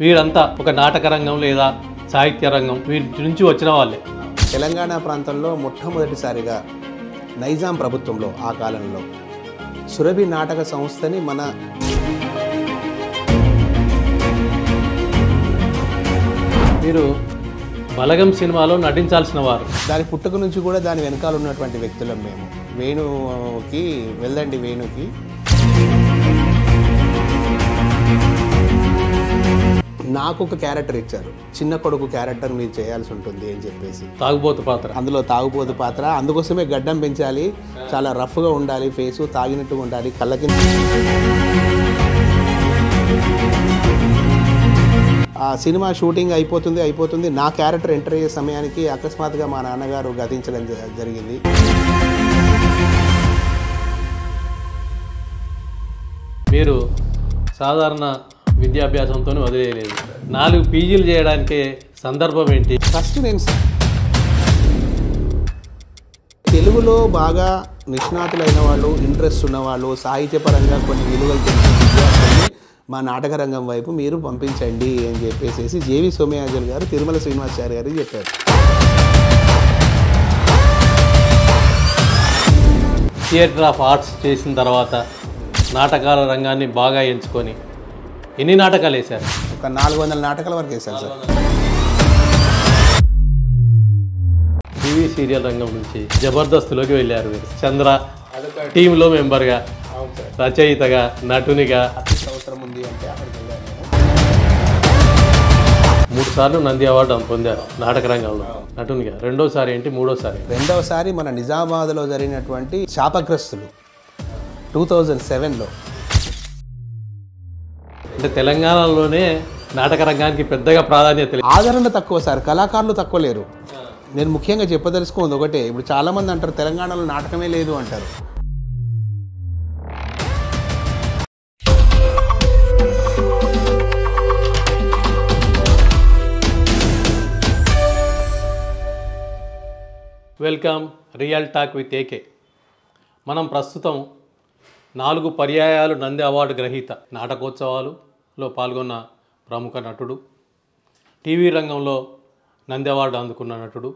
వీరంతా ఒక నాటక రంగం లేదా సాహిత్య రంగం వీటి నుంచి వచ్చిన వాళ్ళే. తెలంగాణ ప్రాంతంలో మొట్టమొదటిసారిగా నైజాం ప్రభుత్వంలో ఆ కాలంలో సురభి నాటక సంస్థని మన మీరు బలగం సినిమాలో నటించాల్సిన వారు. దాని పుట్టుక నుంచి కూడా దాని వెనకాల ఉన్నటువంటి వ్యక్తులం మేము. వేణుకి వెళ్ళండి, వేణుకి నాకు ఒక క్యారెక్టర్ ఇచ్చారు, చిన్న కొడుకు క్యారెక్టర్ మీరు చేయాల్సి ఉంటుంది అని చెప్పేసి. తాగుబోతు పాత్ర, అందులో తాగుబోతు పాత్ర, అందుకోసమే గడ్డం పెంచాలి, చాలా రఫ్గా ఉండాలి, ఫేసు తాగినట్టుగా ఉండాలి, కళ్ళకి. ఆ సినిమా షూటింగ్ అయిపోతుంది నా క్యారెక్టర్ ఎంటర్ అయ్యే సమయానికి అకస్మాత్తుగా మా నాన్నగారు గతించడం జరిగింది. మీరు సాధారణ విద్యాభ్యాసంతో వదిలేయలేదు. 4 పీజీలు చేయడానికి సందర్భం ఏంటి? ఫస్ట్ నేను తెలుగులో బాగా నిష్ణాతులైన వాళ్ళు, ఇంట్రెస్ట్ ఉన్నవాళ్ళు, సాహిత్యపరంగా కొన్ని విలువలు తెలిసిన విద్యార్థుల్ని మా నాటక రంగం వైపు మీరు పంపించండి అని చెప్పేసి జేవి సోమయాజులు గారు తిరుమల శ్రీనివాసాచారి గారికి చెప్పారు. థియేటర్ ఆఫ్ ఆర్ట్స్ చేసిన తర్వాత నాటకాల రంగాన్ని బాగా ఎంచుకొని ఎన్ని నాటకాలు వేశారు? ఒక 400 నాటకాల వరకు వేశారు సార్. టీవీ సీరియల్ రంగం నుంచి జబర్దస్త్లోకి వెళ్ళారు. మీరు చంద్ర టీంలో మెంబర్గా, రచయితగా, నటునిగా అవసరం ఉంది అంటే అక్కడికి వెళ్ళాను. 3 సార్లు నంది అవార్డు పొందారు నాటక రంగంలో నటునిగా. రెండోసారి ఏంటి, మూడోసారి మన నిజామాబాద్లో జరిగినటువంటి శాపగ్రస్తులు 2007లో. అంటే తెలంగాణలోనే నాటక రంగానికి పెద్దగా ప్రాధాన్యత లేదు, ఆదరణ తక్కువ సార్, కళాకారులు తక్కువ లేరు. నేను ముఖ్యంగా చెప్పదలుచుకుంది ఒకటే, ఇప్పుడు చాలామంది అంటారు తెలంగాణలో నాటకమే లేదు అంటారు. Welcome real talk with AK. మనం ప్రస్తుతం 4 పర్యాయాలు నంది అవార్డు గ్రహీత, నాటకోత్సవాలలో పాల్గొన్న ప్రముఖ నటుడు, టీవీ రంగంలో నంది అవార్డు అందుకున్న నటుడు,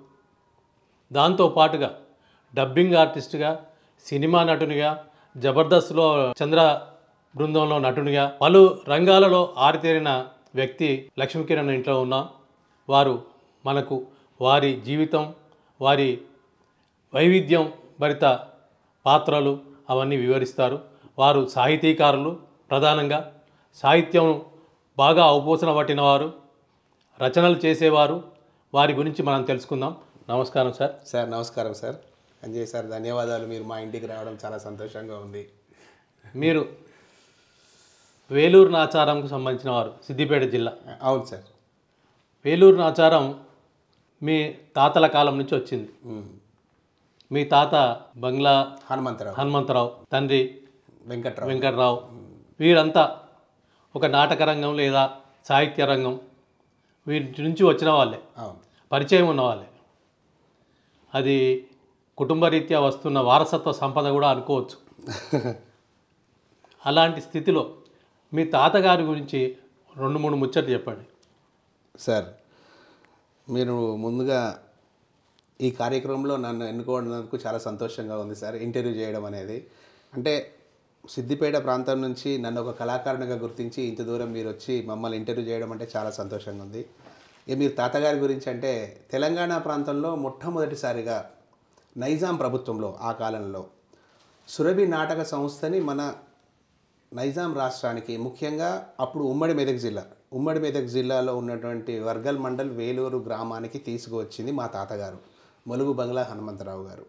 దాంతోపాటుగా డబ్బింగ్ ఆర్టిస్టుగా, సినిమా నటునిగా, జబర్దస్త్లో చంద్ర బృందంలో నటునిగా, పలు రంగాలలో ఆరితేరిన వ్యక్తి లక్ష్మీకిరణ్ ఇంట్లో ఉన్నాం. వారు మనకు వారి జీవితం, వారి వైవిధ్యం భరిత పాత్రలు అవన్నీ వివరిస్తారు. వారు సాహితీకారులు, ప్రధానంగా సాహిత్యం బాగా అవపోసన పట్టిన వారు, రచనలు చేసేవారు. వారి గురించి మనం తెలుసుకుందాం. నమస్కారం సార్. సార్ నమస్కారం సార్. అంజయ్ సార్ ధన్యవాదాలు, మీరు మా ఇంటికి రావడం చాలా సంతోషంగా ఉంది. మీరు వేలూరు నాచారంకు సంబంధించిన వారు, సిద్దిపేట జిల్లా. అవును సార్. వేలూరు నాచారం మీ తాతల కాలం నుంచి వచ్చింది. మీ తాత బంగ్లా హనుమంతరావు, తండ్రి వెంకట్రావు. వీరంతా ఒక నాటక రంగం లేదా సాహిత్య రంగం వీటి నుంచి వచ్చిన వాళ్ళే, పరిచయం ఉన్న వాళ్ళే. అది కుటుంబరీత్యా వస్తున్న వారసత్వ సంపద కూడా అనుకోవచ్చు. అలాంటి స్థితిలో మీ తాతగారి గురించి 2-3 ముచ్చట్లు చెప్పండి సార్. మీరు ముందుగా ఈ కార్యక్రమంలో నన్ను ఎన్నుకోవడానికి చాలా సంతోషంగా ఉంది సార్. ఇంటర్వ్యూ చేయడం అనేది, అంటే సిద్దిపేట ప్రాంతం నుంచి నన్ను ఒక కళాకారునిగా గుర్తించి ఇంత దూరం మీరు వచ్చి మమ్మల్ని ఇంటర్వ్యూ చేయడం అంటే చాలా సంతోషంగా ఉంది. మీరు తాతగారి గురించి అంటే, తెలంగాణ ప్రాంతంలో మొట్టమొదటిసారిగా నైజాం ప్రభుత్వంలో ఆ కాలంలో సురభి నాటక సంస్థని మన నైజాం రాష్ట్రానికి, ముఖ్యంగా అప్పుడు ఉమ్మడి మెదక్ జిల్లాలో ఉన్నటువంటి వర్గల్ మండల్ వేలూరు గ్రామానికి తీసుకువచ్చింది మా తాతగారు, మొలుగు బంగ్లా హనుమంతరావు గారు.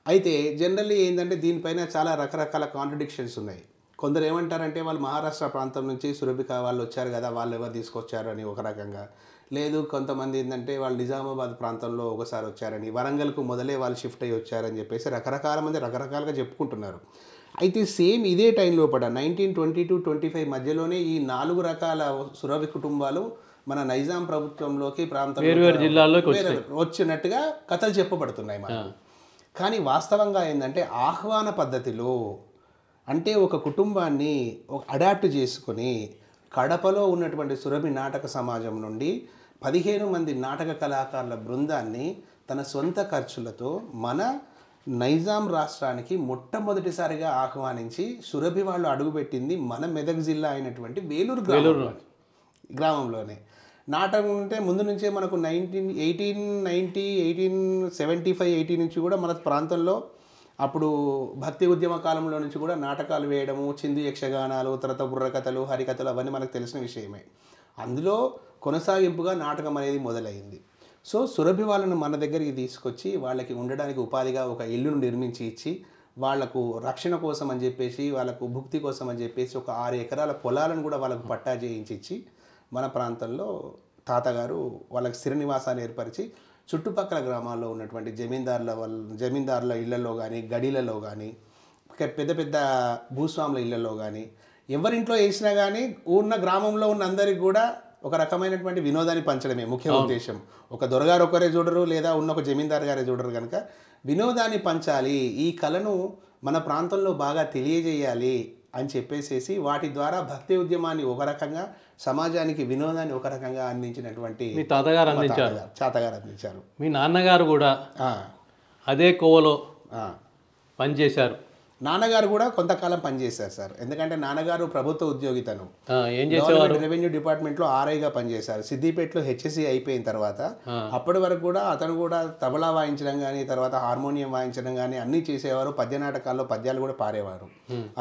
అయితే జనరల్లీ ఏంటంటే దీనిపైన చాలా రకరకాల కాంట్రడిక్షన్స్ ఉన్నాయి. కొందరు ఏమంటారంటే వాళ్ళు మహారాష్ట్ర ప్రాంతం నుంచి సురభిక వాళ్ళు వచ్చారు కదా, వాళ్ళు ఎవరు తీసుకొచ్చారు అని ఒక రకంగా. లేదు, కొంతమంది ఏంటంటే వాళ్ళు నిజామాబాద్ ప్రాంతంలో ఒకసారి వచ్చారని, వరంగల్కు మొదలే వాళ్ళు షిఫ్ట్ అయ్యి వచ్చారని చెప్పేసి రకరకాల మంది రకరకాలుగా చెప్పుకుంటున్నారు. అయితే సేమ్ ఇదే టైంలో 1920-25 మధ్యలోనే ఈ 4 రకాల సురభి కుటుంబాలు మన నైజాం ప్రభుత్వంలోకి ప్రాంతంలో జిల్లాల్లోకి వచ్చినట్టుగా కథలు చెప్పబడుతున్నాయి మనకు. కానీ వాస్తవంగా ఏంటంటే ఆహ్వాన పద్ధతిలో, అంటే ఒక కుటుంబాన్ని అడాప్ట్ చేసుకొని కడపలో ఉన్నటువంటి సురభి నాటక సమాజం నుండి 15 మంది నాటక కళాకారుల బృందాన్ని తన సొంత ఖర్చులతో మన నైజాం రాష్ట్రానికి మొట్టమొదటిసారిగా ఆహ్వానించి సురభి వాళ్ళు అడుగుపెట్టింది మన మెదక్ జిల్లా అయినటువంటి వేలూరు గ్రామంలోనే. నాటకం అంటే ముందు నుంచే మనకు 1875 నుంచి కూడా మన ప్రాంతంలో అప్పుడు భక్తి ఉద్యమ కాలంలో నుంచి కూడా నాటకాలు వేయడము, చిందు యక్షగానాలు, తర్వాత బుర్రకథలు, హరికథలు అవన్నీ మనకు తెలిసిన విషయమే. అందులో కొనసాగింపుగా నాటకం అనేది మొదలైంది. సో సురభి వాళ్ళను మన దగ్గరికి తీసుకొచ్చి వాళ్ళకి ఉండడానికి ఉపాధిగా ఒక ఇల్లును నిర్మించి ఇచ్చి వాళ్లకు రక్షణ కోసం అని చెప్పేసి, వాళ్ళకు భుక్తి కోసం అని చెప్పేసి ఒక 6 ఎకరాల పొలాలను కూడా వాళ్ళకు పట్టా చేయించి మన ప్రాంతంలో తాతగారు వాళ్ళకి స్థిర నివాసాన్ని ఏర్పరిచి చుట్టుపక్కల గ్రామాల్లో ఉన్నటువంటి జమీందారుల ఇళ్లలో కానీ, గడిలలో కానీ, పెద్ద పెద్ద భూస్వాముల ఇళ్లలో కానీ, ఎవరింట్లో వేసినా కానీ ఉన్న గ్రామంలో ఉన్న అందరికి కూడా ఒక రకమైనటువంటి వినోదాన్ని పంచడమే ముఖ్య ఉద్దేశం. ఒక దొరగారు ఒకరే చూడరు, లేదా ఉన్న ఒక జమీందారు గారే చూడరు. కనుక వినోదాన్ని పంచాలి, ఈ కళను మన ప్రాంతంలో బాగా తెలియజేయాలి అని చెప్పేసేసి వాటి ద్వారా భక్తి ఉద్యమాన్ని ఒక రకంగా, సమాజానికి వినోదాన్ని ఒక రకంగా అందించినటువంటి మీ తాతగారు అందించారు. మీ నాన్నగారు కూడా అదే కోవలో పనిచేశారు. నాన్నగారు కూడా కొంతకాలం పనిచేశారు సార్. ఎందుకంటే నాన్నగారు ప్రభుత్వ ఉద్యోగి, తను ఏం చేసేవారు? రెవెన్యూ డిపార్ట్మెంట్లో ఆర్ఐగా పనిచేశారు. సిద్దిపేటలో హెచ్ఎస్సి అయిపోయిన తర్వాత అప్పటి వరకు కూడా అతను కూడా తబలా వాయించడం కానీ, తర్వాత హార్మోనియం వాయించడం కానీ అన్నీ చేసేవారు. పద్య నాటకాల్లో పద్యాలు కూడా పాడేవారు,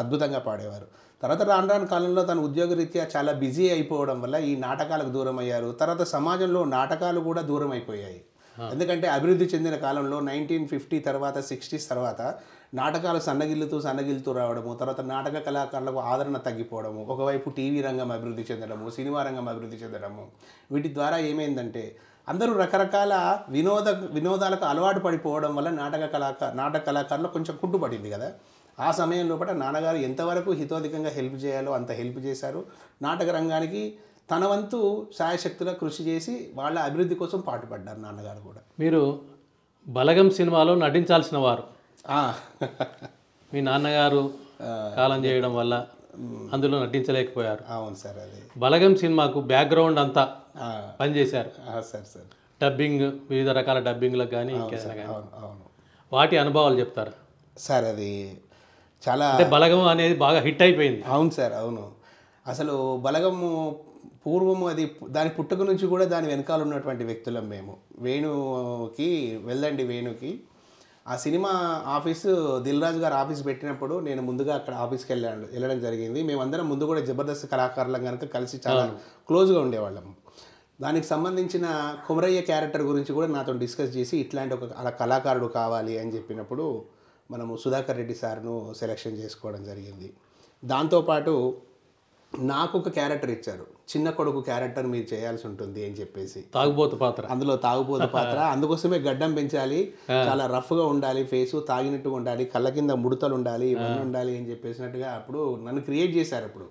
అద్భుతంగా పాడేవారు. తర్వాత రాను కాలంలో తన ఉద్యోగరీత్యా చాలా బిజీ అయిపోవడం వల్ల ఈ నాటకాలకు దూరం అయ్యారు. తర్వాత సమాజంలో నాటకాలు కూడా దూరం అయిపోయాయి. ఎందుకంటే అభివృద్ధి చెందిన కాలంలో 1950 తర్వాత 60s తర్వాత నాటకాలు సన్నగిల్లుతూ రావడము, తర్వాత నాటక కళాకారులకు ఆదరణ తగ్గిపోవడము, ఒకవైపు టీవీ రంగం అభివృద్ధి చెందడము, సినిమా రంగం అభివృద్ధి చెందడము, వీటి ద్వారా ఏమైందంటే అందరూ రకరకాల వినోదాలకు అలవాటు పడిపోవడం వల్ల నాటక కళాకారులు కొంచెం కుట్టుపడింది కదా. ఆ సమయం లోపల నాన్నగారు ఎంతవరకు హితోధికంగా హెల్ప్ చేయాలో అంత హెల్ప్ చేశారు. నాటక రంగానికి తన వంతు సాయశక్తుల కృషి చేసి వాళ్ళ అభివృద్ధి కోసం పాటుపడ్డారు నాన్నగారు కూడా. మీరు బలగం సినిమాలో నటించాల్సిన వారు, మీ నాన్నగారు కాలం చేయడం వల్ల అందులో నటించలేకపోయారు. అవును సార్. అదే బలగం సినిమాకు బ్యాక్గ్రౌండ్ అంతా పనిచేశారు. సార్ డబ్బింగ్, వివిధ రకాల డబ్బింగ్లకు కానీ ఇంకేదైనా కానీ వాటి అనుభవాలు చెప్తారా సార్? అది చాలా, అంటే బలగం అనేది బాగా హిట్ అయిపోయింది. అవును సార్, అవును. అసలు బలగము పూర్వము అది దాని పుట్టుక నుంచి కూడా దాని వెనకాల ఉన్నటువంటి వ్యక్తులం మేము. వేణుకి ఆ సినిమా ఆఫీసు దిల్ రాజు గారు ఆఫీస్ పెట్టినప్పుడు నేను ముందుగా అక్కడ ఆఫీస్కి వెళ్ళడం జరిగింది. మేమందరం ముందు కూడా జబర్దస్త్ కళాకారులం కనుక కలిసి చాలా క్లోజ్గా ఉండేవాళ్ళం. దానికి సంబంధించిన కుమరయ్య క్యారెక్టర్ గురించి కూడా నాతో డిస్కస్ చేసి ఇట్లాంటి ఒక కళాకారుడు కావాలి అని చెప్పినప్పుడు మనము సుధాకర్ రెడ్డి సార్ను సెలెక్షన్ చేసుకోవడం జరిగింది. దాంతోపాటు నాకు ఒక క్యారెక్టర్ ఇచ్చారు, చిన్న కొడుకు క్యారెక్టర్ మీరు చేయాల్సి ఉంటుంది అని చెప్పేసి. తాగుబోతు పాత్ర, అందులో తాగుబోతు పాత్ర. అందుకోసమే గడ్డం పెంచాలి, చాలా రఫ్గా ఉండాలి, ఫేసు తాగినట్టుగా ఉండాలి, కళ్ళ కింద ముడతలు ఉండాలి, ఇవన్నీ ఉండాలి అని చెప్పేసినట్టుగా అప్పుడు నన్ను క్రియేట్ చేశారు. అప్పుడు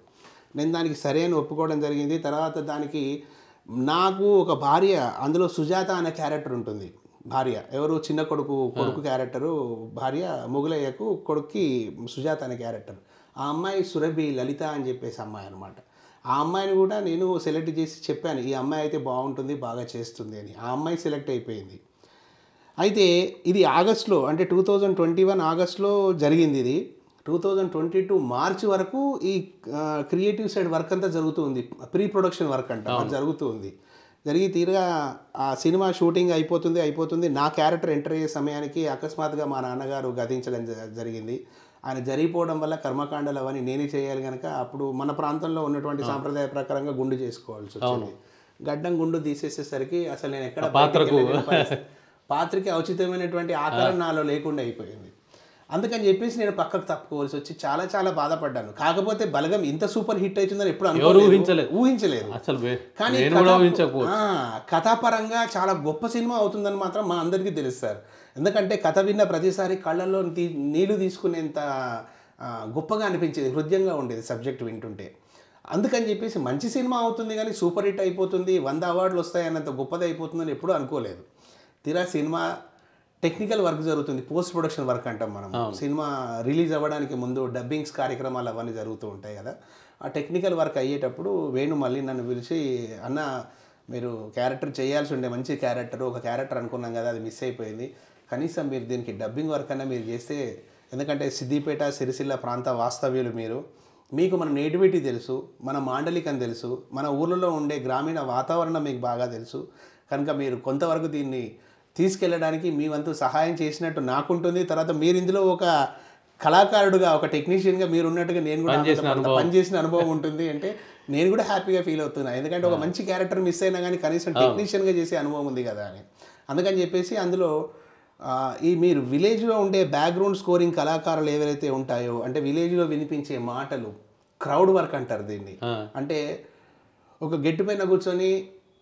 నేను దానికి సరే అని ఒప్పుకోవడం జరిగింది. తర్వాత దానికి నాకు ఒక భార్య, అందులో సుజాత అనే క్యారెక్టర్ ఉంటుంది. భార్య ఎవరు? చిన్న కొడుకు క్యారెక్టరు భార్య, మొగులయ్యకు కొడుక్కి సుజాత అనే క్యారెక్టర్. ఆ అమ్మాయి సురభి లలిత అని చెప్పేసి అమ్మాయి అనమాట. ఆ అమ్మాయిని కూడా నేను సెలెక్ట్ చేసి చెప్పాను, ఈ అమ్మాయి అయితే బాగుంటుంది, బాగా చేస్తుంది అని. ఆ అమ్మాయి సెలెక్ట్ అయిపోయింది. అయితే ఇది ఆగస్టులో, అంటే 2021 ఆగస్టులో జరిగింది. ఇది 2022 మార్చి వరకు ఈ క్రియేటివ్ సైడ్ వర్క్ అంతా జరుగుతుంది. ప్రీ ప్రొడక్షన్ వర్క్ అంట జరుగుతుంది. జరిగి తీరుగా ఆ సినిమా షూటింగ్ అయిపోతుంది. నా క్యారెక్టర్ ఎంటర్ అయ్యే సమయానికి అకస్మాత్తుగా మా నాన్నగారు గతించడం జరిగింది. ఆయన జరిగిపోవడం వల్ల కర్మకాండలు అవన్నీ నేనే చేయాలి కనుక అప్పుడు మన ప్రాంతంలో ఉన్నటువంటి సాంప్రదాయ ప్రకారంగా గుండు చేసుకోవాల్సి వచ్చింది. గడ్డం గుండు తీసేసేసరికి అసలు నేను ఎక్కడ పాత్రకి ఔచితమైనటువంటి ఆకారం నాలో లేకుండా అయిపోయింది. అందుకని చెప్పేసి నేను పక్కకు తప్పుకోవాల్సి వచ్చి చాలా చాలా బాధపడ్డాను. కాకపోతే బలగం ఇంత సూపర్ హిట్ అవుతుందని ఎప్పుడు ఊహించలేదు. కానీ కథాపరంగా చాలా గొప్ప సినిమా అవుతుందని మాత్రం మా అందరికీ తెలుసు సార్. ఎందుకంటే కథ విన్న ప్రతిసారి కళ్ళల్లో నీళ్లు తీసుకునేంత గొప్పగా అనిపించేది, హృదయంగా ఉండేది సబ్జెక్ట్ వింటుంటే. అందుకని చెప్పేసి మంచి సినిమా అవుతుంది కానీ సూపర్ హిట్ అయిపోతుంది, 100 అవార్డులు వస్తాయి అన్నంత గొప్పది అయిపోతుందని ఎప్పుడూ అనుకోలేదు. తీరా సినిమా టెక్నికల్ వర్క్ జరుగుతుంది, పోస్ట్ ప్రొడక్షన్ వర్క్ అంటాం మనం. సినిమా రిలీజ్ అవ్వడానికి ముందు డబ్బింగ్స్ కార్యక్రమాలు అవన్నీ జరుగుతూ ఉంటాయి కదా. ఆ టెక్నికల్ వర్క్ అయ్యేటప్పుడు వేణు మళ్ళీ నన్ను పిలిచి, అన్న మీరు క్యారెక్టర్ చేయాల్సి ఉండే, మంచి క్యారెక్టర్, ఒక క్యారెక్టర్ అనుకున్నాం కదా, అది మిస్ అయిపోయింది, కనీసం మీరు దీనికి డబ్బింగ్ వర్క్ అన్నా మీరు చేస్తే, ఎందుకంటే సిద్దిపేట సిరిసిల్ల ప్రాంత వాస్తవ్యులు మీరు, మీకు మన నేటివిటీ తెలుసు, మన మాండలికం తెలుసు, మన ఊళ్ళలో ఉండే గ్రామీణ వాతావరణం మీకు బాగా తెలుసు, కనుక మీరు కొంతవరకు దీన్ని తీసుకెళ్ళడానికి మీ వంతు సహాయం చేసినట్టు నాకుంటుంది. తర్వాత మీరు ఇందులో ఒక కళాకారుడుగా, ఒక టెక్నీషియన్గా మీరు ఉన్నట్టుగా నేను కూడా పనిచేసిన అనుభవం ఉంటుంది అంటే నేను కూడా హ్యాపీగా ఫీల్ అవుతున్నా. ఎందుకంటే ఒక మంచి క్యారెక్టర్ మిస్ అయినా కానీ కనీసం టెక్నీషియన్గా చేసే అనుభవం ఉంది కదా అని. అందుకని చెప్పేసి అందులో ఈ మీరు విలేజ్లో ఉండే బ్యాక్గ్రౌండ్ స్కోరింగ్ కళాకారులు ఎవరైతే ఉంటాయో, అంటే విలేజ్లో వినిపించే మాటలు, క్రౌడ్ వర్క్ అంటారు దీన్ని. అంటే ఒక గెట్టు పైన కూర్చొని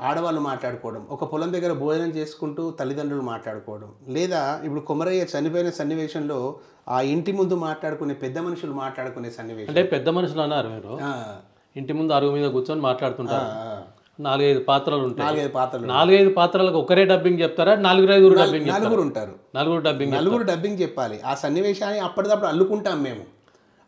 ఆడవాళ్ళు మాట్లాడుకోవడం, ఒక పొలం దగ్గర భోజనం చేసుకుంటూ తల్లిదండ్రులు మాట్లాడుకోవడం, లేదా ఇప్పుడు కొమరయ్య చనిపోయిన సన్నివేశంలో ఆ ఇంటి ముందు మాట్లాడుకునే పెద్ద మనుషులు మాట్లాడుకునే సన్నివేశం. అంటే పెద్ద మనుషులు అన్నారు మీరు, ఇంటి ముందు అరుగు మీద కూర్చొని మాట్లాడుతుంటారు, 4-5 పాత్రలు ఉంటాయి. 4-5 పాత్రలకు ఒకరే డబ్బింగ్ చెప్తారా? 4-5 డబ్బింగ్? నలుగురు ఉంటారు, నలుగురు డబ్బింగ్ చెప్పాలి. ఆ సన్నివేశాన్ని అప్పటిదప్పుడు అల్లుకుంటాం మేము.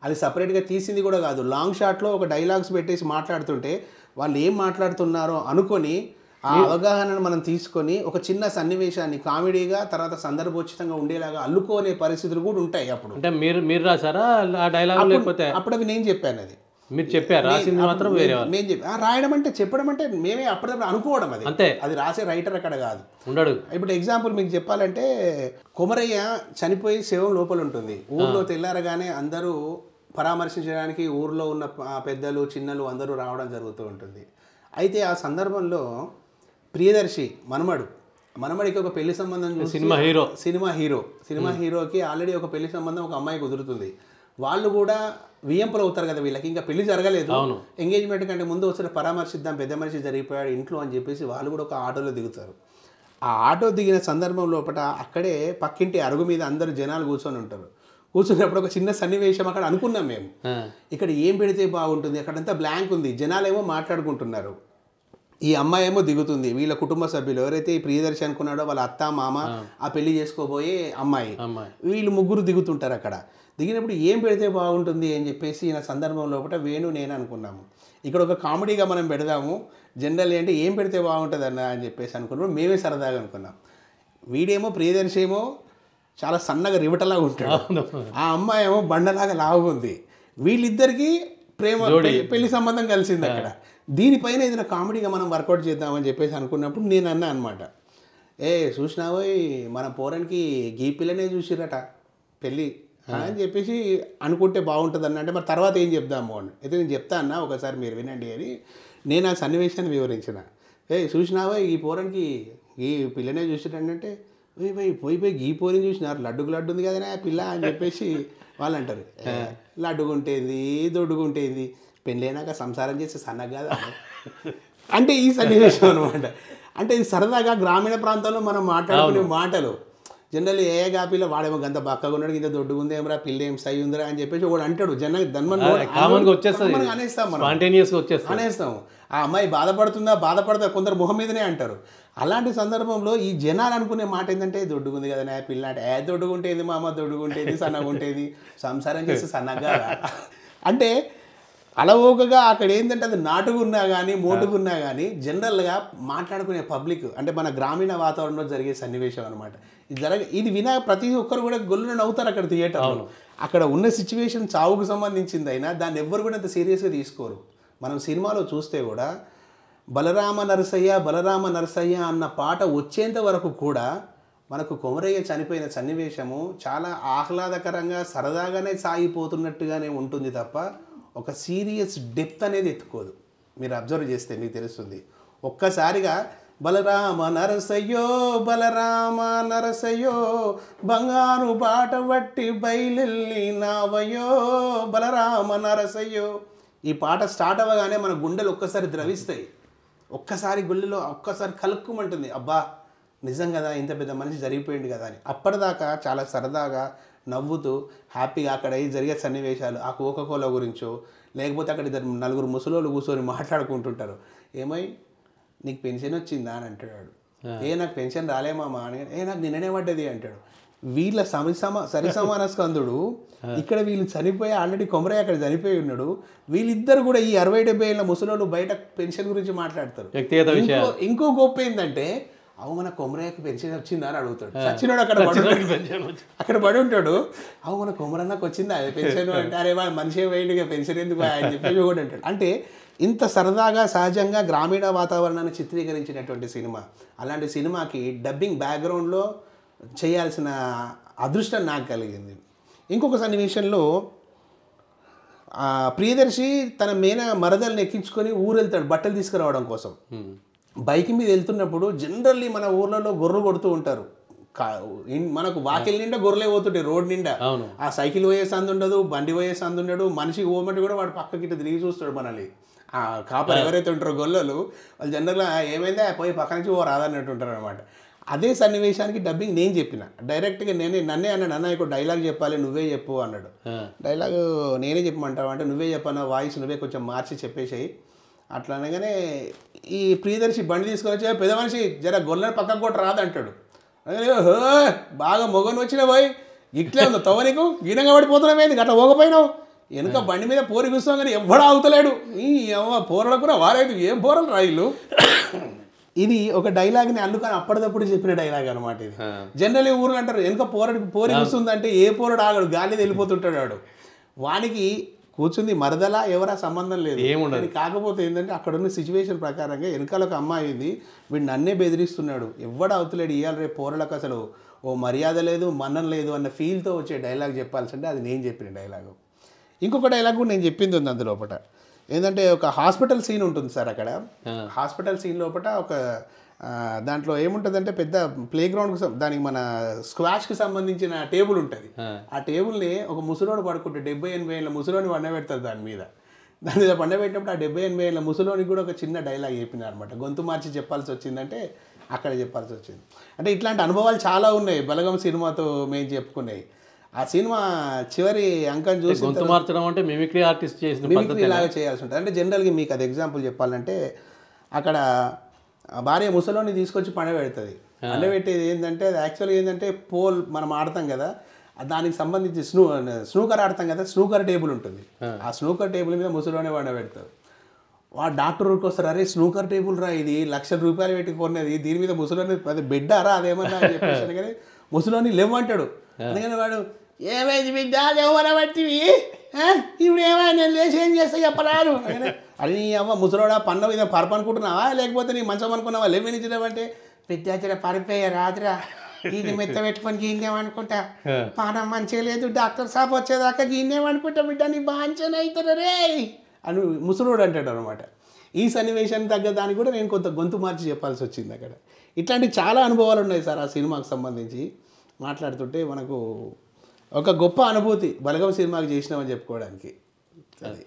అది సపరేట్గా తీసింది కూడా కాదు. లాంగ్ షాట్లో ఒక డైలాగ్స్ పెట్టేసి మాట్లాడుతుంటే వాళ్ళు ఏం మాట్లాడుతున్నారో అనుకొని ఆ అవగాహనను మనం తీసుకొని ఒక చిన్న సన్నివేశాన్ని కామెడీగా, తర్వాత సందర్భోచితంగా ఉండేలాగా అల్లుకోనే పరిస్థితులు కూడా ఉంటాయి. అప్పుడు అంటే మీరు రాసారా ఆ డైలాగ్? లేకపోతే అప్పుడు అవి నేను చెప్పాను, అది మీరు చెప్పారు, రాసింది మాత్రం వేరే వాళ్ళు? నేను చెప్పి రాయడం అంటే చెప్పడం అంటే మేమే అప్పటికప్పుడు అనుకోవడం, అది అంతే. అది రాసే రైటర్ అక్కడ కాదు, ఉండడు. ఇప్పుడు ఎగ్జాంపుల్ మీకు చెప్పాలంటే, కొమరయ్య చనిపోయి శవం లోపల ఉంటుంది. ఊర్లో తెల్లారగానే అందరూ పరామర్శించడానికి ఊర్లో ఉన్న పెద్దలు చిన్నలు అందరూ రావడం జరుగుతూ ఉంటుంది. అయితే ఆ సందర్భంలో ప్రియదర్శి మనమడికి ఒక పెళ్లి సంబంధం, సినిమా హీరోకి ఆల్రెడీ ఒక పెళ్లి సంబంధం ఒక అమ్మాయి కుదురుతుంది. వాళ్ళు కూడా వియ్యంపులు అవుతారు కదా, వీళ్ళకి ఇంకా పెళ్లి జరగలేదు, ఎంగేజ్మెంట్ కంటే ముందు వచ్చి పరామర్శిద్దాం, పెద్ద మనిషి జరిగిపోయాడు ఇంట్లో అని చెప్పేసి వాళ్ళు కూడా ఒక ఆటోలో దిగుతారు. ఆ ఆటో దిగిన సందర్భం లోపల అక్కడే పక్కింటి అరుగు మీద అందరు జనాలు కూర్చొని ఉంటారు. కూర్చున్నప్పుడు ఒక చిన్న సన్నివేశం అక్కడ అనుకున్నాం మేము, ఇక్కడ ఏం పెడితే బాగుంటుంది, అక్కడంతా బ్లాంక్ ఉంది, జనాలేమో మాట్లాడుకుంటున్నారు, ఈ అమ్మాయి ఏమో దిగుతుంది, వీళ్ళ కుటుంబ సభ్యులు ఎవరైతే ఈ ప్రియదర్శి అనుకున్నాడో వాళ్ళ అత్త మామ, ఆ పెళ్లి చేసుకోబోయే అమ్మాయి, వీళ్ళు ముగ్గురు దిగుతుంటారు. అక్కడ దిగినప్పుడు ఏం పెడితే బాగుంటుంది అని చెప్పేసి నా సందర్భం లోపల వేణు నేను అనుకున్నాము, ఇక్కడ ఒక కామెడీగా మనం పెడదాము, జనరల్ అంటే ఏం పెడితే బాగుంటుంది అన్న అని చెప్పేసి అనుకున్నాం. మేమే సరదాగా అనుకున్నాం. వీడేమో ప్రియదర్శి ఏమో చాలా సన్నగా రివటలాగా ఉంటాడు, ఆ అమ్మాయి ఏమో బండలాగా లాగుంది, వీళ్ళిద్దరికీ ప్రేమ పెళ్లి సంబంధం కలిసింది అక్కడ. దీనిపైన ఏదైనా కామెడీగా మనం వర్కౌట్ చేద్దామని చెప్పేసి అనుకున్నప్పుడు నేను అన్నా అనమాట, చూసినావో మన పోరానికి గీ పిల్లనే చూసిరట పెళ్ళి అని చెప్పేసి అనుకుంటే బాగుంటుంది అన్న. అంటే మరి తర్వాత ఏం చెప్దాము అని అయితే నేను చెప్తా అన్నా, ఒకసారి మీరు వినండి అని నేను ఆ సన్నివేశాన్ని వివరించిన. చూసినావా ఈ పోరానికి ఈ పిల్లనే చూసిరంటే, పోయి గీ పోరిని చూసినారు, లడ్డుకు లడ్డు ఉంది కదనే ఆ పిల్ల అని చెప్పేసి వాళ్ళు అంటారు. లడ్డుగుంటేంది దొడ్డుగుంటేంది, పెళ్ళైనాక సంసారం చేస్తే సన్నగా కాదా అంటే ఈ సన్నివేశం అనమాట. అంటే ఇది సరదాగా గ్రామీణ ప్రాంతాల్లో మనం మాట్లాడుకునే మాటలు. జనరల్ కాపీలో వాడేమో గంత బక్కగా ఉన్నాడు, ఇంత దొడ్డుగా ఉందేమరా, పిల్ల ఏం సై ఉందిరా అని చెప్పేసి ఒకడు అంటాడు. అనేస్తాం. ఆ అమ్మాయి బాధపడతా కొందరు మొహం మీదనే అంటారు. అలాంటి సందర్భంలో ఈ జనాలు అనుకునే మాట ఏంటంటే, దొడ్డుగుంది కదా నా పిల్ల అంటే, దొడ్డుగుంటేది మా అమ్మ, దొడ్డుగుంటేది సన్నగా ఉంటేది, సంసారం చేస్తే సన్నగా అంటే అలవోకగా అక్కడ ఏంటంటే అది నాటుకున్నా కానీ మోటుకున్నా కానీ జనరల్గా మాట్లాడుకునే పబ్లిక్ అంటే మన గ్రామీణ వాతావరణంలో జరిగే సన్నివేశం అనమాట. ఇది వినా ప్రతి ఒక్కరు కూడా గొల్లున నవ్వుతారు అక్కడ థియేటర్లో. అక్కడ ఉన్న సిచ్యువేషన్ చావుకు సంబంధించింది అయినా దాన్ని ఎవ్వరు కూడా అంత సీరియస్గా తీసుకోరు. మనం సినిమాలో చూస్తే కూడా బలరామ నరసయ్య అన్న పాట వచ్చేంత వరకు కూడా మనకు కొమరయ్య చనిపోయిన సన్నివేశము చాలా ఆహ్లాదకరంగా సరదాగానే సాగిపోతున్నట్టుగానే ఉంటుంది తప్ప ఒక సీరియస్ డెప్త్ అనేది ఎత్తుకోదు. మీరు అబ్జర్వ్ చేస్తే మీకు తెలుస్తుంది. ఒక్కసారిగా బలరామ నరసయ్యో బంగారు బాట బట్టి బయలెల్లి నావయో బలరామ నరసయ్యో, ఈ పాట స్టార్ట్ అవ్వగానే మన గుండెలు ఒక్కసారి ద్రవిస్తాయి. ఒక్కసారి గుండెలో ఒక్కసారి కలుక్కుమంటుంది, అబ్బా నిజం కదా, ఇంత పెద్ద మనిషి జరిగిపోయింది కదా అని. అప్పటిదాకా చాలా సరదాగా నవ్వుతూ హ్యాపీగా అక్కడ జరిగే సన్నివేశాలు, ఆ కోకోకోలా గురించో లేకపోతే అక్కడ నలుగురు ముసలోళ్ళు కూర్చొని మాట్లాడుకుంటుంటారు. ఏమై నీకు పెన్షన్ వచ్చిందా అని అంటాడు. నాకు పెన్షన్ రాలే మామ అని, నాకు నిన్ననే పడ్డది అంటాడు. వీళ్ళ సరిసమాన స్కందుడు ఇక్కడ వీళ్ళు చనిపోయి ఆల్రెడీ కొమరయ్య అక్కడ చనిపోయి ఉన్నాడు. వీళ్ళిద్దరు కూడా ఈ 60-70 ఏళ్ళ ముసలోళ్ళు బయట పెన్షన్ గురించి మాట్లాడతారు. ఇంకో గొప్ప ఏంటంటే మన కొమరయ్యకి పెన్షన్ వచ్చిందా అని అడుగుతాడు. సచ్చినోడు అక్కడ పడి ఉంటాడు. మన కొమరన్నకు వచ్చిందా పెన్షన్ అంటే, అరే వాడు మనిషి వేయండిగా పెన్షన్ ఎందుకు అని చెప్పేసి కూడా అంటాడు. అంటే ఇంత సరదాగా సహజంగా గ్రామీణ వాతావరణాన్ని చిత్రీకరించినటువంటి సినిమా, అలాంటి సినిమాకి డబ్బింగ్ బ్యాక్గ్రౌండ్లో చేయాల్సిన అదృష్టం నాకు కలిగింది. ఇంకొక సన్నివేశంలో ప్రియదర్శి తన మరదల్ని ఎక్కించుకొని ఊరు వెళ్తాడు బట్టలు తీసుకురావడం కోసం. బైక్ మీద వెళ్తున్నప్పుడు జనరల్లీ మన ఊర్లలో గొర్రెలు కొడుతూ ఉంటారు. మనకు వాకిల్ నిండా గొర్రెలే పోతుంటాయి రోడ్ నిండా. ఆ సైకిల్ పోయే సందు ఉండదు, బండి పోయే సందు ఉండడు. మనిషికి పోమంటే కూడా వాడు పక్కకి తిరిగి చూస్తాడు మనల్ని. ఆ కాపర్ ఎవరైతే ఉంటారో గొల్లలు వాళ్ళు జనరల్గా ఏమైందా పోయి పక్క నుంచి ఓ రాదన్నట్టు ఉంటారు అనమాట. అదే సన్నివేశానికి డబ్బింగ్ నేను చెప్పిన డైరెక్ట్గా. నన్నే అన్నాడు, అన్న ఇక్కడ డైలాగ్ చెప్పాలి నువ్వే చెప్పు అన్నాడు. డైలాగ్ నేనే చెప్పమంటావు అంటే, నువ్వే చెప్పాను వాయిస్ నువ్వే కొంచెం మార్చి చెప్పేసాయి అట్లా అనగానే ఈ ప్రియదర్శి బండి తీసుకొని వచ్చి పెద్ద మనిషి జర గొర్రెని పక్కకు కూడా రాదంటాడు. బాగా మొగను వచ్చిన పోయి ఇట్లే ఉందో తవ్వ నీకు గీనంగా పడిపోతున్నామేంది అట్లా పోకపోయినావు, వెనుక బండి మీద పోరి కూర్చోం కానీ ఎవ్వడా అవుతలేడు, ఈ పోరలకు కూడా వారైతే ఏం పోరలు రాయిలు. ఇది ఒక డైలాగ్ని అల్లుకొని అప్పటిదప్పుడు చెప్పిన డైలాగ్ అనమాట. ఇది జనరల్ ఊరు అంటారు వెనుక పోరి కూర్చుందంటే ఏ పోరడు ఆగడు, గాలిది వెళ్ళిపోతుంటాడు వాడు. వానికి కూర్చుంది మరదలా ఎవరా సంబంధం లేదు ఏముండదు. కాకపోతే ఏంటంటే అక్కడున్న సిచ్యువేషన్ ప్రకారంగా వెనకాల ఒక అమ్మాయి ఉంది, వీడు నన్నే బెదిరిస్తున్నాడు, ఎవ్వడు అవుతలేడు, ఇవాళ రేపు పోరలకు అసలు ఓ మర్యాద లేదు మన్నం లేదు అన్న ఫీల్తో వచ్చే డైలాగ్ చెప్పాల్సి అంటే అది నేను చెప్పిన డైలాగు. ఇంకొక డైలాగ్ కూడా నేను చెప్పింది ఉంది అందులోపట. ఏంటంటే ఒక హాస్పిటల్ సీన్ ఉంటుంది సార్. అక్కడ హాస్పిటల్ సీన్ లోపల ఒక దాంట్లో ఏముంటుందంటే పెద్ద ప్లే గ్రౌండ్కి దానికి మన స్క్వాష్కి సంబంధించిన టేబుల్ ఉంటుంది. ఆ టేబుల్ని ఒక ముసలోడు పడుకుంటే 70-80 ఏళ్ళ ముసలోని పండబెడతారు దాని మీద పండబెట్టినప్పుడు ఆ 70-80 ఏళ్ళ ముసలోనికి కూడా ఒక చిన్న డైలాగ్ చెప్పినారు అనమాట. గొంతు మార్చి చెప్పాల్సి వచ్చిందంటే అక్కడ చెప్పాల్సి వచ్చింది. అంటే ఇట్లాంటి అనుభవాలు చాలా ఉన్నాయి బలగం సినిమాతో మేము చెప్పుకున్నాయి. ఆ సినిమా చివరి అంకం చూసి గొంతు మార్చడం అంటే మిమిక్రీ ఆర్టిస్ట్ చేసిన మిమిక్రీ లాగా చేయాల్సి ఉంటుంది. అంటే జనరల్గా మీకు అది ఎగ్జాంపుల్ చెప్పాలంటే అక్కడ భార్య ముసలోని తీసుకొచ్చి పండబెడుతుంది. పండబెట్టేది ఏంటంటే అది యాక్చువల్గా ఏంటంటే పోల్ మనం ఆడతాం కదా, దానికి సంబంధించి స్నూకర్ ఆడతాం కదా, స్నూకర్ టేబుల్ ఉంటుంది. ఆ స్నూకర్ టేబుల్ మీద ముసలోనే పండబెడతారు. డాక్టర్ ఊరికి వస్తారు, అరే స్నూకర్ టేబుల్ రా ఇది ₹1,00,000 పెట్టి కొన్నది, దీని మీద ముసలోని అది బెడ్డారా అదేమన్నా అని చెప్పేసి కానీ ముసలోని లేవంటాడు. అందుకని వాడు ఏమైంది బిడ్డ లేవన పట్టివి ఇప్పుడు ఏమైనా నేను లేచి ఏం చేస్తా చెప్పరాదు అని నీ అమ్మ ముసలోడా పన్న మీద పరపు అనుకుంటున్నావా లేకపోతే నీ మంచం అనుకున్నావా లేవనిచ్చినావంటే విద్యార్థుల పరిపోయే రాదురా ఇది మెత్త పెట్టుకొని గీందేమనుకుంటా పానం మంచిగా లేదు డాక్టర్ సాబ్ వచ్చేదాకా గీందేమనుకుంటా బిడ్డ నీ బాంచన అవుతారు రే అని ముసలోడు అంటాడు అనమాట. ఈ సన్నివేశానికి తగ్గ దానికి కూడా నేను కొంత గొంతు మార్చి చెప్పాల్సి వచ్చింది అక్కడ. ఇట్లాంటి చాలా అనుభవాలు ఉన్నాయి సార్ ఆ సినిమాకి సంబంధించి. మాట్లాడుతుంటే మనకు ఒక గొప్ప అనుభూతి బలగం సినిమాకి చేసినామని చెప్పుకోవడానికి. అది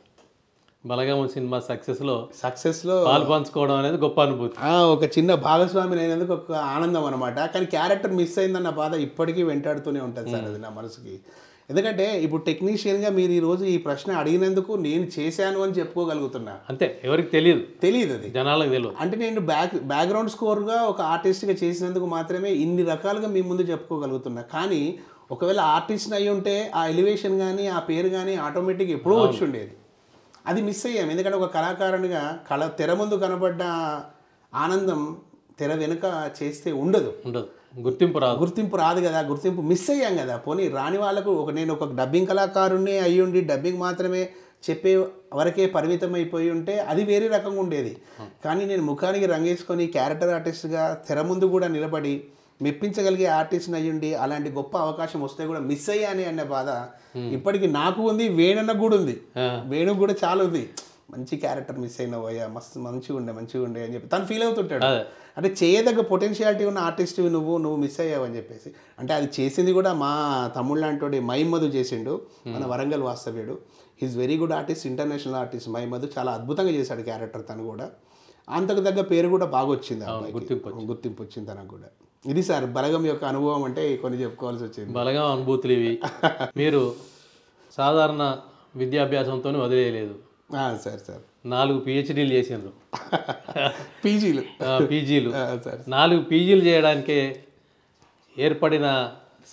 బలగం సినిమా సక్సెస్లో పాలు పంచుకోవడం అనేది గొప్ప అనుభూతి. ఒక చిన్న భాగస్వామిని అయినందుకు ఒక ఆనందం అనమాట. కానీ క్యారెక్టర్ మిస్ అయిందన్న బాధ ఇప్పటికీ వెంటాడుతూనే ఉంటుంది సార్ అది నా మనసుకి. ఎందుకంటే ఇప్పుడు టెక్నీషియన్గా మీరు ఈరోజు ఈ ప్రశ్న అడిగినందుకు నేను చేశాను అని చెప్పుకోగలుగుతున్నా. అంతే, ఎవరికి తెలియదు అది జనాలకు తెలియదు. అంటే నేను బ్యాక్గ్రౌండ్ స్కోర్గా ఒక ఆర్టిస్ట్గా చేసినందుకు మాత్రమే ఇన్ని రకాలుగా మీ ముందు చెప్పుకోగలుగుతున్నా. కానీ ఒకవేళ ఆర్టిస్ట్ని అయి ఉంటే ఆ ఎలివేషన్ కానీ ఆ పేరు కానీ ఆటోమేటిక్గా ఎప్పుడో వచ్చి ఉండేది. అది మిస్ అయ్యాం. ఎందుకంటే ఒక కళాకారునిగా తెర ముందు కనబడ్డ ఆనందం తెర వెనుక చేస్తే ఉండదు, గుర్తింపు రాదు కదా. గుర్తింపు మిస్ అయ్యాం కదా. పోనీ రాని వాళ్ళకు నేను ఒక డబ్బింగ్ కళాకారుణ్ణి అయ్యి ఉండి డబ్బింగ్ మాత్రమే చెప్పే వరకే పరిమితం అయిపోయి ఉంటే అది వేరే రకంగా ఉండేది. కానీ నేను ముఖానికి రంగేసుకొని క్యారెక్టర్ ఆర్టిస్ట్గా తెర ముందు కూడా నిలబడి మెప్పించగలిగే ఆర్టిస్ట్ని అయ్యుండి అలాంటి గొప్ప అవకాశం వస్తే కూడా మిస్ అయ్యానే అనే బాధ ఇప్పటికీ నాకు ఉంది, వేణన్న కూడా ఉంది. వేణు కూడా చాలా ఉంది, మంచి క్యారెక్టర్ మిస్ అయిన పోయా మస్తు మంచిగా ఉండే అని చెప్పి తను ఫీల్ అవుతుంటాడు. అంటే చేయదగ్గ పొటెన్షియాలిటీ ఉన్న ఆర్టిస్ట్వి నువ్వు మిస్ అయ్యావు అని చెప్పేసి. అంటే అది చేసింది కూడా మా తమ్ముళ్ళు లాంటి మైమధు చేసిండు, మన వరంగల్ వాస్తవ్యుడు. Is very good artist, international artist Mime Madhu. చాలా అద్భుతంగా చేశాడు క్యారెక్టర్. తను కూడా అంతకు తగ్గ పేరు కూడా బాగా వచ్చింది, గుర్తింపు వచ్చింది తనకు కూడా. ఇది సార్ బలగం యొక్క అనుభవం అంటే కొన్ని చెప్పుకోవాల్సి వచ్చింది. బలగం అనుభూతులు ఇవి. మీరు సాధారణ విద్యాభ్యాసంతో వదిలేయలేదు సార్. 4 PhDలు చేసిండ్రు. పీజీలు. పీజీలు 4 పీజీలు చేయడానికే ఏర్పడిన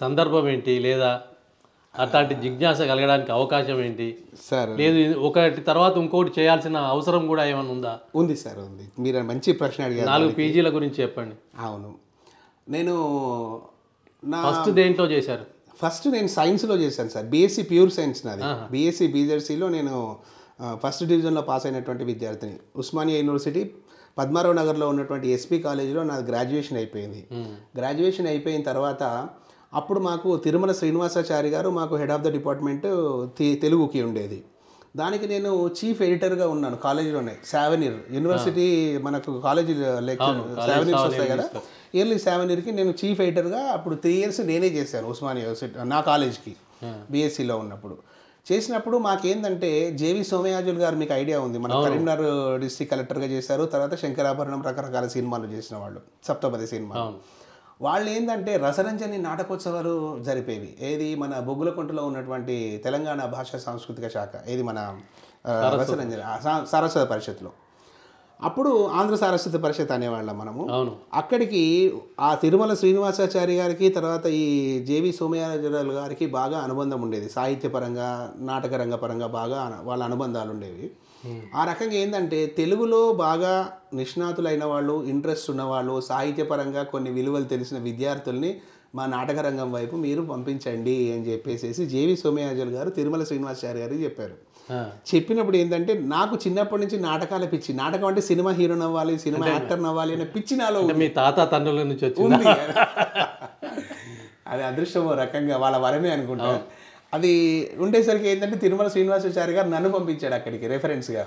సందర్భం ఏంటి, లేదా అట్లాంటి జిజ్ఞాస కలగడానికి అవకాశం ఏంటి సార్? లేదు ఒకటి తర్వాత ఇంకోటి చేయాల్సిన అవసరం కూడా ఏమైనా ఉందా? ఉంది సార్, ఉంది. మీరు మంచి ప్రశ్న అడిగారు. 4 పీజీల గురించి చెప్పండి. అవును, నేను ఫస్ట్ దేంట్లో చేశారు? ఫస్ట్ నేను సైన్స్లో చేశాను సార్. బీఎస్సీ ప్యూర్ సైన్స్ నాది. బీఎస్సీ బీజెడ్సీలో నేను ఫస్ట్ డివిజన్లో పాస్ అయినటువంటి విద్యార్థిని. ఉస్మానియా యూనివర్సిటీ పద్మారావు నగర్లో ఉన్నటువంటి ఎస్పీ కాలేజీలో నాది గ్రాడ్యుయేషన్ అయిపోయింది. గ్రాడ్యుయేషన్ అయిపోయిన తర్వాత అప్పుడు మాకు తిరుమల శ్రీనివాసాచారి గారు మాకు హెడ్ ఆఫ్ ద డిపార్ట్మెంట్ తెలుగుకి ఉండేది. దానికి నేను చీఫ్ ఎడిటర్గా ఉన్నాను కాలేజీలోనే. 7 ఇయర్ యూనివర్సిటీ మనకు కాలేజీ లెక్చర్ 7 ఇయర్స్ వస్తాయి కదా, ఇయర్లీ 7 ఇయర్కి నేను చీఫ్ ఎడిటర్గా అప్పుడు 3 ఇయర్స్ నేనే చేశాను ఉస్మానియా యూనివర్సిటీ నా కాలేజ్కి బీఎస్సీలో ఉన్నప్పుడు. చేసినప్పుడు మాకేందంటే జేవి సోమయాజులు గారు, మీకు ఐడియా ఉంది, మన కరీంనగర్ డిస్ట్రిక్ట్ కలెక్టర్గా చేశారు. తర్వాత శంకరాభరణం రకరకాల సినిమాలు చేసిన వాళ్ళు, సప్తపది సినిమా. వాళ్ళు ఏంటంటే రసరంజని నాటకోత్సవాలు జరిపేవి. ఏది మన బొగ్గులకుంటలో ఉన్నటువంటి తెలంగాణ భాషా సాంస్కృతిక శాఖ, ఏది మన రసరంజని సరస్వత పరిషత్లో. అప్పుడు ఆంధ్ర సరస్వతి పరిషత్ అనేవాళ్ళం మనము. అక్కడికి ఆ తిరుమల శ్రీనివాసాచారి గారికి తర్వాత ఈ జేవి సోమయాజులు గారికి బాగా అనుబంధం ఉండేది. సాహిత్యపరంగా నాటక రంగపరంగా బాగా వాళ్ళ అనుబంధాలు ఉండేవి. ఆ రకంగా ఏంటంటే తెలుగులో బాగా నిష్ణాతులైన వాళ్ళు, ఇంట్రెస్ట్ ఉన్నవాళ్ళు, సాహిత్యపరంగా కొన్ని విలువలు తెలిసిన విద్యార్థుల్ని మా నాటక రంగం వైపు మీరు పంపించండి అని చెప్పేసి జేవి సోమయాజులు గారు తిరుమల శ్రీనివాసాచారి గారికి చెప్పారు. చెప్పినప్పుడు ఏంటంటే నాకు చిన్నప్పటి నుంచి నాటకాల పిచ్చి. నాటకం అంటే సినిమా హీరో నవ్వాలి, సినిమా యాక్టర్ నవ్వాలి అనే పిచ్చి నాలో. మీ తాత తండ్రుల నుంచి ఉంది. అది అదృష్టం రకంగా, వాళ్ళ వరమే అనుకుంటా. అది ఉండేసరికి ఏంటంటే తిరుమల శ్రీనివాసాచారి గారు నన్ను పంపించాడు అక్కడికి రెఫరెన్స్గా.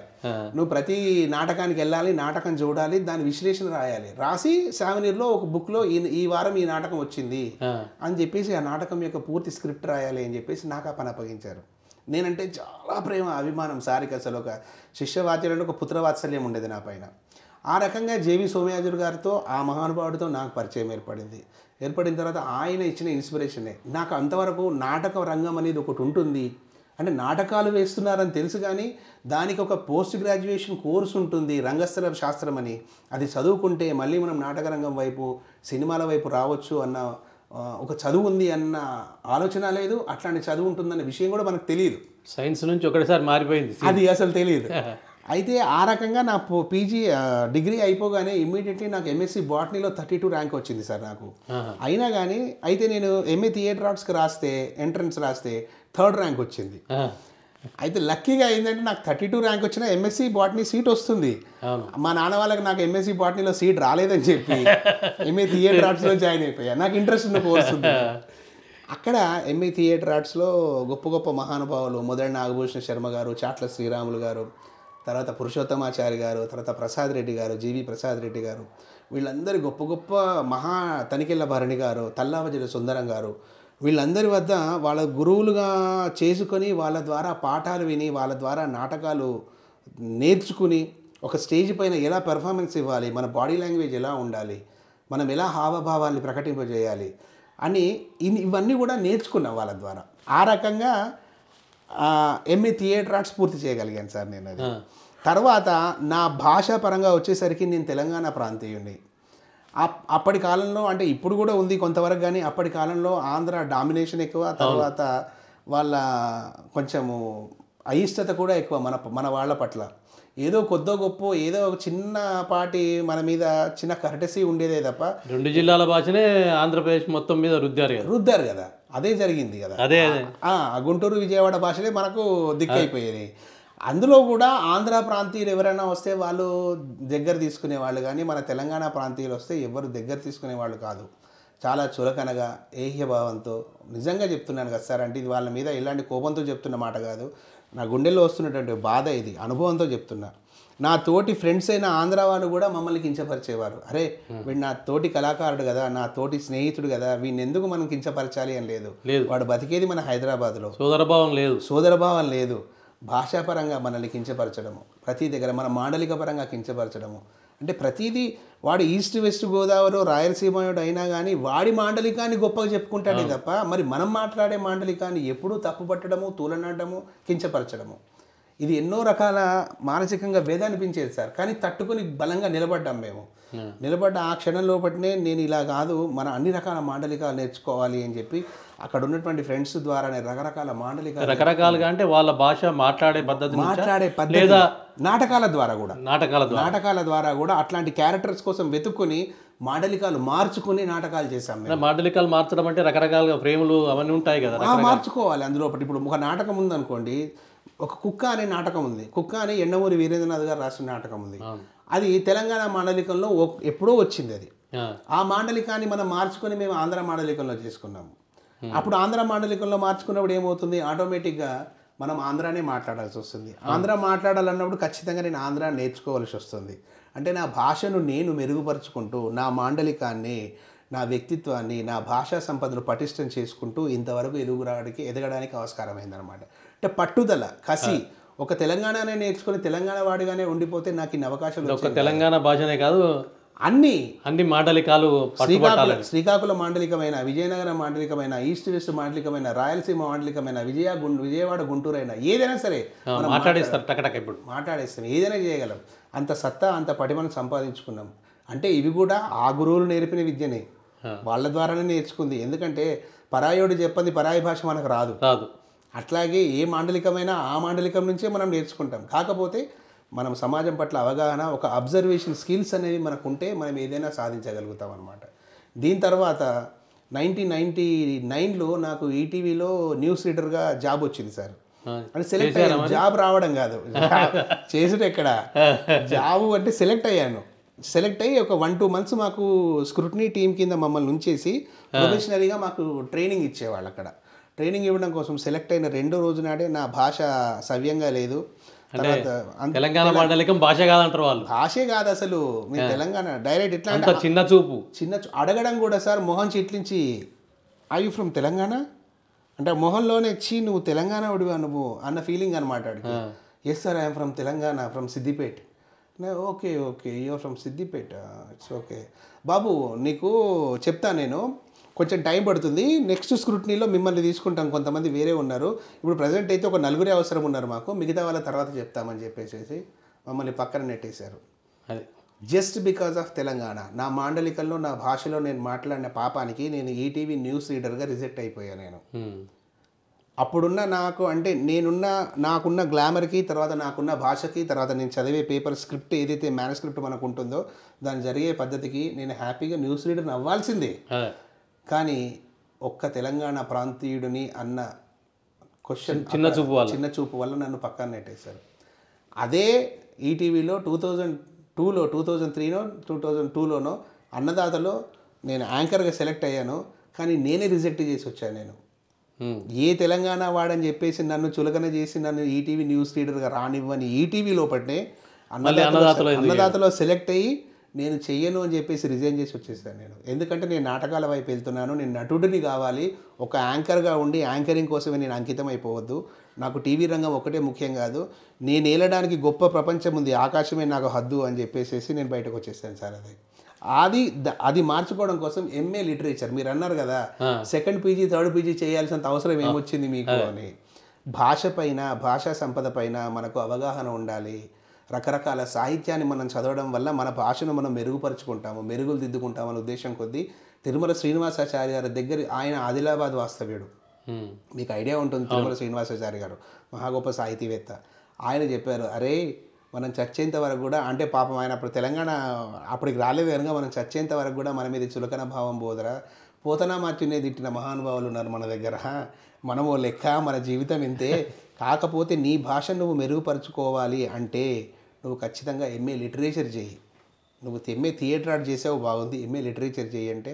నువ్వు ప్రతి నాటకానికి వెళ్ళాలి, నాటకం చూడాలి, దాని విశ్లేషణ రాయాలి. రాసి 7 ఇయర్లో ఒక బుక్లో ఈ వారం ఈ నాటకం వచ్చింది అని చెప్పేసి ఆ నాటకం యొక్క పూర్తి స్క్రిప్ట్ రాయాలి అని చెప్పేసి నాకు ఆ పని అప్పగించారు. నేనంటే చాలా ప్రేమ, అభిమానం. సారికి అసలు ఒక శిష్యవాత్సల్యం, ఒక పుత్రవాత్సల్యం ఉండేది నా పైన. ఆ రకంగా జేవి సోమయాజులు గారితో, ఆ మహానుభావుడితో నాకు పరిచయం ఏర్పడింది. ఏర్పడిన తర్వాత ఆయన ఇచ్చిన ఇన్స్పిరేషనే నాకు అంతవరకు నాటక రంగం అనేది ఒకటి ఉంటుంది అంటే నాటకాలు వేస్తున్నారని తెలుసు, కానీ దానికి ఒక పోస్ట్ గ్రాడ్యుయేషన్ కోర్స్ ఉంటుంది రంగస్థల శాస్త్రం అని. అది చదువుకుంటే మళ్ళీ మనం నాటక రంగం వైపు, సినిమాల వైపు రావచ్చు అన్న ఒక చదువు ఉంది అన్న ఆలోచన లేదు. అట్లాంటి చదువు ఉంటుందన్న విషయం కూడా మనకు తెలియదు. సైన్స్ నుంచి ఒకటిసారి మారిపోయింది, అది అసలు తెలియదు. అయితే ఆ రకంగా నా పీజీ డిగ్రీ అయిపోగానే ఇమ్మీడియట్లీ నాకు ఎంఎస్సీ బాటనీలో 32 ర్యాంక్ వచ్చింది సార్ నాకు. అయినా కానీ అయితే నేను ఎంఏ థియేటర్ ఆర్ట్స్కి రాస్తే, ఎంట్రన్స్ రాస్తే 3rd ర్యాంక్ వచ్చింది. అయితే లక్కీగా ఏంటంటే నాకు 32 ర్యాంక్ వచ్చిన ఎంఎస్సీ బాటనీ సీట్ వస్తుంది. మా నాన్న వాళ్ళకి నాకు ఎంఎస్సీ బాటనీలో సీట్ రాలేదని చెప్పి ఎంఏ థియేటర్ ఆర్ట్స్లో జాయిన్ అయిపోయా. నాకు ఇంట్రెస్ట్ ఉన్న కోర్స్ ఉంది. అక్కడ ఎంఏ థియేటర్ ఆర్ట్స్లో గొప్ప గొప్ప మహానుభావులు, మొదటి నాగభూషణ శర్మ గారు, చాట్ల శ్రీరాములు గారు, తర్వాత పురుషోత్తమాచారి గారు, తర్వాత ప్రసాద్ రెడ్డి గారు, జీవి ప్రసాద్ రెడ్డి గారు, వీళ్ళందరూ గొప్ప గొప్ప మహా తనికెళ్ళ భరణి గారు, తల్లావజల సుందరం గారు, వీళ్ళందరి వద్ద వాళ్ళ గురువులుగా చేసుకొని వాళ్ళ ద్వారా పాఠాలు విని, వాళ్ళ ద్వారా నాటకాలు నేర్చుకుని ఒక స్టేజ్ పైన ఎలా పెర్ఫార్మెన్స్ ఇవ్వాలి, మన బాడీ లాంగ్వేజ్ ఎలా ఉండాలి, మనం ఎలా హావభావాన్ని ప్రకటింపజేయాలి అని ఇవన్నీ కూడా నేర్చుకున్నాం వాళ్ళ ద్వారా. ఆ రకంగా ఎంఏ థియేటర్ ఆర్ట్స్ పూర్తి చేయగలిగాను సార్ నేను. అది తర్వాత నా భాషా పరంగా వచ్చేసరికి నేను తెలంగాణ ప్రాంతీయుని. అప్పటి కాలంలో అంటే ఇప్పుడు కూడా ఉంది కొంతవరకు, కానీ అప్పటి కాలంలో ఆంధ్ర డామినేషన్ ఎక్కువ, తర్వాత వాళ్ళ కొంచెము అయిష్టత కూడా ఎక్కువ మన వాళ్ళ పట్ల. ఏదో కొద్దో గొప్ప ఏదో ఒక చిన్నపాటి మన మీద చిన్న కర్టసీ ఉండేదే తప్ప 2 జిల్లాల భాషనే ఆంధ్రప్రదేశ్ మొత్తం మీద రుద్దారు కదా. అదే జరిగింది కదా. అదే గుంటూరు విజయవాడ భాషలే మనకు దిక్కైపోయేది. అందులో కూడా ఆంధ్ర ప్రాంతీయులు ఎవరైనా వస్తే వాళ్ళు దగ్గర తీసుకునేవాళ్ళు, కానీ మన తెలంగాణ ప్రాంతీయులు వస్తే ఎవరు దగ్గర తీసుకునేవాళ్ళు కాదు. చాలా చులకనగా, ఏహ్యభావంతో, నిజంగా చెప్తున్నాను కదా సార్. అంటే ఇది వాళ్ళ మీద ఎలాంటి కోపంతో చెప్తున్న మాట కాదు, నా గుండెల్లో వస్తున్నటువంటి బాధ ఇది, అనుభవంతో చెప్తున్నా. నా తోటి ఫ్రెండ్స్ అయిన ఆంధ్ర వాళ్ళు కూడా మమ్మల్ని కించపరిచేవారు. అరే వీడు నా తోటి కళాకారుడు కదా, నా తోటి స్నేహితుడు కదా, వీడిని ఎందుకు మనం కించపరచాలి అని లేదు. వాడు బతికేది మన హైదరాబాద్లో, సోదరభావం లేదు. భాషాపరంగా మనల్ని కించపరచడము, ప్రతి దగ్గర మన మాండలిక పరంగా కించపరచడము, అంటే ప్రతిదీ వాడు ఈస్ట్ వెస్ట్ గోదావరి రాయలసీమయుడు అయినా కానీ వాడి మాండలికాన్ని గొప్పగా చెప్పుకుంటాడే తప్ప మరి మనం మాట్లాడే మాండలికాన్ని ఎప్పుడూ తప్పుపట్టడము, తూలనాడము, కించపరచడము, ఇది ఎన్నో రకాల మానసికంగా వేద అనిపించేది సార్. కానీ తట్టుకొని బలంగా నిలబడ్డాం మేము. నిలబడ్డ ఆ క్షణం లోపటినే నేను ఇలా కాదు, మన అన్ని రకాల మాండలికాలు నేర్చుకోవాలి అని చెప్పి అక్కడ ఉన్నటువంటి ఫ్రెండ్స్ ద్వారానే రకరకాల రకరకాలుగా అంటే వాళ్ళ భాష మాట్లాడే పద్ధతి లేదా నాటకాల ద్వారా కూడా అట్లాంటి క్యారెక్టర్స్ కోసం వెతుక్కొని మాండలికాలు మార్చుకుని నాటకాలు చేశాం. మాండలికాలు మార్చడం అంటే రకరకాలుగా ఫ్రేములు అవన్నీ ఉంటాయి కదా, మార్చుకోవాలి అందులో. ఇప్పుడు ఒక నాటకం ఉందనుకోండి, ఒక కుక్క అనే నాటకం ఉంది. కుక్క అని ఎండమూరి వీరేంద్రనాథ్ గారు రాసిన నాటకం ఉంది. అది తెలంగాణ మాండలికంలో ఎప్పుడో వచ్చింది. అది ఆ మాండలికాన్ని మనం మార్చుకొని మేము ఆంధ్ర మాండలికంలో చేసుకున్నాము. అప్పుడు ఆంధ్ర మాండలికంలో మార్చుకున్నప్పుడు ఏమవుతుంది, ఆటోమేటిక్గా మనం ఆంధ్రానే మాట్లాడాల్సి వస్తుంది. ఆంధ్ర మాట్లాడాలన్నప్పుడు ఖచ్చితంగా నేను ఆంధ్ర నేర్చుకోవాల్సి వస్తుంది. అంటే నా భాషను నేను మెరుగుపరుచుకుంటూ, నా మాండలికాన్ని, నా వ్యక్తిత్వాన్ని, నా భాషా సంపదను పటిష్టం చేసుకుంటూ ఇంతవరకు ఎదగడానికి ఆస్కారమైందనమాట. అంటే పట్టుదల, కసి. ఒక తెలంగాణనే నేర్చుకుని తెలంగాణ వాడిగానే ఉండిపోతే నాకు ఇన్ని అవకాశాలు. ఒక తెలంగాణ భాషనే కాదు, అన్ని మాండలికాలు, శ్రీకాకుళం మాండలికమైన, విజయనగరం మాండలికమైన, ఈస్ట్ వెస్ట్ మాండలికమైన, రాయలసీమ మాండలికమైన, విజయవాడ గుంటూరు అయినా ఏదైనా సరే మాట్లాడేస్తాం, ఏదైనా చేయగలం. అంత సత్తా, అంత పటిమను సంపాదించుకున్నాం. అంటే ఇవి కూడా ఆ గురువులు నేర్పిన విద్యనే, వాళ్ళ ద్వారానే నేర్చుకుంది. ఎందుకంటే పరాయోడు చెప్పంది పరాయి భాష మనకు రాదు. అట్లాగే ఏ మాండలికమైనా ఆ మాండలికం నుంచే మనం నేర్చుకుంటాం. కాకపోతే మనం సమాజం పట్ల అవగాహన, ఒక అబ్జర్వేషన్ స్కిల్స్ అనేవి మనకు ఉంటే మనం ఏదైనా సాధించగలుగుతాం అన్నమాట. దీని తర్వాత 1999లో నాకు ఈటీవీలో న్యూస్ రీడర్గా జాబ్ వచ్చింది సార్. అంటే సెలెక్ట్ అయ్యాను. జాబ్ రావడం కాదు, చేసుడు ఎక్కడ జాబ్ అంటే సెలెక్ట్ అయ్యాను. సెలెక్ట్ అయ్యి ఒక 1-2 months మాకు స్క్రూటినీ టీం కింద మమ్మల్ని ఉంచేసి ప్రొఫెషనరీగా మాకు ట్రైనింగ్ ఇచ్చేవాళ్ళు. అక్కడ ట్రైనింగ్ ఇవ్వడం కోసం సెలెక్ట్ అయిన 2వ రోజు నాడే నా భాష సవ్యంగా లేదు. తెలంగాణ మాండలికం భాష కాదంటారు వాళ్ళు. భాషే కాదు అసలు, మీ తెలంగాణ డైరెక్ట్ ఇట్లా చిన్న చూపు అడగడం కూడా సార్. మొహం చిట్లించి ఐ యూ ఫ్రమ్ తెలంగాణ అంటే మొహంలోనే ఇచ్చి నువ్వు తెలంగాణ వాడివా నువ్వు అన్న ఫీలింగ్ అనమాట. Yes sir, I'm from Telangana, from Siddipet. Okay you're from Siddipet, it's okay బాబు, నీకు చెప్తా నేను, కొంచెం టైం పడుతుంది, నెక్స్ట్ స్క్రూటినీలో మిమ్మల్ని తీసుకుంటాం, కొంతమంది వేరే ఉన్నారు, ఇప్పుడు ప్రజెంట్ అయితే ఒక 4 అవసరం ఉన్నారు మాకు, మిగతా వాళ్ళ తర్వాత చెప్తామని చెప్పేసి మమ్మల్ని పక్కన నెట్టేశారు. Just because of Telangana. నా మాండలికంలో, నా భాషలో నేను మాట్లాడిన పాపానికి నేను ఈటీవీ న్యూస్ రీడర్గా రిజెక్ట్ అయిపోయాను నేను. అప్పుడున్న నాకు అంటే నాకున్న గ్లామర్కి, తర్వాత నాకున్న భాషకి, తర్వాత నేను చదివే పేపర్ స్క్రిప్ట్ ఏదైతే మ్యానుస్క్రిప్ట్ మనకు ఉంటుందో దాని జరిగే పద్ధతికి నేను హ్యాపీగా న్యూస్ రీడర్ని అవ్వాల్సిందే. కానీ ఒక్క తెలంగాణ ప్రాంతీయుడిని అన్న క్వశ్చన్, చిన్న చూపు వల్ల నన్ను పక్కన నెట్టేశారు. అదే ఈటీవీలో 2002లో 2003నో 2002లోనో అన్నదాతలో నేను యాంకర్గా సెలెక్ట్ అయ్యాను. కానీ నేనే రిజెక్ట్ చేసి వచ్చాను. నేను ఏ తెలంగాణ వాడని చెప్పేసి నన్ను చులకన చేసి నన్ను ఈటీవీ న్యూస్ రీడర్గా రానివ్వని ఈటీవీ లోపట్నే అన్నదాతలో సెలెక్ట్ అయ్యి నేను చెయ్యను అని చెప్పేసి రిజైన్ చేసి వచ్చేసాను నేను. ఎందుకంటే నేను నాటకాల వైపు వెళ్తున్నాను, నేను నటుడిని కావాలి, ఒక యాంకర్గా ఉండి యాంకరింగ్ కోసమే నేను అంకితం అయిపోవద్దు, నాకు టీవీ రంగం ఒకటే ముఖ్యం కాదు, నేను ఏలడానికి గొప్ప ప్రపంచం ఉంది, ఆకాశమే నాకు హద్దు అని చెప్పేసి నేను బయటకు వచ్చేసాను సార్. అది మార్చుకోవడం కోసం ఎంఏ లిటరేచర్, మీరు అన్నారు కదా 2nd PG 3rd PG చేయాల్సినంత అవసరం ఏమొచ్చింది మీకు అని. భాష పైన, భాషా సంపద పైన మనకు అవగాహన ఉండాలి. రకరకాల సాహిత్యాన్ని మనం చదవడం వల్ల మన భాషను మనం మెరుగుపరుచుకుంటాము, మెరుగులు దిద్దుకుంటాము అనే ఉద్దేశం కొద్దీ తిరుమల శ్రీనివాసాచారి గారి దగ్గర, ఆయన ఆదిలాబాద్ వాస్తవ్యుడు, మీకు ఐడియా ఉంటుంది. తిరుమల శ్రీనివాసాచారి గారు మహా గొప్ప సాహితీవేత్త. ఆయన చెప్పారు, అరే మనం చచ్చేంత వరకు కూడా, అంటే పాపం ఆయన అప్పుడు తెలంగాణ అప్పటికి రాలేదు కనుక మనం చచ్చేంత వరకు కూడా మన మీద చులకన భావం పోదరా, పోతనా మార్చునే తిట్టిన మహానుభావులు ఉన్నారు మన దగ్గర, మనము లెక్క, మన జీవితం ఇంతే, కాకపోతే నీ భాష నువ్వు మెరుగుపరుచుకోవాలి అంటే నువ్వు ఖచ్చితంగా ఎంఏ లిటరేచర్ చేయి, నువ్వు ఎంఏ థియేటర్ ఆర్ట్ చేసావు బాగుంది, ఎంఏ లిటరేచర్ చేయి అంటే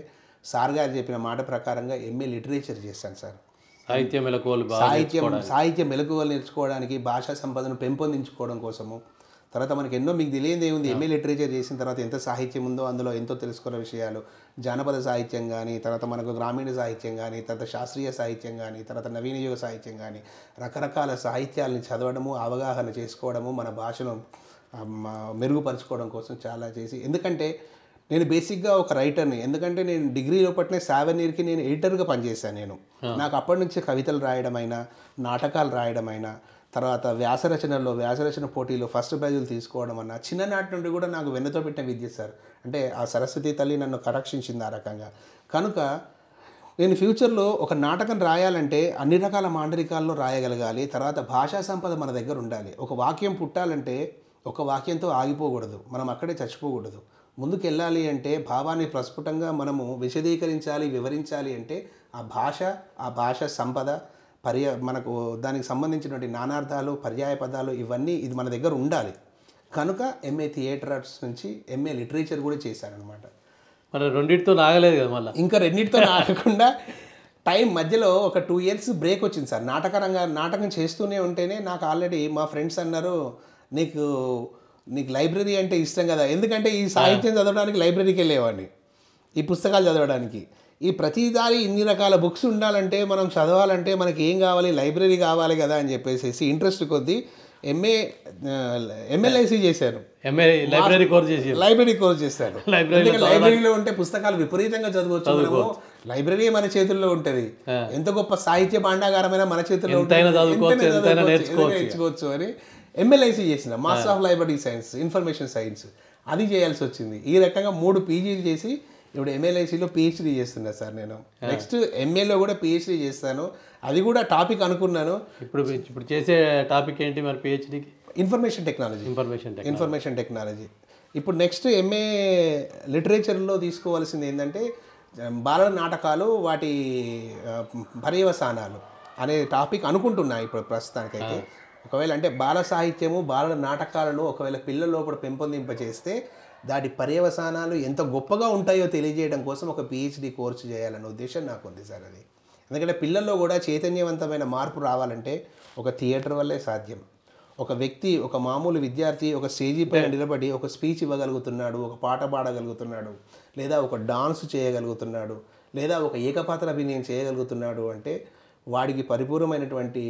సార్ గారు చెప్పిన మాట ప్రకారంగా ఎంఏ లిటరేచర్ చేశాను సార్. సాహిత్య మెలకువలు నేర్చుకోవడానికి, భాషా సంపదను పెంపొందించుకోవడం కోసము. తర్వాత మనకి ఎన్నో, మీకు తెలియదు ఏముంది, ఎంఏ లిటరేచర్ చేసిన తర్వాత ఎంత సాహిత్యం ఉందో అందులో ఎంతో తెలుసుకున్న విషయాలు, జానపద సాహిత్యం కానీ, తర్వాత మనకు గ్రామీణ సాహిత్యం కానీ, తర్వాత శాస్త్రీయ సాహిత్యం కానీ, తర్వాత నవీన యుగ సాహిత్యం కానీ, రకరకాల సాహిత్యాలని చదవడము, అవగాహన చేసుకోవడము, మన భాషను మెరుగుపరుచుకోవడం కోసం చాలా చేసి. ఎందుకంటే నేను బేసిక్గా ఒక రైటర్ని, ఎందుకంటే నేను డిగ్రీ లోపట్నే 7 yearకి నేను ఎడిటర్గా పనిచేశాను. నాకు అప్పటి నుంచి కవితలు రాయడమైనా, నాటకాలు రాయడమైనా, తర్వాత వ్యాసరచన పోటీలో ఫస్ట్ ప్రైజులు తీసుకోవడం అన్న చిన్ననాటి నుండి కూడా నాకు వెన్నతో పెట్టిన విద్య సార్. అంటే ఆ సరస్వతి తల్లి నన్ను కటాక్షించింది ఆ రకంగా. కనుక నేను ఫ్యూచర్లో ఒక నాటకం రాయాలంటే అన్ని రకాల మాండలికాల్లో రాయగలగాలి. తర్వాత భాషా సంపద మన దగ్గర ఉండాలి. ఒక వాక్యం పుట్టాలంటే ఒక వాక్యంతో ఆగిపోకూడదు, మనం అక్కడే చచ్చిపోకూడదు. ముందుకు వెళ్ళాలి అంటే భావాన్ని ప్రస్ఫుటంగా మనము విశదీకరించాలి, వివరించాలి అంటే ఆ భాష సంపద మనకు దానికి సంబంధించినటువంటి నానార్థాలు, పర్యాయ పదాలు ఇవన్నీ ఇది మన దగ్గర ఉండాలి. కనుక ఎంఏ థియేటర్ ఆర్ట్స్ నుంచి ఎంఏ లిటరేచర్ కూడా చేశానమాట. మరి రెండింటితో నాగలేదు కదా మళ్ళీ. ఇంకా రెండింటితో నాగకుండా టైం మధ్యలో ఒక 2 years బ్రేక్ వచ్చింది సార్. నాటకం చేస్తూనే ఉంటేనే నాకు ఆల్రెడీ మా ఫ్రెండ్స్ అన్నారు, నీకు లైబ్రరీ అంటే ఇష్టం కదా. ఎందుకంటే ఈ సాహిత్యం చదవడానికి లైబ్రరీకి వెళ్ళేవాడిని, ఈ పుస్తకాలు చదవడానికి. ఈ ప్రతిదారి ఇన్ని రకాల బుక్స్ ఉండాలంటే మనం చదవాలంటే మనకి ఏం కావాలి, లైబ్రరీ కావాలి కదా అని చెప్పేసి ఇంట్రెస్ట్ కొద్దీ ఎంఎల్ఐసి చేశాను. లైబ్రరీ కోర్స్ చేశాను. లైబ్రరీలో ఉంటే పుస్తకాలు విపరీతంగా చదవచ్చు. లైబ్రరీ మన చేతుల్లో ఉంటుంది. ఎంత గొప్ప సాహిత్య భాండాగారమైనా మన చేతుల్లో నేర్చుకోవచ్చు అని ఎంఎల్ఐసి చేసిన, master of library science, information science. అది చేయాల్సి వచ్చింది. ఈ రకంగా 3 PGలు చేసి ఇప్పుడు ఎంఎల్ఐసిలో PhD చేస్తున్నా సార్ నేను. నెక్స్ట్ ఎంఏలో కూడా PhD చేస్తాను. అది కూడా టాపిక్ అనుకున్నాను. ఇప్పుడు చేసే టాపిక్ ఏంటి మరి PhDకి? Information technology. ఇప్పుడు నెక్స్ట్ ఎంఏ లిటరేచర్లో తీసుకోవాల్సింది ఏంటంటే బాలల నాటకాలు, వాటి పర్యవసానాలు అనే టాపిక్ అనుకుంటున్నా ఇప్పుడు ప్రస్తుతానికైతే. ఒకవేళ అంటే బాల సాహిత్యము, బాలల నాటకాలను ఒకవేళ పిల్లల లోపల పెంపొందింపచేస్తే దాటి పర్యవసానాలు ఎంత గొప్పగా ఉంటాయో తెలియజేయడం కోసం ఒక PhD కోర్సు చేయాలనే ఉద్దేశం నాకు ఉంది సార్. అది ఎందుకంటే పిల్లల్లో కూడా చైతన్యవంతమైన మార్పు రావాలంటే ఒక థియేటర్ వల్లే సాధ్యం. ఒక వ్యక్తి, ఒక మామూలు విద్యార్థి ఒక స్టేజీ పైన నిలబడి ఒక స్పీచ్ ఇవ్వగలుగుతున్నాడు, ఒక పాట పాడగలుగుతున్నాడు, లేదా ఒక డాన్స్ చేయగలుగుతున్నాడు, లేదా ఒక ఏకపాత్ర అభినయం చేయగలుగుతున్నాడు అంటే వాడికి పరిపూర్ణమైనటువంటి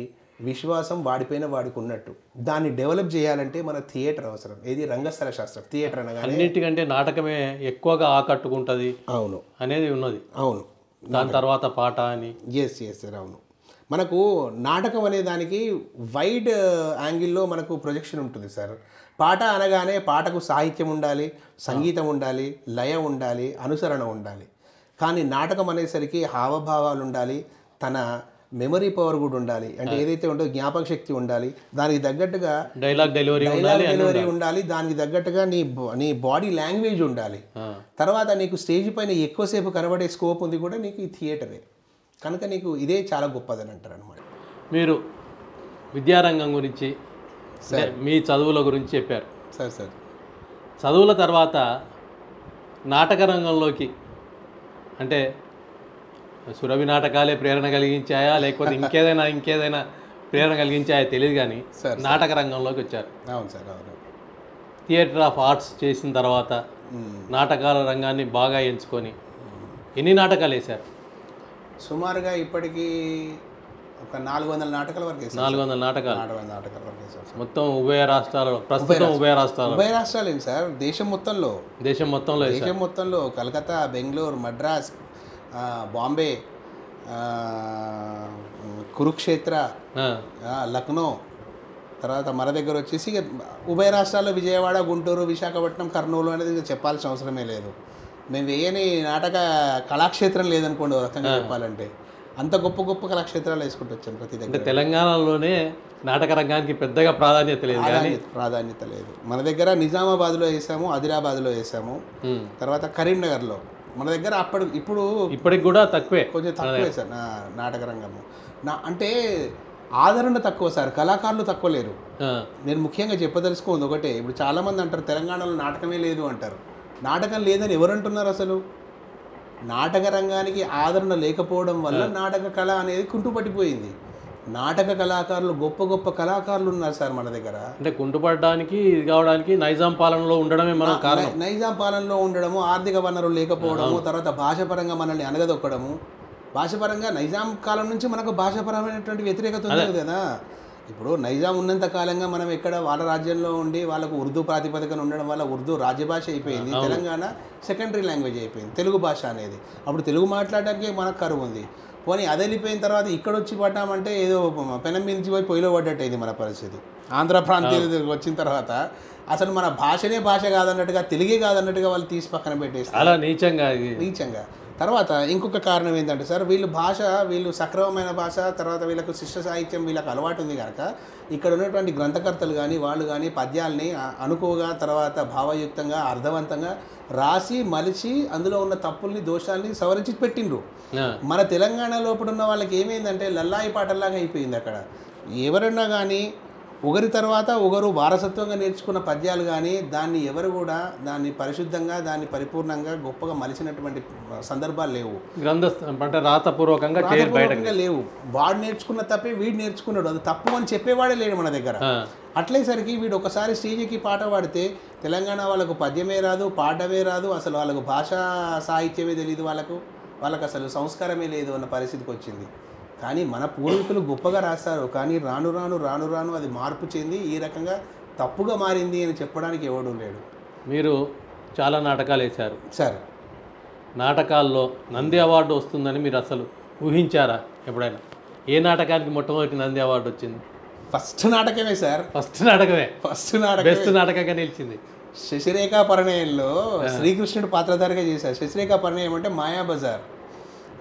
విశ్వాసం వాడిపైన వాడికి ఉన్నట్టు. దాన్ని డెవలప్ చేయాలంటే మన థియేటర్ అవసరం. ఏది రంగస్థల శాస్త్రం. థియేటర్ అనగానే అన్నిటికంటే నాటకమే ఎక్కువగా ఆకట్టుకుంటుంది. అవును అనేది ఉన్నది. అవును. దాని తర్వాత పాట అని. ఎస్ సార్, అవును. మనకు నాటకం అనే దానికి వైడ్ యాంగిల్లో మనకు ప్రొజెక్షన్ ఉంటుంది సార్. పాట అనగానే పాటకు సాహిత్యం ఉండాలి, సంగీతం ఉండాలి, లయ ఉండాలి, అనుసరణ ఉండాలి. కానీ నాటకం అనేసరికి హావభావాలు ఉండాలి, తన మెమరీ పవర్ కూడా ఉండాలి. అంటే ఏదైతే ఉంటుందో జ్ఞాపక శక్తి ఉండాలి, దానికి తగ్గట్టుగా డైలాగ్ డెలివరీ ఉండాలి, దానికి తగ్గట్టుగా నీ బాడీ లాంగ్వేజ్ ఉండాలి. తర్వాత నీకు స్టేజ్ పైన ఎక్కువసేపు కనబడే స్కోప్ ఉంది కూడా నీకు ఈ థియేటరే. కనుక నీకు ఇదే చాలా గొప్పదని అంటారు అనమాట. మీరు విద్యారంగం గురించి, మీ చదువుల గురించి చెప్పారు సార్. చదువుల తర్వాత నాటక రంగంలోకి అంటే సురభి నాటకాలే ప్రేరణ కలిగించాయా, లేకపోతే ఇంకేదైనా ప్రేరణ కలిగించాయా తెలియదు, కానీ నాటక రంగంలోకి వచ్చారు. అవును సార్, అవును. థియేటర్ ఆఫ్ ఆర్ట్స్ చేసిన తర్వాత నాటకాల రంగాన్ని బాగా ఎంచుకొని ఎన్ని నాటకాలు వేశారు? సుమారుగా ఇప్పటికీ ఒక 400 నాటకాల వరకు వేసారు. 400 నాటకాలు వరకు వేసారు మొత్తం ఉభయ రాష్ట్రాలు. ప్రస్తుతం ఉభయ రాష్ట్రాలు ఏంటి సార్, దేశం మొత్తంలో కలకత్తా, బెంగళూరు, మద్రాస్, బాంబే, కురుక్షేత్ర, లక్నో, తర్వాత మన దగ్గర వచ్చేసి ఉభయ రాష్ట్రాల్లో విజయవాడ, గుంటూరు, విశాఖపట్నం, కర్నూలు అనేది చెప్పాల్సిన అవసరమే లేదు. మేము వేయని నాటక కళాక్షేత్రం లేదనుకోండి రకంగా చెప్పాలంటే. అంత గొప్ప కళాక్షేత్రాలు వేసుకుంటూ వచ్చాను ప్రతి దగ్గర. తెలంగాణలోనే నాటక రంగానికి పెద్దగా ప్రాధాన్యత లేదు. మన దగ్గర నిజామాబాద్లో వేసాము, ఆదిలాబాద్లో వేసాము, తర్వాత కరీంనగర్లో. మన దగ్గర ఇప్పటికి కూడా కొంచెం తక్కువే సార్ నాటక రంగము. అంటే ఆదరణ తక్కువ సార్, కళాకారులు తక్కువ లేరు. నేను ముఖ్యంగా చెప్పదలుచుకోండి ఒకటే, ఇప్పుడు చాలామంది అంటారు తెలంగాణలో నాటకమే లేదు అంటారు. నాటకం లేదని ఎవరు అంటున్నారు? అసలు నాటక రంగానికి ఆదరణ లేకపోవడం వల్ల నాటక కళ అనేది కుంటుపట్టిపోయింది. నాటక కళాకారులు గొప్ప కళాకారులు ఉన్నారు సార్ మన దగ్గర. అంటే కుంటుపడడానికి కావడానికి నైజాం పాలనలో ఉండడమే మన కారణం. నైజాం పాలనలో ఉండడము, ఆర్థిక వనరులు లేకపోవడము, తర్వాత భాషపరంగా మనల్ని అనగదొక్కడము. భాషపరంగా నైజాం కాలం నుంచి మనకు భాషాపరమైనటువంటి వ్యతిరేకత ఉంది కదా. ఇప్పుడు నైజాం ఉన్నంత కాలంగా మనం ఎక్కడ వాళ్ళ రాజ్యంలో ఉండి వాళ్ళకు ఉర్దూ ప్రాతిపదికన ఉండడం వల్ల ఉర్దూ రాజ్యభాష అయిపోయింది, తెలంగాణ సెకండరీ లాంగ్వేజ్ అయిపోయింది తెలుగు భాష అనేది. అప్పుడు తెలుగు మాట్లాడడానికి మనకు కరువు ఉంది. పోనీ అది వెళ్ళిపోయిన తర్వాత ఇక్కడ వచ్చి పడ్డామంటే ఏదో పెనం మించి పోయి పొయ్యిలో పడ్డట్టయింది మన పరిస్థితి. ఆంధ్ర ప్రాంతీయులు వచ్చిన తర్వాత అసలు మన భాషనే భాష కాదన్నట్టుగా, తెలుగే కాదన్నట్టుగా వాళ్ళు తీసి పక్కన పెట్టేస్తారు అలా నీచంగా. తర్వాత ఇంకొక కారణం ఏంటంటే సార్, వీళ్ళు సక్రమమైన భాష, తర్వాత వీళ్ళకు శిష్య సాహిత్యం వీళ్ళకి అలవాటు ఉంది కనుక ఇక్కడ ఉన్నటువంటి గ్రంథకర్తలు కానీ వాళ్ళు కానీ పద్యాల్ని అనుకోగా, తర్వాత భావయుక్తంగా, అర్థవంతంగా రాసి మలిచి అందులో ఉన్న తప్పుల్ని దోషాల్ని సవరించి పెట్టిండ్రు. మన తెలంగాణ లోపల ఉన్న వాళ్ళకి ఏమైందంటే లల్లాయి పాటల్లాగా అయిపోయింది. అక్కడ ఎవరన్నా కానీ ఒకరి తర్వాత ఒకరు వారసత్వంగా నేర్చుకున్న పద్యాలు కానీ దాన్ని ఎవరు కూడా దాన్ని పరిశుద్ధంగా, దాన్ని పరిపూర్ణంగా గొప్పగా మలిచినటువంటి సందర్భాలు లేవు. అంటే రాతపూర్వకంగా లేవు. వాడు నేర్చుకున్న తప్పే వీడు నేర్చుకున్నాడు, అది తప్పు అని చెప్పేవాడే లేడు మన దగ్గర. అట్లేసరికి వీడు ఒకసారి స్టేజ్కి పాట పాడితే తెలంగాణ వాళ్ళకు పద్యమే రాదు, పాడమే రాదు, అసలు వాళ్ళకు భాషా సాహిత్యమే తెలియదు, వాళ్ళకు అసలు సంస్కారమే లేదు అన్న పరిస్థితికి వచ్చింది. కానీ మన పూర్వీకులు గొప్పగా రాస్తారు, కానీ రాను రాను అది మార్పు చెంది ఈ రకంగా తప్పుగా మారింది అని చెప్పడానికి ఎవడూ లేడు. మీరు చాలా నాటకాలు వేశారు సార్. నాటకాల్లో నంది అవార్డు వస్తుందని మీరు అసలు ఊహించారా ఎప్పుడైనా? ఏ నాటకానికి మొట్టమొదటి నంది అవార్డు వచ్చింది? ఫస్ట్ నాటకమే సార్. ఫస్ట్ నాటకమే బెస్ట్ నాటకంగా నిలిచింది. శశిరేఖా పరిణయంలో శ్రీకృష్ణుడు పాత్రధారిగా చేశారు. శశిరేఖా పరిణయం అంటే మాయాబజార్.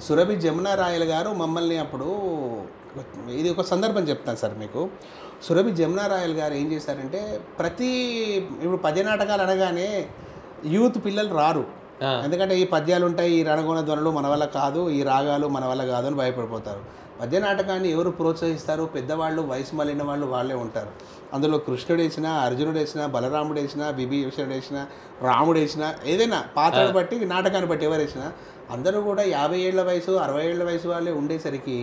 సురభి జమునా రాయల్ గారు మమ్మల్ని అప్పుడు, ఇది ఒక సందర్భం చెప్తాను సార్ మీకు. సురభి జమునా రాయల్ గారు ఏం చేశారంటే, ఇప్పుడు పద్య నాటకాలు అనగానే యూత్ పిల్లలు రారు, ఎందుకంటే ఈ పద్యాలు ఉంటాయి, ఈ రణగొణ ధ్వనులు మన వల్ల కాదు, ఈ రాగాలు మన వల్ల కాదు అని భయపడిపోతారు. పద్య నాటకాన్ని ఎవరు ప్రోత్సహిస్తారు? పెద్దవాళ్ళు, వయసు మళ్ళిన వాళ్ళు వాళ్ళే ఉంటారు. అందులో కృష్ణుడు వేసినా, అర్జునుడు వేసినా, బలరాముడు వేసినా, విభీషణుడు వేసినా, రాముడు వేసినా, ఏదైనా పాత్రను బట్టి, నాటకాన్ని బట్టి ఎవరు వేసినా అందరూ కూడా 50 ఏళ్ల వయసు, 60 ఏళ్ల వయసు వాళ్ళే ఉండేసరికి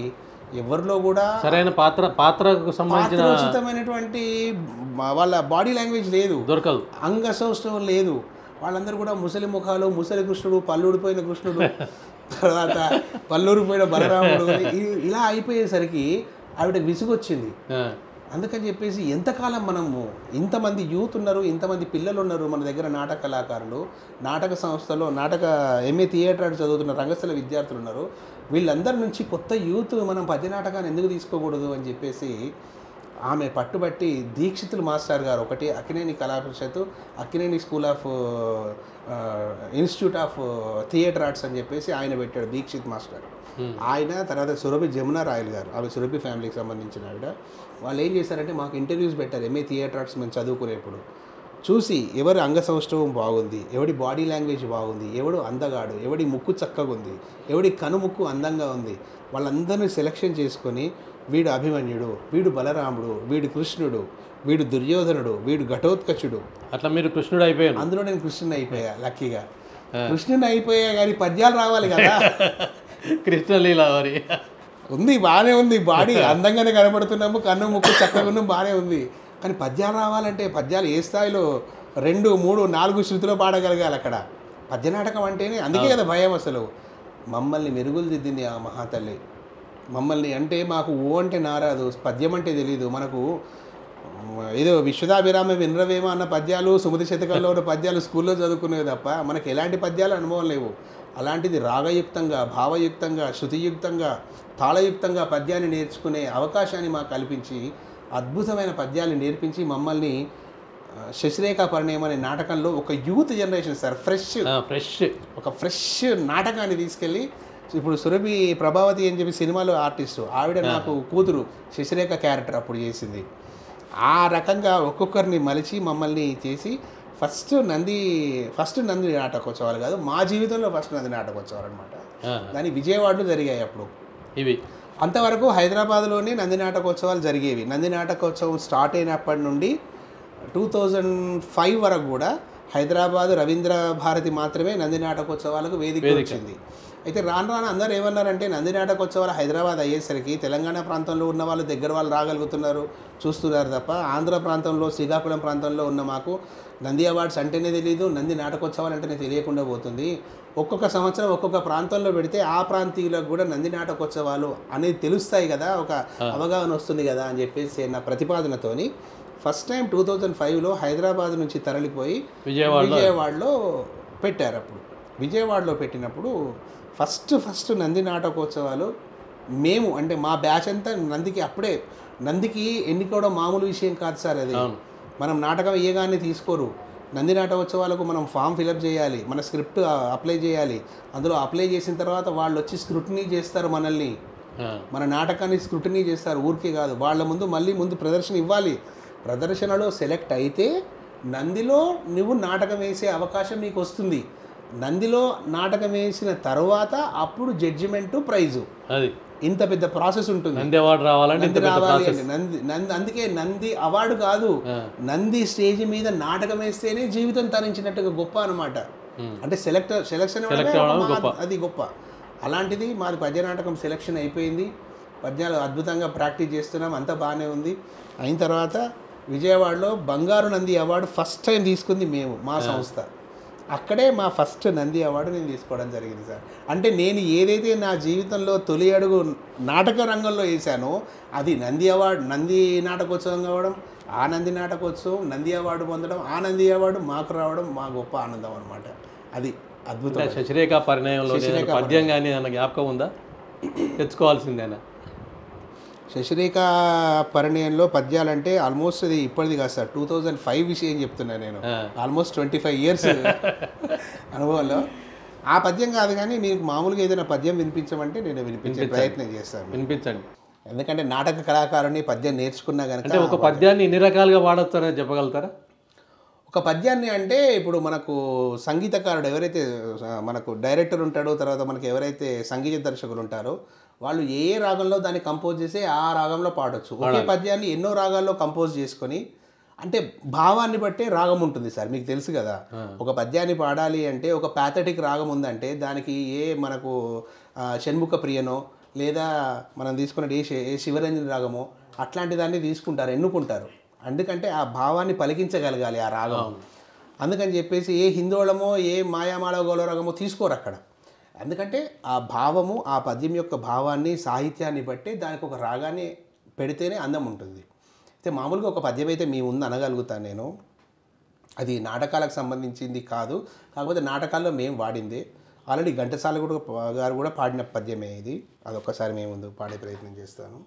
ఎవరిలో కూడా సరైన పాత్రకు సంబంధించినటువంటి వాళ్ళ బాడీ లాంగ్వేజ్ లేదు, దొరకదు, అంగసౌష్ఠవం లేదు. వాళ్ళందరూ కూడా ముసలి ముఖాలు, ముసలి కృష్ణుడు, పళ్ళుడిపోయిన కృష్ణుడు, తర్వాత పల్లూరిపోయిన బలరాముడు, ఇలా అయిపోయేసరికి ఆవిడకి విసుగొచ్చింది. అందుకని చెప్పేసి ఎంతకాలం మనము, ఇంతమంది యూత్ ఉన్నారు, ఇంతమంది పిల్లలు ఉన్నారు మన దగ్గర, నాటక కళాకారులు, నాటక సంస్థలో MA థియేటర్ చదువుతున్న రంగస్థల విద్యార్థులు ఉన్నారు. వీళ్ళందరి నుంచి కొత్త యూత్ మనం పద్య నాటకాన్ని ఎందుకు తీసుకోకూడదు అని చెప్పేసి ఆమె పట్టుబట్టి దీక్షితులు మాస్టర్ గారు ఒకటి, Akkineni Kala Parishat, Akkineni school of institute of theatre arts అని చెప్పేసి ఆయన పెట్టాడు, దీక్షిత్ మాస్టర్ ఆయన. తర్వాత సురభి జమునా రాయల్ గారు, ఆమె సురభి ఫ్యామిలీకి సంబంధించిన ఆవిడ. వాళ్ళు ఏం చేశారంటే మాకు ఇంటర్వ్యూస్ పెట్టారు. MA థియేటర్ ఆర్ట్స్ మేము చదువుకునేప్పుడు చూసి ఎవరి అంగసౌష్ఠవం బాగుంది, ఎవడి బాడీ లాంగ్వేజ్ బాగుంది, ఎవడు అందగాడు, ఎవడి ముక్కు చక్కగా ఉంది, ఎవడి కనుముక్కు అందంగా ఉంది, వాళ్ళందరినీ సెలెక్షన్ చేసుకొని వీడు అభిమన్యుడు, వీడు బలరాముడు, వీడు కృష్ణుడు, వీడు దుర్యోధనుడు, వీడు ఘటోత్కచుడు, అట్లా మీరు కృష్ణుడు అయిపోయారు. అందులో నేను కృష్ణుని అయిపోయా, లక్కీగా కృష్ణుని అయిపోయా. కానీ పద్యాలు రావాలి కదా, కృష్ణలీల మరి ఉంది, బాగానే ఉంది, బాడీ అందంగానే కనబడుతున్నాము, కన్ను ముక్కు చక్కగా బాగానే ఉంది. కానీ పద్యాలు రావాలంటే పద్యాలు ఏ స్థాయిలో 2, 3, 4 శృతిలో పాడగలగాలి అక్కడ. పద్యనాటకం అంటేనే అందుకే కదా భయం. అసలు మమ్మల్ని మెరుగులు దిద్దింది ఆ మహాతల్లి. మమ్మల్ని అంటే మాకు ఓ అంటే నారాదు, పద్యం అంటే తెలీదు. మనకు ఏదో విశ్వదాభిరామ వినరవేమ అన్న పద్యాలు, సుమతి శతకంలో ఉన్న పద్యాలు స్కూల్లో చదువుకునేవి తప్ప మనకు ఎలాంటి పద్యాలు అనుభవం లేవు. అలాంటిది రాగయుక్తంగా, భావయుక్తంగా, శృతియుక్తంగా, తాళయుక్తంగా పద్యాన్ని నేర్చుకునే అవకాశాన్ని మాకు కల్పించి అద్భుతమైన పద్యాలు నేర్పించి మమ్మల్ని శశిరేఖా పరిణయం అనే నాటకంలో ఒక యూత్ జనరేషన్ సార్, ఫ్రెష్ నాటకాన్ని తీసుకెళ్ళి, ఇప్పుడు సురభి ప్రభావతి అని చెప్పి సినిమాలో ఆర్టిస్టు ఆవిడ నాకు కూతురు శశిరేఖ క్యారెక్టర్ అప్పుడు చేసింది. ఆ రకంగా ఒక్కొక్కరిని మలిచి మమ్మల్ని చేసి ఫస్ట్ నంది నాటకోత్సవాలు కాదు, మా జీవితంలో ఫస్ట్ నంది నాటకోత్సవాలు అనమాట. దాని విజయవాడలో జరిగాయి అప్పుడు. ఇవి అంతవరకు హైదరాబాద్లోనే నంది నాటకోత్సవాలు జరిగేవి. నంది నాటకోత్సవం స్టార్ట్ అయినప్పటి నుండి 2005 వరకు కూడా హైదరాబాద్ రవీంద్ర భారతి మాత్రమే నంది నాటకోత్సవాలకు వేదిక వచ్చింది. అయితే రాను అందరూ ఏమన్నారంటే నంది నాటకోత్సవాలు హైదరాబాద్ అయ్యేసరికి తెలంగాణ ప్రాంతంలో ఉన్న వాళ్ళు దగ్గర వాళ్ళు రాగలుగుతున్నారు, చూస్తున్నారు తప్ప ఆంధ్ర ప్రాంతంలో, శ్రీకాకుళం ప్రాంతంలో ఉన్న మాకు నంది అవార్డ్స్ అంటేనే తెలియదు, నంది నాటకోత్సవాలు అంటేనే తెలియకుండా పోతుంది. ఒక్కొక్క సంవత్సరం ఒక్కొక్క ప్రాంతంలో పెడితే ఆ ప్రాంతీయులకు కూడా నంది నాటకోత్సవాలు అనేది తెలుస్తాయి కదా, ఒక అవగాహన వస్తుంది కదా అని చెప్పేసి నా ప్రతిపాదనతోని ఫస్ట్ టైం 2005లో హైదరాబాద్ నుంచి తరలిపోయి విజయవాడలో పెట్టారు. అప్పుడు విజయవాడలో పెట్టినప్పుడు ఫస్ట్ నంది నాటకోత్సవాలు మేము అంటే మా బ్యాచ్ అంతా నందికి అప్పుడే నందికి ఎన్నుకోవడం మామూలు విషయం కాదు సార్ అది. మనం నాటకం వేయగానే తీసుకోరు. నంది నాటకోత్సవాలకు మనం ఫామ్ ఫిలప్ చేయాలి, మన స్క్రిప్ట్ అప్లై చేయాలి. అందులో అప్లై చేసిన తర్వాత వాళ్ళు వచ్చి స్క్రూటినీ చేస్తారు మనల్ని, మన నాటకాన్ని స్క్రూటినీ చేస్తారు. ఊరికే కాదు, వాళ్ళ ముందు ప్రదర్శన ఇవ్వాలి. ప్రదర్శనలో సెలెక్ట్ అయితే నందిలో నువ్వు నాటకం వేసే అవకాశం నీకు వస్తుంది. నందిలో నాటకం వేసిన తర్వాత అప్పుడు జడ్జిమెంటు, ప్రైజు. అది ఇంత పెద్ద ప్రాసెస్ ఉంటుంది. నంది అవార్డు రావాలంటే అందుకే నంది అవార్డు కాదు, నంది స్టేజ్ మీద నాటకం వేస్తేనే జీవితం తరించినట్టుగా గొప్ప అనమాట. అంటే సెలక్షన్ అది గొప్ప. అలాంటిది మాది పద్య నాటకం సెలక్షన్ అయిపోయింది. పద్యాలు అద్భుతంగా ప్రాక్టీస్ చేస్తున్నాం, అంతా బాగానే ఉంది. అయిన తర్వాత విజయవాడలో బంగారు నంది అవార్డు ఫస్ట్ టైం తీసుకుంది మేము, మా సంస్థ. అక్కడే మా ఫస్ట్ నంది అవార్డు నేను తీసుకోవడం జరిగింది సార్. అంటే నేను ఏదైతే నా జీవితంలో తొలి అడుగు నాటక రంగంలో వేసానో అది నంది అవార్డు, నంది నాటకోత్సవం కావడం, ఆ నంది నాటకోత్సవం నంది అవార్డు పొందడం, ఆ నంది అవార్డు మాకు రావడం మా గొప్ప ఆనందం అనమాట. అది అద్భుతం. శశిరేఖ పరిణయంలో పద్యం కానీ అన్న జ్ఞాపకం ఉందా? తెచ్చుకోవాల్సిందేనా? శశిరేఖ పరిణయంలో పద్యాలంటే ఆల్మోస్ట్ అది ఇప్పటిది కాదు సార్, 2005 విషయం చెప్తున్నాను నేను. ఆల్మోస్ట్ 25 years అనుభవంలో. ఆ పద్యం కాదు కానీ మీకు మామూలుగా ఏదైనా పద్యం వినిపించమంటే నేను వినిపించే ప్రయత్నం చేస్తాను. వినిపించండి. ఎందుకంటే నాటక కళాకారుని పద్యం నేర్చుకున్నా కనుక. ఒక పద్యాన్ని ఎన్ని రకాలుగా వాడతారో చెప్పగలుగుతారా? ఒక పద్యాన్ని అంటే ఇప్పుడు మనకు సంగీతకారుడు ఎవరైతే మనకు డైరెక్టర్ ఉంటాడో, తర్వాత మనకి ఎవరైతే సంగీత దర్శకులు ఉంటారో వాళ్ళు ఏ రాగంలో దాన్ని కంపోజ్ చేసి ఆ రాగంలో పాడొచ్చు. ఒకే పద్యాన్ని ఎన్నో రాగాల్లో కంపోజ్ చేసుకొని, అంటే భావాన్ని బట్టే రాగం ఉంటుంది సార్, మీకు తెలుసు కదా. ఒక పద్యాన్ని పాడాలి అంటే ఒక ప్యాథటిక్ రాగం ఉందంటే దానికి మనకు షణ్ముఖ ప్రియనో లేదా మనం తీసుకున్న ఏ శివరంజని రాగమో అట్లాంటి దాన్ని తీసుకుంటారు, ఎన్నుకుంటారు. అందుకంటే ఆ భావాన్ని పలికించగలగాలి ఆ రాగం. అందుకని చెప్పేసి ఏ హిందోళమో ఏ మాయామాళవ గౌల రాగమో తీసుకోరు అక్కడ. ఎందుకంటే ఆ భావము, ఆ పద్యం యొక్క భావాన్ని, సాహిత్యాన్ని బట్టి దానికి ఒక రాగాన్ని పెడితేనే అందం ఉంటుంది. అయితే మామూలుగా ఒక పద్యం అయితే మీ ముందు అనగలుగుతాను నేను. అది నాటకాలకు సంబంధించింది కాదు, కాకపోతే నాటకాల్లో మేము వాడింది. ఆల్రెడీ ఘంటసాల గారు కూడా పాడిన పద్యమే ఇది. అదొక్కసారి మేము ముందు పాడే ప్రయత్నం చేస్తాను.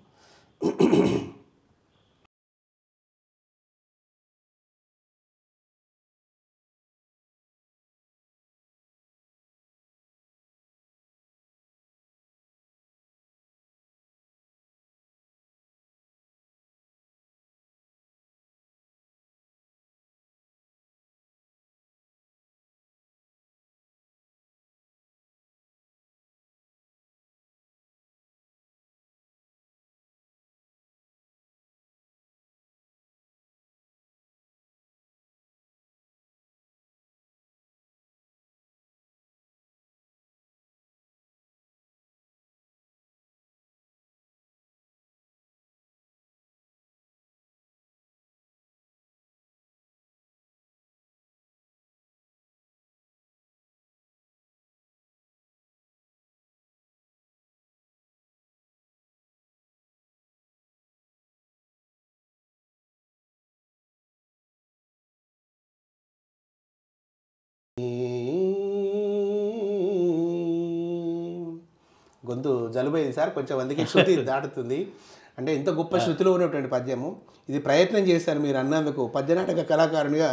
గొంతు జలుబైంది సార్ కొంచెం, అందుకే శృతి దాటుతుంది. అంటే ఎంత గొప్ప శృతిలో ఉన్నటువంటి పద్యము ఇది. ప్రయత్నం చేశాను మీరు అన్నందుకు. పద్యనాటక కళాకారునిగా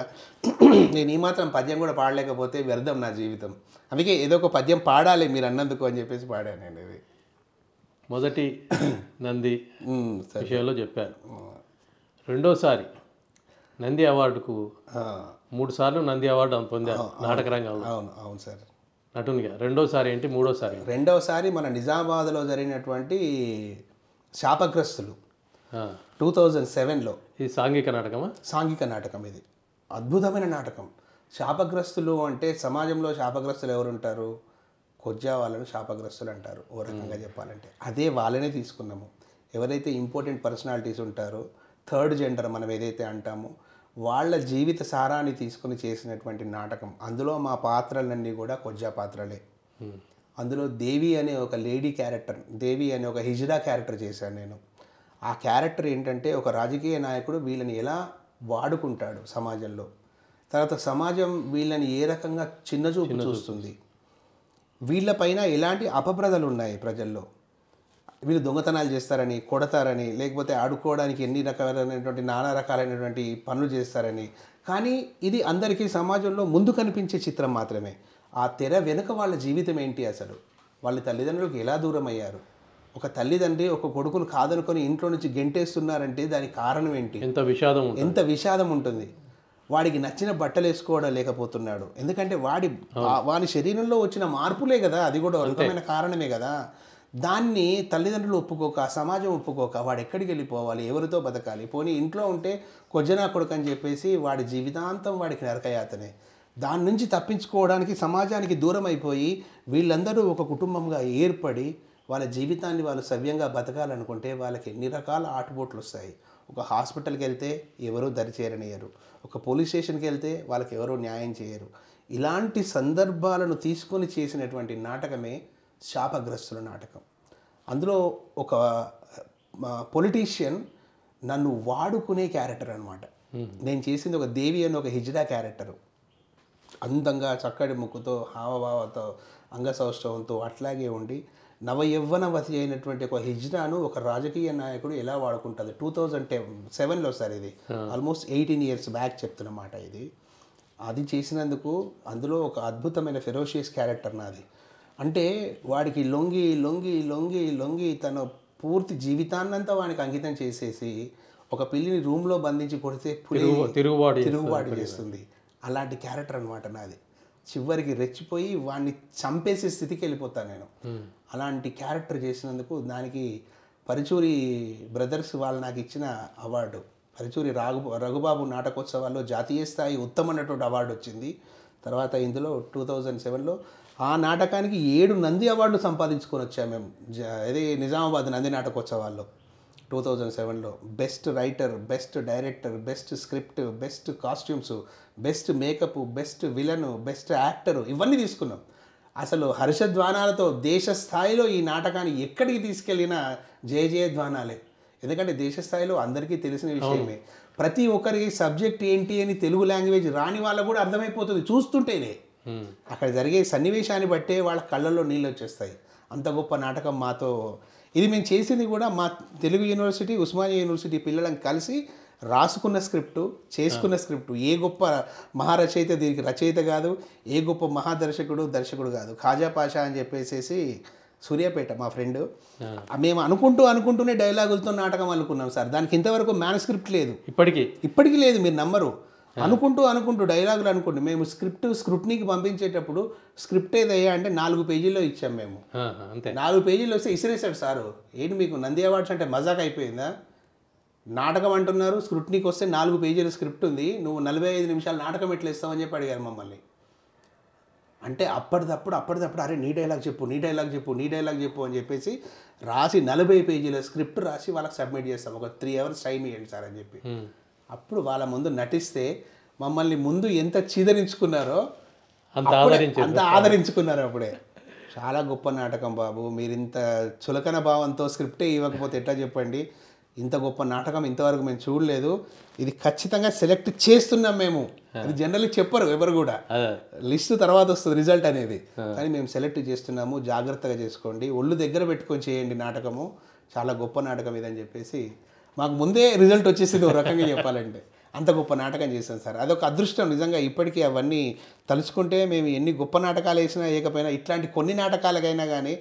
నేను ఈ మాత్రం పద్యం కూడా పాడలేకపోతే వ్యర్థం నా జీవితం. అందుకే ఏదో ఒక పద్యం పాడాలి మీరు అన్నందుకు అని చెప్పేసి పాడాను నేను. ఇది మొదటి నంది విషయంలో చెప్పాను. రెండోసారి నంది అవార్డుకు 3 సార్లు నంది అవార్డు పొందాను నాటక రంగంలో. అవును అవును సార్, నటునిగా. రెండోసారి ఏంటి? మూడోసారి మన నిజామాబాద్లో జరిగినటువంటి శాపగ్రస్తులు 2007లో. ఇది సాంఘిక నాటకమా? సాంఘిక నాటకం. ఇది అద్భుతమైన నాటకం. శాపగ్రస్తులు అంటే సమాజంలో శాపగ్రస్తులు ఎవరు ఉంటారు? కొజ్జా వాళ్ళను శాపగ్రస్తులు అంటారు ఓ రకంగా చెప్పాలంటే. అదే వాళ్ళనే తీసుకున్నాము. ఎవరైతే ఇంపార్టెంట్ పర్సనాలిటీస్ ఉంటారో, థర్డ్ జెండర్ మనం ఏదైతే అంటామో, వాళ్ళ జీవిత సారాన్ని తీసుకుని చేసినటువంటి నాటకం. అందులో మా పాత్రలన్నీ కూడా కొజ్జా పాత్రలే. అందులో దేవి అనే ఒక లేడీ క్యారెక్టర్, దేవి అనే ఒక హిజ్రా క్యారెక్టర్ చేశాను నేను. ఆ క్యారెక్టర్ ఏంటంటే ఒక రాజకీయ నాయకుడు వీళ్ళని ఎలా వాడుకుంటాడు సమాజంలో, తర్వాత సమాజం వీళ్ళని ఏ రకంగా చిన్నచూపు చూస్తుంది, వీళ్ళపైన ఎలాంటి అపప్రదలు ఉన్నాయి ప్రజల్లో, వీళ్ళు దొంగతనాలు చేస్తారని, కొడతారని, లేకపోతే ఆడుకోవడానికి ఎన్ని రకాలైనటువంటి నానా రకాలైనటువంటి పనులు చేస్తారని. కానీ ఇది అందరికీ సమాజంలో ముందు కనిపించే చిత్రం మాత్రమే. ఆ తెర వెనుక వాళ్ళ జీవితం ఏంటి, అసలు వాళ్ళ తల్లిదండ్రులకు ఎలా దూరం అయ్యారు, ఒక తల్లిదండ్రి ఒక కొడుకును కాదనుకొని ఇంట్లో నుంచి గెంటేస్తున్నారంటే దానికి కారణం ఏంటి, ఎంత విషాదం ఉంటుంది. వాడికి నచ్చిన బట్టలు వేసుకోవడం లేకపోతున్నాడు, ఎందుకంటే వాడి శరీరంలో వచ్చిన మార్పులే కదా, అది కూడా ఒక రకమైన కారణమే కదా. దాన్ని తల్లిదండ్రులు ఒప్పుకోక, సమాజం ఒప్పుకోక వాడు ఎక్కడికి వెళ్ళిపోవాలి, ఎవరితో బతకాలి, పోనీ ఇంట్లో ఉంటే కొజ్జనా కొడుకు అని చెప్పేసి వాడి జీవితాంతం వాడికి నరకయాతనే. దాని నుంచి తప్పించుకోవడానికి సమాజానికి దూరం అయిపోయి వీళ్ళందరూ ఒక కుటుంబంగా ఏర్పడి వాళ్ళ జీవితాన్ని వాళ్ళు సవ్యంగా బతకాలనుకుంటే వాళ్ళకి ఎన్ని రకాల ఆటుపోట్లు వస్తాయి. ఒక హాస్పిటల్కి వెళ్తే ఎవరూ దరిచేరనియరు, ఒక పోలీస్ స్టేషన్కి వెళ్తే వాళ్ళకి ఎవరూ న్యాయం చేయరు. ఇలాంటి సందర్భాలను తీసుకొని చేసినటువంటి నాటకమే శాపగ్రస్తుల నాటకం. అందులో ఒక పొలిటీషియన్ నన్ను వాడుకునే క్యారెక్టర్ అనమాట. నేను చేసింది ఒక దేవి అని ఒక హిజ్డా క్యారెక్టరు. అందంగా చక్కటి ముక్కుతో, హావభావంతో, అంగసౌష్ఠవంతో అట్లాగే ఉండి నవయవ్వనవతి అయినటువంటి ఒక హిజ్డాను ఒక రాజకీయ నాయకుడు ఎలా వాడుకుంటుంది. 2007లో సార్, ఇది ఆల్మోస్ట్ 18 years బ్యాక్ చెప్తున్నమాట ఇది. అది చేసినందుకు అందులో ఒక అద్భుతమైన ఫెరోషియస్ క్యారెక్టర్ నాది. అంటే వాడికి లొంగి లొంగి లొంగి లొంగి తన పూర్తి జీవితాన్నంతా వానికి అంకితం చేసేసి ఒక పిల్లిని రూమ్లో బంధించి కొడితే తిరుగుబాటు చేస్తుంది. అలాంటి క్యారెక్టర్ అనమాట నాది. చివరికి రెచ్చిపోయి వాడిని చంపేసే స్థితికి వెళ్ళిపోతాను నేను. అలాంటి క్యారెక్టర్ చేసినందుకు దానికి పరుచూరి బ్రదర్స్ వాళ్ళు నాకు ఇచ్చిన అవార్డు, పరుచూరి రఘుబాబు నాటకోత్సవాల్లో జాతీయ స్థాయి ఉత్తమ నటుడు అవార్డు వచ్చింది. తర్వాత ఇందులో 2007లో ఆ నాటకానికి 7 నంది అవార్డులు సంపాదించుకొని వచ్చాము మేము. అదే నిజామాబాద్ నంది నాటకోత్సవాల్లో 2007లో best writer, best director, best script, best costumes, best makeup, best villain, best actor, ఇవన్నీ తీసుకున్నాం. అసలు హర్షధ్వానాలతో దేశ స్థాయిలో ఈ నాటకాన్ని ఎక్కడికి తీసుకెళ్ళినా జయధ్వానాలే. ఎందుకంటే దేశ స్థాయిలో అందరికీ తెలిసిన విషయమే. ప్రతి ఒక్కరికి సబ్జెక్ట్ ఏంటి అని తెలుగు లాంగ్వేజ్ రాని వాళ్ళకు కూడా అర్థమైపోతుంది చూస్తుంటేనే. అక్కడ జరిగే సన్నివేశాన్ని బట్టే వాళ్ళ కళ్ళల్లో నీళ్ళు వచ్చేస్తాయి. అంత గొప్ప నాటకం మాతో. ఇది మేము చేసింది కూడా మా తెలుగు యూనివర్సిటీ, ఉస్మానియా యూనివర్సిటీ పిల్లలను కలిసి రాసుకున్న స్క్రిప్టు, చేసుకున్న స్క్రిప్టు. ఏ గొప్ప మహారచయిత దీనికి రచయిత కాదు, ఏ గొప్ప దర్శకుడు కాదు. ఖాజా పాషా అని చెప్పేసి సూర్యాపేట మా ఫ్రెండ్. మేము అనుకుంటూనే డైలాగులతో నాటకం అనుకున్నాం సార్. దానికి ఇంతవరకు మ్యానుస్క్రిప్ట్ లేదు, ఇప్పటికీ లేదు. మీరు నమ్మరు. అనుకుంటూ డైలాగులు అనుకుంటూ మేము స్క్రూట్నీకి పంపించేటప్పుడు స్క్రిప్ట్ ఏదయ్యా అంటే 4 పేజీల్లో ఇచ్చాం మేము. 4 పేజీలు వస్తే ఇసిరేసాడు సారు. ఏంటి మీకు నంది అవార్డ్స్ అంటే మజాక్ అయిపోయిందా, నాటకం అంటున్నారు, స్క్రూట్నీకి వస్తే 4 పేజీల స్క్రిప్ట్ ఉంది, నువ్వు 45 నిమిషాలు నాటకం ఎట్లా ఇస్తావని చెప్పి అడిగారు మమ్మల్ని. అంటే అప్పటిదప్పుడు అరే నీ డైలాగ్ చెప్పు అని చెప్పేసి రాసి 40 పేజీల స్క్రిప్ట్ రాసి వాళ్ళకి సబ్మిట్ చేస్తాం. ఒక 3 hours టైం ఇవ్వండి సార్ అని చెప్పి. అప్పుడు వాళ్ళ ముందు నటిస్తే మమ్మల్ని ముందు ఎంత చీదరించుకున్నారో అంత ఆదరించుకున్నారు అప్పుడే. చాలా గొప్ప నాటకం బాబు, మీరు ఇంత చులకన భావంతో స్క్రిప్టే ఇవ్వకపోతే ఎట్లా చెప్పండి. ఇంత గొప్ప నాటకం ఇంతవరకు మేము చూడలేదు. ఇది ఖచ్చితంగా సెలెక్ట్ చేస్తున్నాం మేము. అది జనరల్లీ చెప్పరు ఎవరు కూడా, లిస్ట్ తర్వాత వస్తుంది రిజల్ట్ అనేది. కానీ మేము సెలెక్ట్ చేస్తున్నాము, జాగ్రత్తగా చేసుకోండి, ఒళ్ళు దగ్గర పెట్టుకొని చేయండి నాటకము, చాలా గొప్ప నాటకం ఇదని చెప్పేసి మాకు ముందే రిజల్ట్ వచ్చేసింది ఒక రకంగా చెప్పాలంటే. అంత గొప్ప నాటకం చేశాం సార్. అదొక అదృష్టం నిజంగా. ఇప్పటికీ అవన్నీ తలుచుకుంటే మేము ఎన్ని గొప్ప నాటకాలు వేసినా వేయకపోయినా ఇట్లాంటి కొన్ని నాటకాలకైనా కానీ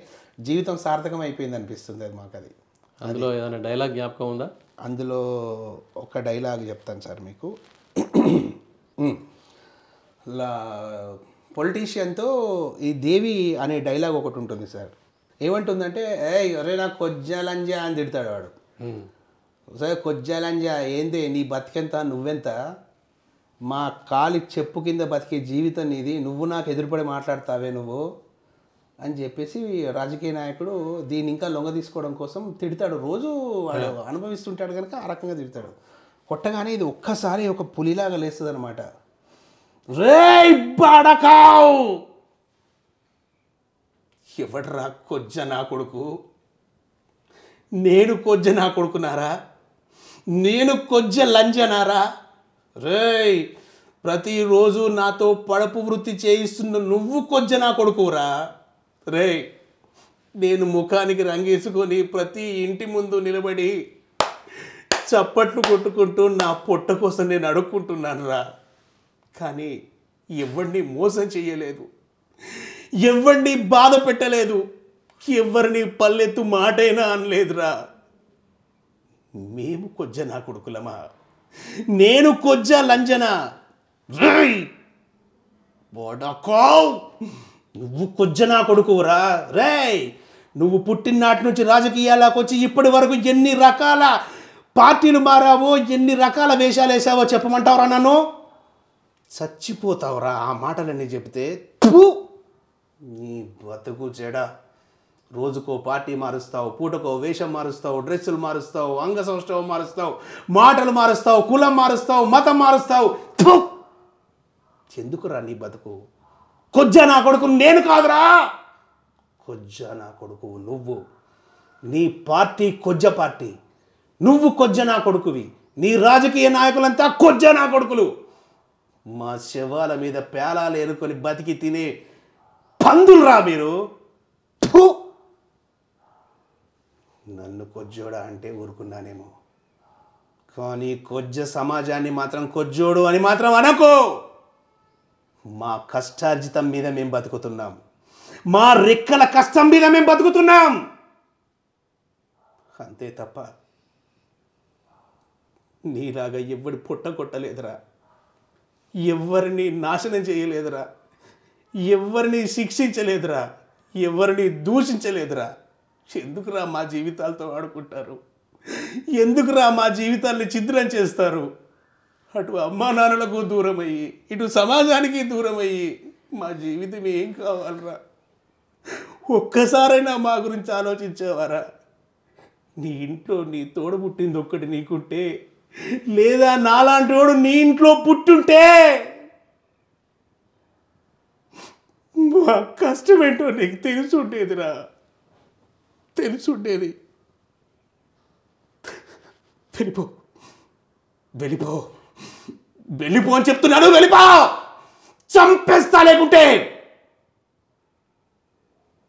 జీవితం సార్థకం అయిపోయింది అనిపిస్తుంది అది మాకు. అది అందులో ఏదైనా డైలాగ్ జ్ఞాపకం ఉందా? అందులో ఒక డైలాగ్ చెప్తాను సార్ మీకు. పొలిటీషియన్తో ఈ దేవి అనే డైలాగ్ ఒకటి ఉంటుంది సార్. ఏమంటుందంటే, ఒరే నాకు కొజ్జలంజా అని తిడతాడు వాడు. సరే కొజ్జలంజా ఏంది, నీ బతికెంత, నువ్వెంత, మా కాలి చెప్పు కింద బతికే జీవితం నీది, నువ్వు నాకు ఎదురుపడి మాట్లాడతావే నువ్వు అని చెప్పేసి రాజకీయ నాయకుడు దీన్ని ఇంకా లొంగ తీసుకోవడం కోసం తిడతాడు. రోజు వాడు అనుభవిస్తుంటాడు కనుక ఆ రకంగా తిడతాడు. కొట్టగానే ఇది ఒక్కసారి ఒక పులిలాగా లేస్తుంది అనమాట. రేయ్ బడకావ్, ఎవడరా కొజ్జ నా కొడుకు, నేను కొజ్జ నా కొడుకునారా, నేను కొజ్జ లంజనారా, రేయ్ ప్రతిరోజు నాతో పడపు వృత్తి చేయిస్తున్న నువ్వు కొజ్జ నా కొడుకురా, రే నేను ముఖానికి రంగేసుకొని ప్రతి ఇంటి ముందు నిలబడి చప్పట్లు కొట్టుకుంటూ నా పొట్ట కోసం నేను అడుక్కుంటున్నాను రా. కానీ ఎవరిని మోసం చేయలేదు, ఎవరిని బాధ పెట్టలేదు, ఎవరిని పల్లెత్తు మాటైనా అనలేదురా. మేము కొజ్జ నా కొడుకులమా, నేను కొజ్జ లంజనా. నువ్వు కొజ్జ నా కొడుకురా రేయ్. నువ్వు పుట్టిననాటి నుంచి రాజకీయాలకు వచ్చి ఇప్పటి వరకు ఎన్ని రకాల పార్టీలు మారావో, ఎన్ని రకాల వేషాలు వేసావో చెప్పమంటావురా నన్ను? చచ్చిపోతావురా ఆ మాటలన్నీ చెప్తే. నీ బతుకు చెడ. రోజుకో పార్టీ మారుస్తావు, పూటకో వేషం మారుస్తావు, డ్రెస్సులు మారుస్తావు, అంగసౌష్ఠవం మారుస్తావు, మాటలు మారుస్తావు, కులం మారుస్తావు, మతం మారుస్తావు. ఎందుకురా నీ బతుకు? కొజ్జ నా కొడుకు నేను కాదురా, కొజ్జ నా కొడుకు నువ్వు. నీ పార్టీ కొజ్జ పార్టీ, నువ్వు కొజ్జ నా కొడుకువి. నీ రాజకీయ నాయకులంతా కొజ్జ నా కొడుకులు. మా శవాల మీద పేలాలు ఏరుకొని బతికి తినే పందులురా మీరు. నన్ను కొజ్జోడా అంటే ఊరుకున్నానేమో, కానీ కొజ్జ సమాజాన్ని మాత్రం కొజ్జోడు అని మాత్రం అనకు. మా కష్టార్జితం మీద మేము బతుకుతున్నాం, మా రెక్కల కష్టం మీద మేము బతుకుతున్నాం, అంతే తప్ప నీలాగా ఎవడి పొట్ట కొట్టలేదురా, ఎవరిని నాశనం చేయలేదురా, ఎవరిని శిక్షించలేదురా, ఎవరిని దూషించలేదురా. ఎందుకురా మా జీవితాలతో ఆడుకుంటారు? ఎందుకురా మా జీవితాల్ని ఛిద్రం చేస్తారు? అటు అమ్మా నాన్నలకు దూరమయ్యి, ఇటు సమాజానికి దూరమయ్యి మా జీవితం ఏం కావాలరా? ఒక్కసారైనా మా గురించి ఆలోచించేవారా? నీ ఇంట్లో నీ తోడు పుట్టింది ఒక్కటి నీకుంటే, లేదా నాలాంటి వాడు నీ ఇంట్లో పుట్టుంటే మా కష్టమేంటో నీకు తెలుసుండేదిరా, తెలుసుండేది. వెళ్ళిపో, వెళ్ళిపో, వెళ్ళిపో అని చెప్తున్నాను. వెళ్ళిపో, చంపేస్తా లేకుంటే.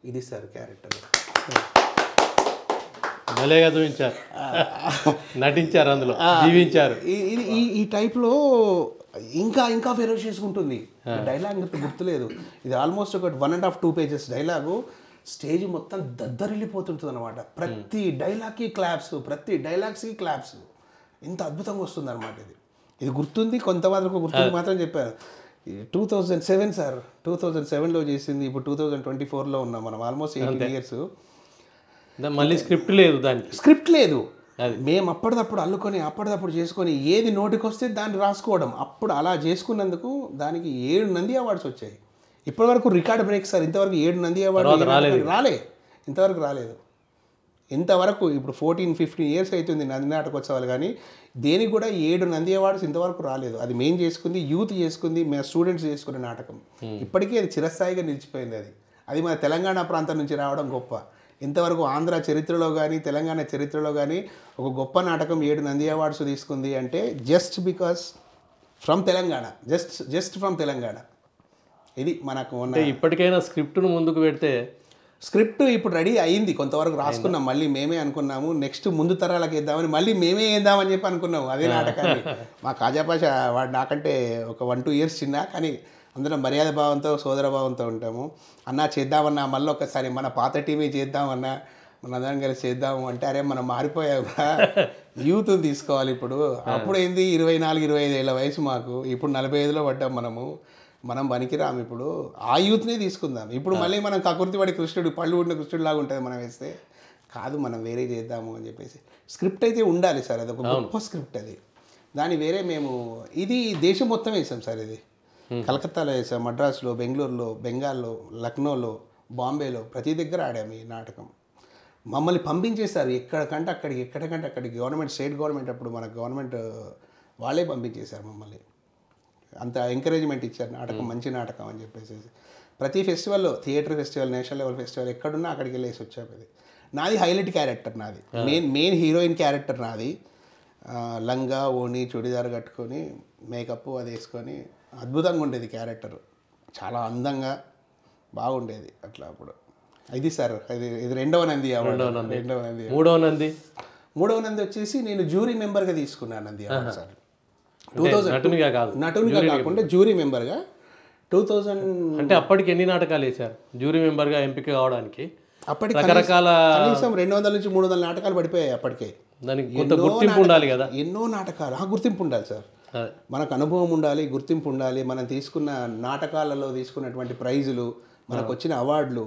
ఇది సార్ క్యారెక్టర్. భలేగా చూపించారు, నటించారు, అందులో జీవించారు. ఈ టైప్లో ఇంకా ఇంకా ఫెరోషియస్ ఉంటుంది. డైలాగ్ గుర్తులేదు, ఇది ఆల్మోస్ట్ ఒక 1.5 2 pages డైలాగు. స్టేజ్ మొత్తం దద్దరిల్లిపోతుంటుంది అనమాట. ప్రతి డైలాగ్కి క్లాప్స్, ప్రతి డైలాగ్స్కి క్లాప్స్. ఇంత అద్భుతంగా వస్తుంది అనమాట. ఇది గుర్తుంది, కొంతవరకు గుర్తుంది మాత్రం చెప్పాను. 2007 సార్, 2007లో చేసింది. ఇప్పుడు 2024లో ఉన్నాం మనం, ఆల్మోస్ట్ 18 years. మళ్ళీ స్క్రిప్ట్ లేదు, దానికి స్క్రిప్ట్ లేదు. మేము అప్పటిదప్పుడు అల్లుకొని అప్పటిదప్పుడు చేసుకొని ఏది నోటికి వస్తే దాన్ని రాసుకోవడం. అప్పుడు అలా చేసుకున్నందుకు దానికి 7 నంది అవార్డ్స్ వచ్చాయి. ఇప్పటివరకు రికార్డ్ బ్రేక్ సార్. ఇంతవరకు 7 నంది అవార్డు రాలే, ఇంతవరకు రాలేదు. ఇంతవరకు ఇప్పుడు 14-15 years అవుతుంది నంది నాటకోత్సవాలు, కానీ దేనికి కూడా 7 నంది అవార్డ్స్ ఇంతవరకు రాలేదు. అది మేము చేసుకుంది, యూత్ చేసుకుంది, మేము స్టూడెంట్స్ చేసుకునే నాటకం. ఇప్పటికీ అది చిరస్థాయిగా నిలిచిపోయింది. అది మన తెలంగాణ ప్రాంతం నుంచి రావడం గొప్ప. ఇంతవరకు ఆంధ్ర చరిత్రలో కానీ తెలంగాణ చరిత్రలో కానీ ఒక గొప్ప నాటకం 7 నంది అవార్డ్స్ తీసుకుంది అంటే just because from Telangana, just from Telangana. ఇది మనకు ఇప్పటికైనా స్క్రిప్ట్ను ముందుకు పెడితే. స్క్రిప్ట్ ఇప్పుడు రెడీ అయ్యింది, కొంతవరకు రాసుకున్నాం. మళ్ళీ మేమే అనుకున్నాము నెక్స్ట్ ముందు తరాలకు వేద్దామని, మళ్ళీ మేమే వేద్దామని చెప్పి అనుకున్నాము అదే నాటకాన్ని. మా కాజాపాష వాడు నాకంటే ఒక 1-2 years చిన్న, కానీ అందరం మర్యాద భావంతో సోదర భావంతో ఉంటాము. అన్నా చేద్దామన్నా, మళ్ళీ ఒకసారి మన పాత టీమే చేద్దామన్నా, మన అందరం కలిసి చేద్దాము అంటే, అరే మనం మారిపోయావురా, యూత్ తీసుకోవాలి ఇప్పుడు. అప్పుడు ఏంది 24-25 ఏళ్ళ వయసు మాకు, ఇప్పుడు 45లో పడ్డాం మనం పనికిరాము. ఇప్పుడు ఆ యూత్ని తీసుకుందాం. ఇప్పుడు మళ్ళీ మనం కకుర్తిపడి కృష్ణుడు, పళ్ళు ఉండిన కృష్ణుడు లాగా ఉంటుంది మనం వేస్తే. కాదు, మనం వేరే చేద్దాము అని చెప్పేసి. స్క్రిప్ట్ అయితే ఉండాలి సార్, అది ఒక గొప్ప స్క్రిప్ట్. అది దాని వేరే మేము ఇది దేశం మొత్తం వేసాం సార్. ఇది కలకత్తాలో వేసాం, మద్రాసులో, బెంగళూరులో, బెంగాల్లో, లక్నోలో, బాంబేలో, ప్రతి దగ్గర ఆడాము ఈ నాటకం. మమ్మల్ని పంపించేశారు ఎక్కడికంటే అక్కడికి. గవర్నమెంట్, స్టేట్ గవర్నమెంట్, అప్పుడు మన గవర్నమెంట్ వాళ్ళే పంపించేశారు మమ్మల్ని. అంత ఎంకరేజ్మెంట్ ఇచ్చారు, నాటకం మంచి నాటకం అని చెప్పేసి. ప్రతి ఫెస్టివల్లో, theatre festival, national level festival ఎక్కడున్నా అక్కడికి వెళ్ళేసి వచ్చాము. ఇది నాది హైలైట్ క్యారెక్టర్, నాది మెయిన్ హీరోయిన్ క్యారెక్టర్ నాది. లంగా ఓణి చుడిదార్ కట్టుకొని మేకప్ అది వేసుకొని అద్భుతంగా ఉండేది క్యారెక్టర్. చాలా అందంగా బాగుండేది అట్లా. అప్పుడు ఇది సార్ ఇది రెండవ నంది అవార్డు. మూడవ నంది వచ్చేసి నేను జ్యూరీ మెంబర్గా తీసుకున్నాను నంది అవార్డు సార్. 2000 నటునిగా కాకుండా జ్యూరీ మెంబర్గా 2000. అంటే అప్పటికి ఎన్ని నాటకాలు వేశారు జ్యూరీ మెంబర్గా ఎంపిక కావడానికి? అప్పటికి రకరకాల కనీసం 200 నుంచి 300 నాటకాలు పడిపోయాయి అప్పటికే. దానికి కొంత గుర్తింపు ఉండాలి కదా. ఎన్నో నాటకాలు, గుర్తింపు ఉండాలి సార్. మనకు అనుభవం ఉండాలి, గుర్తింపు ఉండాలి. మనం తీసుకున్న నాటకాలలో తీసుకున్నటువంటి ప్రైజులు, మనకు వచ్చిన అవార్డులు,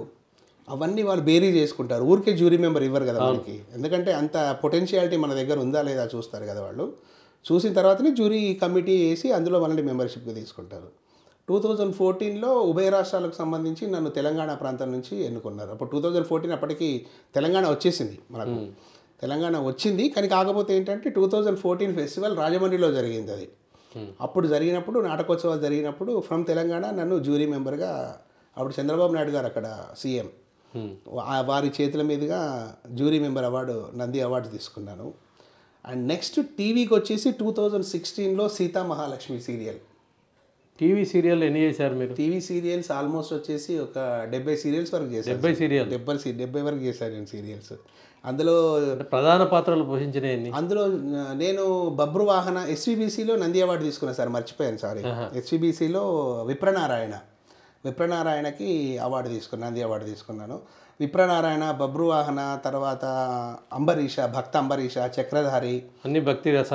అవన్నీ వాళ్ళు బేరీ చేసుకుంటారు. ఊరికే జ్యూరీ మెంబర్ ఇవ్వరు కదా మనకి. ఎందుకంటే అంత పొటెన్షియాలిటీ మన దగ్గర ఉందా లేదా చూస్తారు కదా వాళ్ళు. చూసిన తర్వాతనే జ్యూరీ కమిటీ వేసి అందులో మనల్ని మెంబర్షిప్గా తీసుకుంటారు. 2014లో ఉభయ రాష్ట్రాలకు సంబంధించి నన్ను తెలంగాణ ప్రాంతం నుంచి ఎన్నుకున్నారు. అప్పుడు 2014 అప్పటికి తెలంగాణ వచ్చేసింది మనకు. తెలంగాణ వచ్చింది కానీ కాకపోతే ఏంటంటే 2014 ఫెస్టివల్ రాజమండ్రిలో జరిగింది. అది అప్పుడు జరిగినప్పుడు నాటకోత్సవాలు జరిగినప్పుడు ఫ్రమ్ తెలంగాణ నన్ను జ్యూరీ మెంబర్గా, అప్పుడు చంద్రబాబు నాయుడు గారు అక్కడ సీఎం, వారి చేతుల మీదుగా jury member award, Nandi award తీసుకున్నాను. అండ్ నెక్స్ట్ టీవీకి వచ్చేసి 2016లో Seetha Mahalakshmi serial. TV serial ఎన్ని చేశారు మీరు? టీవీ సీరియల్స్ ఆల్మోస్ట్ వచ్చేసి ఒక 70 సీరియల్స్ వరకు చేశాను. 70 వరకు చేశాను నేను సీరియల్స్. అందులో ప్రధాన పాత్రలు పోషించినవి. అందులో నేను బబ్రు వాహన ఎస్వీబీసీలో నంది అవార్డు తీసుకున్నాను సార్, మర్చిపోయాను సారీ. ఎస్వీబీసీలో విప్రనారాయణకి అవార్డు తీసుకున్నాను, నంది అవార్డు తీసుకున్నాను. విప్రనారాయణ, బబ్రు వాహన, తర్వాత అంబరీష, భక్త అంబరీష, చక్రధారి, అన్ని భక్తి రస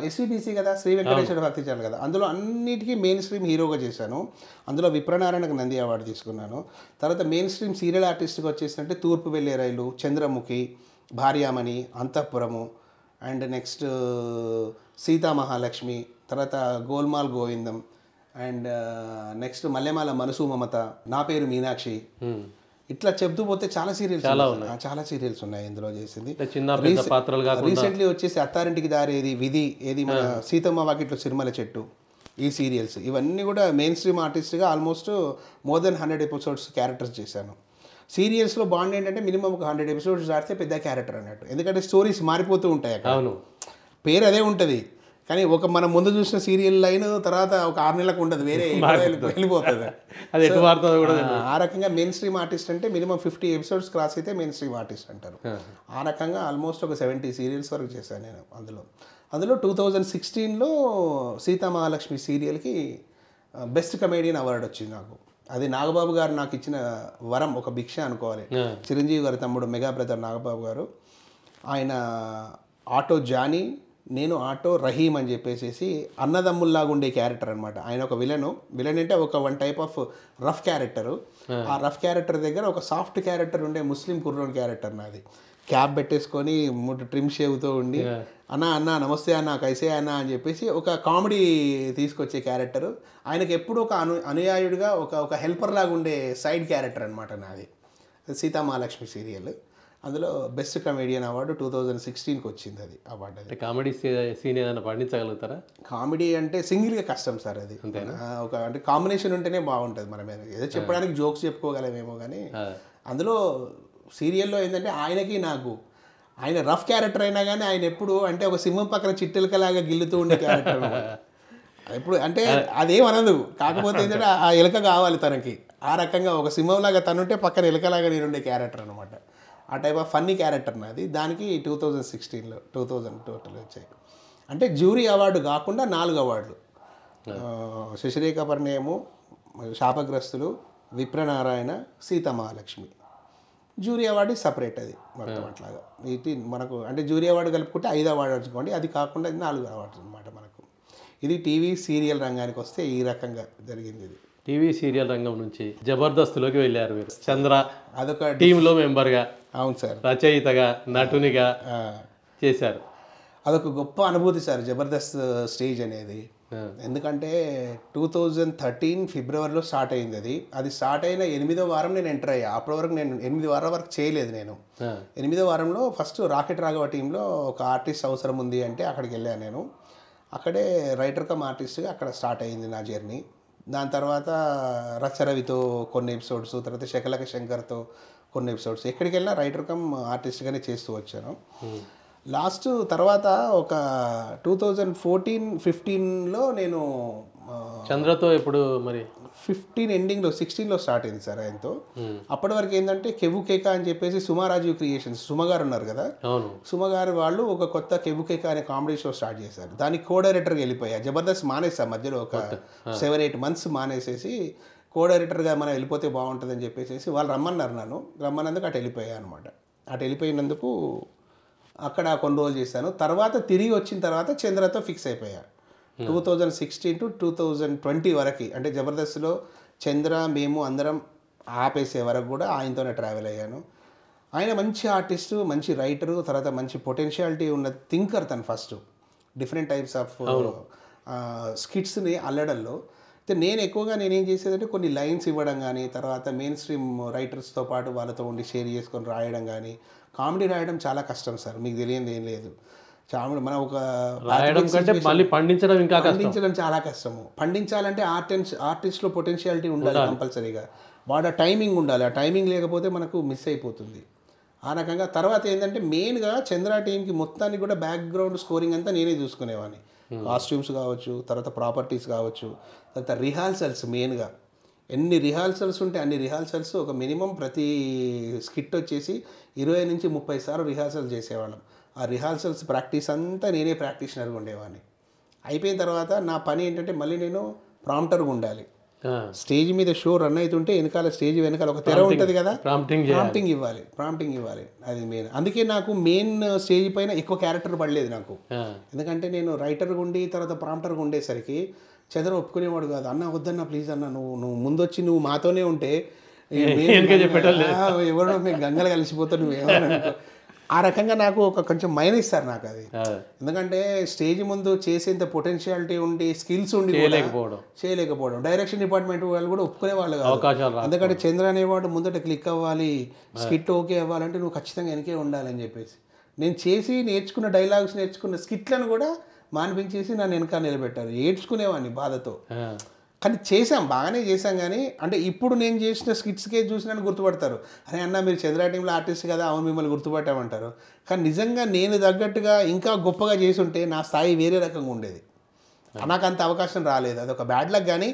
ఎస్వీబీసీ కదా, శ్రీ వెంకటేశ్వర భక్తి ఛానల్ కదా. అందులో అన్నిటికీ మెయిన్ స్ట్రీమ్ హీరోగా చేశాను. అందులో విప్రనారాయణకు నంది అవార్డు తీసుకున్నాను. తర్వాత మెయిన్ స్ట్రీమ్ సీరియల్ ఆర్టిస్ట్గా వచ్చేసిందంటే తూర్పు వెళ్ళే రైలు, చంద్రముఖి, భార్యామణి, అంతఃపురము, అండ్ నెక్స్ట్ సీతా మహాలక్ష్మి, తర్వాత గోల్మాల్ గోవిందం, అండ్ నెక్స్ట్ మల్లెమాల మనసు మమత, నా పేరు మీనాక్షి. ఇట్లా చెప్తూ పోతే చాలా సీరియల్స్ ఉన్నాయి ఇందులో చేసింది. రీసెంట్లీ వచ్చేసి అత్తారింటికి దారి, ఏది విధి, ఏది మన సీతమ్మ వాకిట్లో సిరిమల చెట్టు, ఈ సీరియల్స్ ఇవన్నీ కూడా మెయిన్ స్ట్రీమ్ ఆర్టిస్ట్గా almost more than 100 episodes characters చేశాను. సీరియల్స్లో బాండ్ ఏంటంటే మినిమం ఒక 100 ఎపిసోడ్స్ దాటితే పెద్ద క్యారెక్టర్ అన్నట్టు. ఎందుకంటే స్టోరీస్ మారిపోతూ ఉంటాయి అక్కడ, పేరు అదే ఉంటుంది కానీ ఒక మనం ముందు చూసిన సీరియల్ లైన్ తర్వాత ఒక 6 నెలలకు ఉండదు, వేరే వెళ్ళిపోతుంది. ఆ రకంగా మెయిన్ స్ట్రీమ్ ఆర్టిస్ట్ అంటే మినిమం 50 ఎపిసోడ్స్ క్రాస్ అయితే మెయిన్ స్ట్రీమ్ ఆర్టిస్ట్ అంటారు. ఆ రకంగా ఆల్మోస్ట్ ఒక 70 సీరియల్స్ వరకు చేశాను నేను. అందులో 2016లో సీతా మహాలక్ష్మి సీరియల్కి బెస్ట్ కమేడియన్ అవార్డు వచ్చింది నాకు. అది నాగబాబు గారు నాకు ఇచ్చిన వరం, ఒక భిక్ష అనుకోవాలి. చిరంజీవి గారి తమ్ముడు మెగా బ్రదర్ నాగబాబు గారు, ఆయన ఆటో జానీ, నేను ఆటో రహీం అని చెప్పేసి అన్నదమ్ముల్లాగా ఉండే క్యారెక్టర్ అనమాట. ఆయన ఒక విలన్ అంటే ఒక one type of rough character. ఆ రఫ్ క్యారెక్టర్ దగ్గర ఒక సాఫ్ట్ క్యారెక్టర్ ఉండే ముస్లిం కుర్రోన్ క్యారెక్టర్ నాది. క్యాప్ పెట్టేసుకొని ట్రిమ్ షేవ్తో ఉండి అన్న నమస్తే అన్న కైసే అన్న అని చెప్పేసి ఒక కామెడీ తీసుకొచ్చే క్యారెక్టరు. ఆయనకి ఎప్పుడు ఒక అనుయాయుడిగా ఒక హెల్పర్ లాగా ఉండే సైడ్ క్యారెక్టర్ అనమాట నాది. సీతా మహాలక్ష్మి సీరియల్. అందులో బెస్ట్ కమేడియన్ అవార్డు 2016కి వచ్చింది. అది అవార్డు. అది కామెడీ సీన్ ఏదైనా పండించగలుగుతారా? కామెడీ అంటే సింగిల్గా కష్టం సార్. అది అంటే కాంబినేషన్ ఉంటేనే బాగుంటుంది. మనం ఏదో చెప్పడానికి జోక్స్ చెప్పుకోగలమేమో కానీ అందులో సీరియల్లో ఏంటంటే ఆయనకి నాకు, ఆయన రఫ్ క్యారెక్టర్ అయినా కానీ ఆయన ఎప్పుడు అంటే ఒక సింహం పక్కన చిట్టెలకలాగా గిల్లుతూ ఉండే క్యారెక్టర్ ఎప్పుడు అంటే అదేమనదు. కాకపోతే ఏంటంటే ఆ ఎలుక కావాలి తనకి. ఆ రకంగా ఒక సింహంలాగా తనుంటే పక్కన ఎలుకలాగా నేనుండే క్యారెక్టర్ అనమాట. ఆ టైప్ ఆఫ్ ఫన్నీ క్యారెక్టర్ నాది. దానికి 2016లో 2000 టోటల్ వచ్చాయి. అంటే జ్యూరీ అవార్డు కాకుండా 4 అవార్డులు, Sasirekha Parinayamu, Shapagrasthulu, Vipranarayana, Seetha Mahalakshmi. Jury award separate అది మొత్తం. అట్లాగా ఇది మనకు అంటే జ్యూరీ అవార్డు కలుపుకుంటే 5 అవార్డు అనుకోండి. అది కాకుండా 4 అవార్డు అనమాట మనకు. ఇది టీవీ సీరియల్ రంగానికి వస్తే ఈ రకంగా జరిగింది. ఇది టీవీ సీరియల్ రంగం నుంచి జబర్దస్త్లోకి వెళ్ళారు మీరు. చంద్ర అదొక టీంలో మెంబర్గా. అవును సార్. రచయితగా, నటునిగా చేశారు. అదొక గొప్ప అనుభూతి సార్ జబర్దస్త్ స్టేజ్ అనేది. ఎందుకంటే 2013 ఫిబ్రవరిలో స్టార్ట్ అయింది. అది స్టార్ట్ అయిన 8వ వారం నేను ఎంటర్ అయ్యా. అప్పటి వరకు నేను 8 వారాల వరకు చేయలేదు. నేను 8వ వారంలో ఫస్ట్ రాకెట్ రాఘవ టీంలో ఒక ఆర్టిస్ట్ అవసరం ఉంది అంటే అక్కడికి వెళ్ళాను నేను. అక్కడే రైటర్ కమ్ ఆర్టిస్ట్గా అక్కడ స్టార్ట్ అయింది నా జర్నీ. దాని తర్వాత రచరవితో కొన్ని ఎపిసోడ్స్, తర్వాత శకలక శంకర్తో కొన్ని ఎపిసోడ్స్, ఎక్కడికి వెళ్ళినా రైటర్ కమ్ ఆర్టిస్ట్గానే చేస్తూ వచ్చాను. లాస్ట్ తర్వాత ఒక 2014-15లో నేను చంద్రతో ఇప్పుడు మరి 15 ఎండింగ్లో 16లో స్టార్ట్ అయింది సార్ ఆయనతో. అప్పటి వరకు ఏంటంటే కెవ్వు కేక అని చెప్పేసి సుమారాజు క్రియేషన్స్ సుమ గారు ఉన్నారు కదా, అవును సుమ గారు వాళ్ళు ఒక కొత్త కెవ్వు కేక అనే కామెడీ షో స్టార్ట్ చేశారు. దానికి కో డైరెక్టర్గా వెళ్ళిపోయా. జబర్దస్త్ మానేసా మధ్యలో ఒక 7-8 months మానేసేసి కో డైరెక్టర్గా మనం వెళ్ళిపోతే బాగుంటుందని చెప్పేసి వాళ్ళు రమ్మన్నారు. నన్ను రమ్మన్నందుకు అటు వెళ్ళిపోయా అనమాట. అటు వెళ్ళిపోయినందుకు అక్కడ కొన్ని రోజులు చేశాను. తర్వాత తిరిగి వచ్చిన తర్వాత చంద్రతో ఫిక్స్ అయిపోయా. 2016 to 2020 వరకు అంటే జబర్దస్త్లో చంద్ర మేము అందరం ఆపేసే వరకు కూడా ఆయనతోనే ట్రావెల్ అయ్యాను. ఆయన మంచి ఆర్టిస్టు, మంచి రైటరు, తర్వాత మంచి పొటెన్షియాలిటీ ఉన్న థింకర్. తను ఫస్ట్ డిఫరెంట్ టైప్స్ ఆఫ్ స్కిట్స్ని అల్లడంలో. అయితే నేను ఎక్కువగా నేనేం చేసేదంటే కొన్ని లైన్స్ ఇవ్వడం కానీ, తర్వాత మెయిన్ స్ట్రీమ్ రైటర్స్తో పాటు వాళ్ళతో ఉండి షేర్ చేసుకొని రాయడం కానీ. కామెడీ రాయడం చాలా కష్టం సార్, మీకు తెలియదు ఏం లేదు. చాలా మనం ఒక రాయడం కంటే మళ్ళీ పండించడం ఇంకా కష్టం. పండించడం చాలా కష్టము. పండించాలంటే ఆర్టిస్ట్లో పొటెన్షియాలిటీ ఉండాలి కంపల్సరీగా. వాడు టైమింగ్ ఉండాలి. ఆ టైమింగ్ లేకపోతే మనకు మిస్ అయిపోతుంది. ఆ రకంగా తర్వాత ఏంటంటే మెయిన్గా చంద్ర టీంకి మొత్తానికి కూడా బ్యాక్గ్రౌండ్ స్కోరింగ్ అంతా నేనే చూసుకునేవాడిని. కాస్ట్యూమ్స్ కావచ్చు, తర్వాత ప్రాపర్టీస్ కావచ్చు, తర్వాత రిహార్సల్స్. మెయిన్గా ఎన్ని రిహార్సల్స్ ఉంటే అన్ని రిహార్సల్స్ ఒక మినిమం ప్రతి స్కిట్ వచ్చేసి 20 నుంచి 30 సార్లు రిహార్సల్ చేసేవాళ్ళం. ఆ రిహార్సల్స్ ప్రాక్టీస్ అంతా నేనే ప్రాక్టీషనర్గా ఉండేవాడిని. అయిపోయిన తర్వాత నా పని ఏంటంటే మళ్ళీ నేను ప్రాంప్టర్గా ఉండాలి. స్టేజ్ మీద షో రన్ అవుతుంటే వెనకాల స్టేజ్ వెనకాల ఒక తెర ఉంటుంది కదా, ప్రాంప్టింగ్ ఇవ్వాలి. అది మెయిన్. అందుకే నాకు మెయిన్ స్టేజ్ పైన ఎక్కువ క్యారెక్టర్ పడలేదు నాకు. ఎందుకంటే నేను రైటర్గా ఉండి తర్వాత ప్రాంప్టర్గా ఉండేసరికి చంద్ర ఒప్పుకునేవాడు కాదు. అన్న వద్దన్న ప్లీజ్ అన్న, నువ్వు ముందొచ్చి నువ్వు మాతోనే ఉంటే ఎవరో మేము గంగలు కలిసిపోతావు నువ్వేమన్నా. ఆ రకంగా నాకు ఒక కొంచెం మైనస్ సార్ నాకు అది. ఎందుకంటే స్టేజ్ ముందు చేసేంత పొటెన్షియాలిటీ ఉండి స్కిల్స్ ఉండి చేయలేకపోవడం. డైరెక్షన్ డిపార్ట్మెంట్ వాళ్ళు కూడా ఒప్పుకునే వాళ్ళు కాదు. ఎందుకంటే చంద్ర అనేవాడు ముందట క్లిక్ అవ్వాలి, స్కిట్ ఓకే అవ్వాలంటే నువ్వు ఖచ్చితంగా వెనకే ఉండాలని చెప్పేసి నేను చేసి నేర్చుకున్న డైలాగ్స్ నేర్చుకున్న స్కిట్లను కూడా మానిపించేసి నన్ను వెనక నిలబెట్టారు. ఏడ్చుకునేవాడిని బాధతో. కానీ బాగానే చేశాం. కానీ అంటే ఇప్పుడు నేను చేసిన స్కిట్స్కే చూసి నన్ను గుర్తుపడతారు. అరే అన్న మీరు చంద్ర టీంలో ఆర్టిస్ట్ కదా, అవును మిమ్మల్ని గుర్తుపట్టామంటారు. కానీ నిజంగా నేను తగ్గట్టుగా ఇంకా గొప్పగా చేసి ఉంటే నా స్థాయి వేరే రకంగా ఉండేది. నాకు అంత అవకాశం రాలేదు. అదొక బ్యాడ్ లక్. కానీ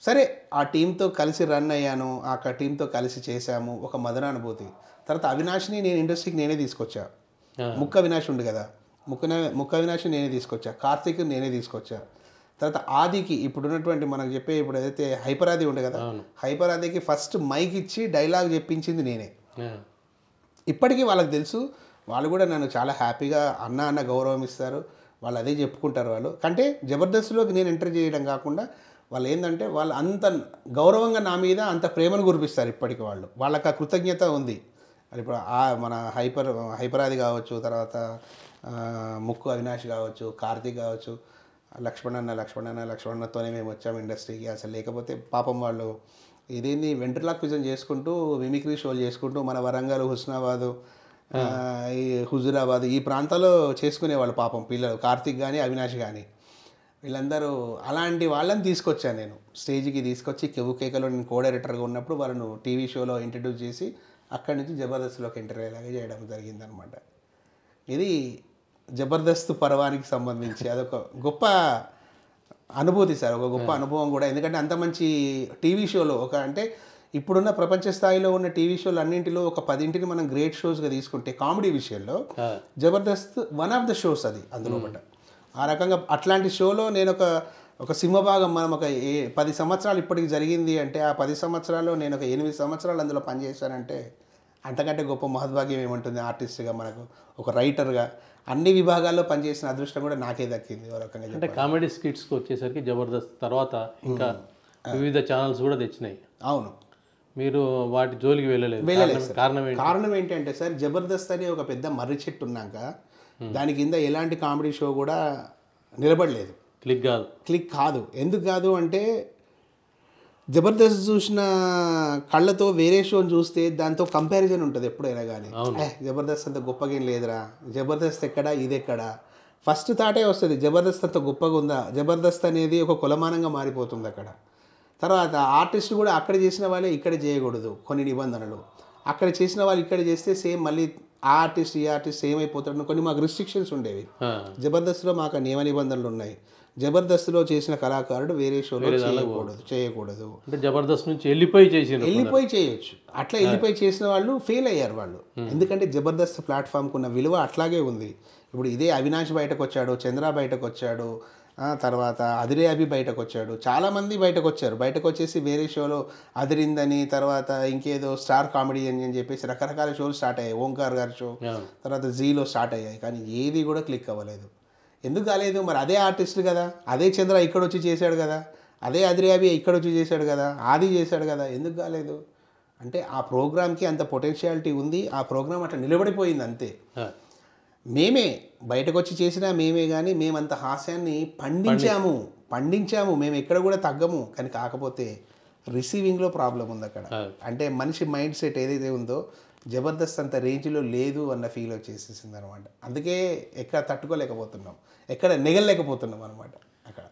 సరే ఆ టీంతో కలిసి రన్ అయ్యాను, ఆ టీంతో కలిసి చేశాము, ఒక మదన అనుభూతి. తర్వాత అవినాష్ని నేను ఇండస్ట్రీకి నేనే తీసుకొచ్చా. ముక్క అవినాష్ ఉంది కదా, ముక్క అవినాష్ నేనే తీసుకొచ్చా. కార్తీక్ నేనే తీసుకొచ్చా. తర్వాత ఆదికి ఇప్పుడున్నటువంటి మనకు చెప్పే ఇప్పుడు ఏదైతే హైపర్ ఆది ఉండే కదా, హైపర్ ఆదికి ఫస్ట్ మైక్ ఇచ్చి డైలాగ్ చెప్పించింది నేనే. ఇప్పటికీ వాళ్ళకి తెలుసు. వాళ్ళు కూడా నన్ను చాలా హ్యాపీగా అన్న గౌరవం ఇస్తారు. వాళ్ళు అదే చెప్పుకుంటారు. వాళ్ళు అంటే జబర్దస్త్లోకి నేను ఎంటర్ చేయడం కాకుండా వాళ్ళు ఏంటంటే వాళ్ళు అంత గౌరవంగా నా మీద అంత ప్రేమను కురిపిస్తారు. ఇప్పటికి వాళ్ళకి ఆ కృతజ్ఞత ఉంది. ఇప్పుడు మన హైపర్ ఆది కావచ్చు, తర్వాత ముక్కు అవినాష్ కావచ్చు, కార్తీక్ కావచ్చు, లక్ష్మణతోనే మేము వచ్చాము ఇండస్ట్రీకి. అసలు లేకపోతే పాపం వాళ్ళు ఇదేంది వెంట్రులాక్విజన్ చేసుకుంటూ మిమిక్రీ షోలు చేసుకుంటూ మన వరంగల్, హుస్నాబాదు, ఈ హుజురాబాద్ ఈ ప్రాంతాల్లో చేసుకునేవాళ్ళు పాపం పిల్లలు. కార్తీక్ కానీ అవినాష్ కానీ వీళ్ళందరూ అలాంటి వాళ్ళని తీసుకొచ్చాను నేను స్టేజ్కి. తీసుకొచ్చి కెవ్వు కేకలో నేను కో డైరెక్టర్గా ఉన్నప్పుడు వాళ్ళను టీవీ షోలో ఇంట్రడ్యూస్ చేసి అక్కడి నుంచి జబర్దస్త్లోకి ఎంటర్ అయ్యేలాగా చేయడం జరిగిందనమాట. ఇది జబర్దస్త్ పర్వానికి సంబంధించి అదొక గొప్ప అనుభూతి సార్, ఒక గొప్ప అనుభవం కూడా. ఎందుకంటే అంత మంచి టీవీ షోలో అంటే ఇప్పుడున్న ప్రపంచ స్థాయిలో ఉన్న టీవీ షోలు అన్నింటిలో ఒక 10 మనం గ్రేట్ షోస్గా తీసుకుంటే కామెడీ విషయంలో Jabardasth one of the shows అది అందులో బట్ట. ఆ రకంగా అట్లాంటి షోలో నేను ఒక సింహభాగం మనం ఒక 10 సంవత్సరాలు ఇప్పటికి జరిగింది అంటే ఆ 10 సంవత్సరాల్లో నేను ఒక 8 సంవత్సరాలు అందులో పనిచేశానంటే అంతకంటే గొప్ప మహద్భాగ్యం ఏముంటుంది. ఆర్టిస్ట్గా మనకు ఒక రైటర్గా అన్ని విభాగాల్లో పనిచేసిన అదృష్టం కూడా నాకే దక్కింది. ఒక రకంగా అంటే కామెడీ స్కిట్స్కి వచ్చేసరికి జబర్దస్త్ తర్వాత ఇంకా వివిధ ఛానల్స్ కూడా తెచ్చినాయి. అవును, మీరు వాటి జోలికి వెళ్ళలేదు. కారణం ఏంటంటే సార్ జబర్దస్త్ అని ఒక పెద్ద మర్రి చెట్టు ఉన్నాక దాని కింద ఎలాంటి కామెడీ షో కూడా నిలబడలేదు. క్లిక్ కాదు. ఎందుకు కాదు అంటే జబర్దస్త్ చూసిన కళ్ళతో వేరే షోని చూస్తే దాంతో కంపారిజన్ ఉంటుంది ఎప్పుడైనా కానీ. జబర్దస్త్ అంత గొప్పగా ఏం లేదురా, జబర్దస్త్ ఎక్కడా ఇది ఎక్కడా ఫస్ట్ థాటే వస్తుంది. జబర్దస్త్ అంత గొప్పగా ఉందా, జబర్దస్త్ అనేది ఒక కులమానంగా మారిపోతుంది అక్కడ. తర్వాత ఆర్టిస్ట్ కూడా అక్కడ చేసిన వాళ్ళే ఇక్కడ చేయకూడదు, కొన్ని నిబంధనలు. అక్కడ చేసిన వాళ్ళు ఇక్కడ చేస్తే సేమ్ మళ్ళీ ఆ ఆర్టిస్ట్ ఈ ఆర్టిస్ట్ సేమ్ అయిపోతాడు. కొన్ని మాకు రిస్ట్రిక్షన్స్ ఉండేవి. జబర్దస్త్లో మాకు నియమ నిబంధనలు ఉన్నాయి. జబర్దస్త్లో చేసిన కళాకారుడు వేరే షోలో చేయకూడదు. అంటే జబర్దస్త్ నుంచి వెళ్ళిపోయి చేయొచ్చు. అట్లా వెళ్ళిపోయి చేసిన వాళ్ళు ఫెయిల్ అయ్యారు వాళ్ళు. ఎందుకంటే జబర్దస్త్ ప్లాట్ఫామ్కి ఉన్న విలువ అట్లాగే ఉంది. ఇప్పుడు ఇదే అవినాష్ బయటకు వచ్చాడు, చంద్ర బయటకు వచ్చాడు, తర్వాత అదిరే అభి బయటకు వచ్చాడు, చాలామంది బయటకు వచ్చారు. బయటకు వచ్చేసి వేరే షోలో అదిరిందని, తర్వాత ఇంకేదో స్టార్ కామెడీ అని చెప్పేసి రకరకాల షోలు స్టార్ట్ అయ్యాయి. ఓంకార్ గారి షో, తర్వాత జీలో స్టార్ట్ అయ్యాయి. కానీ ఏది కూడా క్లిక్ అవ్వలేదు. ఎందుకు కాలేదు? మరి అదే ఆర్టిస్ట్ కదా, అదే చంద్ర ఇక్కడ వచ్చి చేశాడు కదా, అదే అదిరే అభి ఇక్కడ వచ్చి చేశాడు కదా, ఆది చేశాడు కదా, ఎందుకు కాలేదు? అంటే ఆ ప్రోగ్రామ్కి అంత పొటెన్షియాలిటీ ఉంది. ఆ ప్రోగ్రామ్ అట్లా నిలబడిపోయింది అంతే. మేమే బయటకు వచ్చి చేసినా మేమే, కానీ మేమంత హాస్యాన్ని పండించాము. మేము ఎక్కడ కూడా తగ్గము. కానీ కాకపోతే రిసీవింగ్లో ప్రాబ్లం ఉంది అక్కడ. అంటే మనిషి మైండ్ సెట్ ఏదైతే ఉందో జబర్దస్త్ అంత రేంజ్లో లేదు అన్న ఫీల్ వచ్చేసేసింది అనమాట. అందుకే ఎక్కడ తట్టుకోలేకపోతున్నాం, ఎక్కడ నెగలేకపోతున్నాం అనమాట. అక్కడ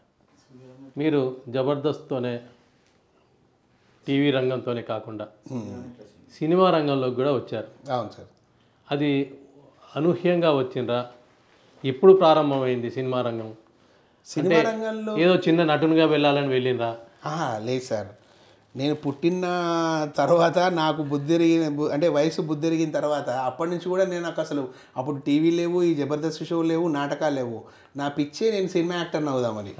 మీరు జబర్దస్త్తోనే టీవీ రంగంతోనే కాకుండా సినిమా రంగంలోకి కూడా వచ్చారు. అవును సార్. అది అనూహ్యంగా వచ్చిండ్రా? ఎప్పుడు ప్రారంభమైంది సినిమా రంగం? సినిమా రంగంలో ఏదో చిన్న నటునిగా వెళ్ళాలని వెళ్ళిండ్రా? లేదు సార్. నేను పుట్టిన తర్వాత నాకు అంటే వయసు బుద్ధిరిగిన తర్వాత అప్పటి నుంచి కూడా నాకు అసలు అప్పుడు టీవీ లేవు, ఈ జబర్దస్త్ షో లేవు, నాటకాలు లేవు. నా పిచ్చే నేను సినిమా యాక్టర్ని అవుదామని.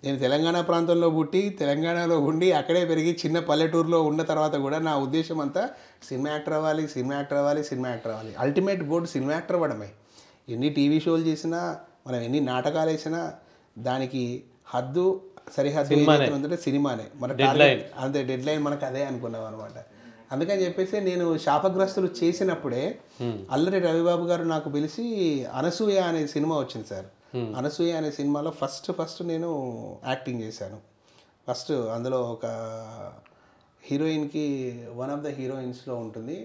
నేను తెలంగాణ ప్రాంతంలో పుట్టి తెలంగాణలో ఉండి అక్కడే పెరిగి చిన్న పల్లెటూరులో ఉన్న తర్వాత కూడా నా ఉద్దేశం అంతా సినిమా యాక్టర్ అవ్వాలి. అల్టిమేట్ గోల్ సినిమా యాక్టర్ అవ్వడమే. ఎన్ని టీవీ షోలు చేసినా, మనం ఎన్ని నాటకాలు వేసినా దానికి సరిహద్దు ఏంటంటే సినిమానే మన టార్గెట్. అంతే, డెడ్ లైన్ మనకు అదే అనుకున్నాం అనమాట. అందుకని చెప్పేసి నేను శాపగ్రస్తులు చేసినప్పుడే అల్లరి రవిబాబు గారు నాకు పిలిచి అనసూయ అనే సినిమా వచ్చింది సార్. అనసూయ అనే సినిమాలో ఫస్ట్ నేను యాక్టింగ్ చేశాను. అందులో ఒక హీరోయిన్కి, వన్ ఆఫ్ ద హీరోయిన్స్లో ఉంటుంది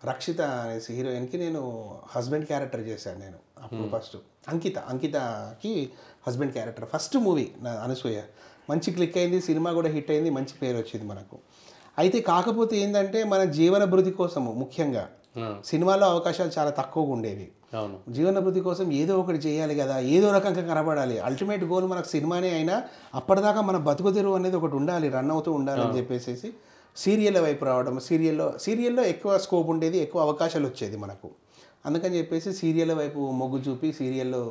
రక్షిత అనేసి హీరోయిన్కి నేను హస్బెండ్ క్యారెక్టర్ చేశాను నేను అప్పుడు. అంకితకి హస్బెండ్ క్యారెక్టర్. ఫస్ట్ మూవీ నా అనసూయ. మంచి క్లిక్ అయింది, సినిమా కూడా హిట్ అయింది, మంచి పేరు వచ్చింది మనకు. అయితే కాకపోతే ఏంటంటే మన జీవన భృతి కోసము ముఖ్యంగా సినిమాలో అవకాశాలు చాలా తక్కువగా ఉండేవి. జీవన భృతి కోసం ఏదో ఒకటి చేయాలి కదా, ఏదో రకంగా కనబడాలి. అల్టిమేట్ గోల్ మనకు సినిమానే అయినా అప్పటిదాకా మన బతుకు తెరువు అనేది ఒకటి ఉండాలి, రన్ అవుతూ ఉండాలి అని చెప్పేసి సీరియల్ వైపు రావడం. సీరియల్లో ఎక్కువ స్కోప్ ఉండేది, ఎక్కువ అవకాశాలు వచ్చేది మనకు. అందుకని చెప్పేసి సీరియల్ వైపు మొగ్గు చూపి సీరియల్లో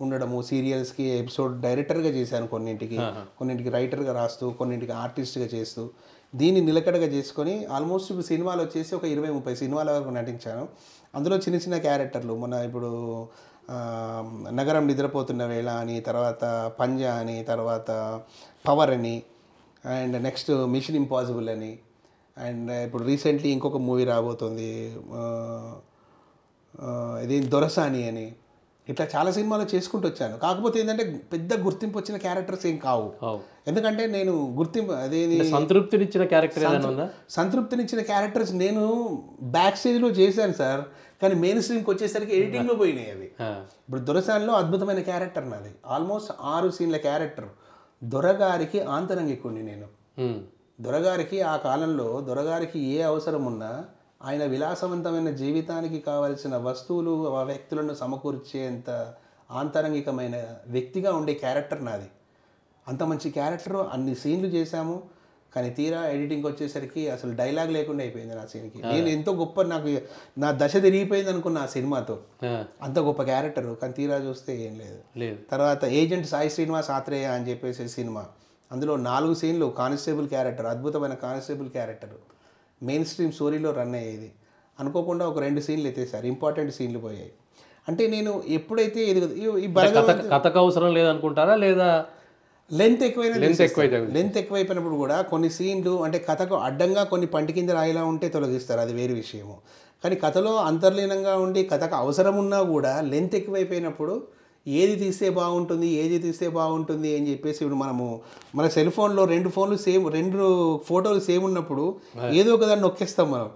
ఉండడము. సీరియల్స్కి ఎపిసోడ్ డైరెక్టర్గా చేశాను, కొన్నింటికి రైటర్గా రాస్తూ, కొన్నింటికి ఆర్టిస్ట్గా చేస్తూ, దీన్ని నిలకడగా చేసుకొని ఆల్మోస్ట్ ఇప్పుడు సినిమాలు వచ్చేసి ఒక 20-30 సినిమాల వరకు నటించాను. అందులో చిన్న చిన్న క్యారెక్టర్లు, ఇప్పుడు నగరం నిద్రపోతున్న వేళ అని, తర్వాత పంజా అని, తర్వాత పవర్ అని, అండ్ నెక్స్ట్ మిషన్ ఇంపాసిబుల్ అని, అండ్ ఇప్పుడు రీసెంట్లీ ఇంకొక మూవీ రాబోతుంది, ఇది దొరసాని అని. ఇట్లా చాలా సినిమాలు చేసుకుంటూ వచ్చాను. కాకపోతే ఏంటంటే పెద్ద గుర్తింపు వచ్చిన క్యారెక్టర్స్ ఏం కావు. ఎందుకంటే నేను సంతృప్తినిచ్చిన క్యారెక్టర్స్ నేను బ్యాక్ స్టేజ్లో చేశాను సార్. కానీ మెయిన్ స్ట్రీమ్కి వచ్చేసరికి ఎడిటింగ్లో పోయినాయి అవి. ఇప్పుడు దొరసానిలో అద్భుతమైన క్యారెక్టర్ నాది, ఆల్మోస్ట్ 6 సీన్ల క్యారెక్టర్. దొరగారికి ఆంతరంగికుడిని నేను. దొరగారికి ఆ కాలంలో దొరగారికి ఏ అవసరం ఉన్నా ఆయన విలాసవంతమైన జీవితానికి కావలసిన వస్తువులు, ఆ వ్యక్తులను సమకూర్చేంత ఆంతరంగికమైన వ్యక్తిగా ఉండే క్యారెక్టర్ నాది. అంత మంచి క్యారెక్టర్, అన్ని సీన్లు చేశాము. కానీ తీరా ఎడిటింగ్కి వచ్చేసరికి అసలు డైలాగ్ లేకుండా అయిపోయింది నా సీన్కి. నేను ఎంతో గొప్ప, నాకు నా దశ తిరిగిపోయింది అనుకున్నా ఆ సినిమాతో, అంత గొప్ప క్యారెక్టర్. కానీ తీరా చూస్తే ఏం లేదు. తర్వాత ఏజెంట్ సాయి శ్రీనివాస్ ఆత్రేయ అని చెప్పేసి సినిమా, అందులో 4 సీన్లు కానిస్టేబుల్ క్యారెక్టర్, అద్భుతమైన కానిస్టేబుల్ క్యారెక్టర్, మెయిన్ స్ట్రీమ్ స్టోరీలో రన్ అయ్యేది. అనుకోకుండా ఒక 2 సీన్లు ఎత్తేసారు, ఇంపార్టెంట్ సీన్లు పోయాయి. అంటే నేను ఎప్పుడైతే కథకు అవసరం లేదనుకుంటారా, లేదా లెంత్ ఎక్కువైపోయినప్పుడు కూడా కొన్ని సీన్లు అంటే కథకు అడ్డంగా కొన్ని పంటి కింద రాయిలా ఉంటే తొలగిస్తారు, అది వేరే విషయము. కానీ కథలో అంతర్లీనంగా ఉండి కథకు అవసరం ఉన్నా కూడా లెంత్ ఎక్కువైపోయినప్పుడు ఏది తీస్తే బాగుంటుంది అని చెప్పేసి, ఇప్పుడు మన సెల్ ఫోన్లో 2 ఫోటోలు సేమ్ ఉన్నప్పుడు ఏదో ఒక దాన్ని నొక్కేస్తాం మనం.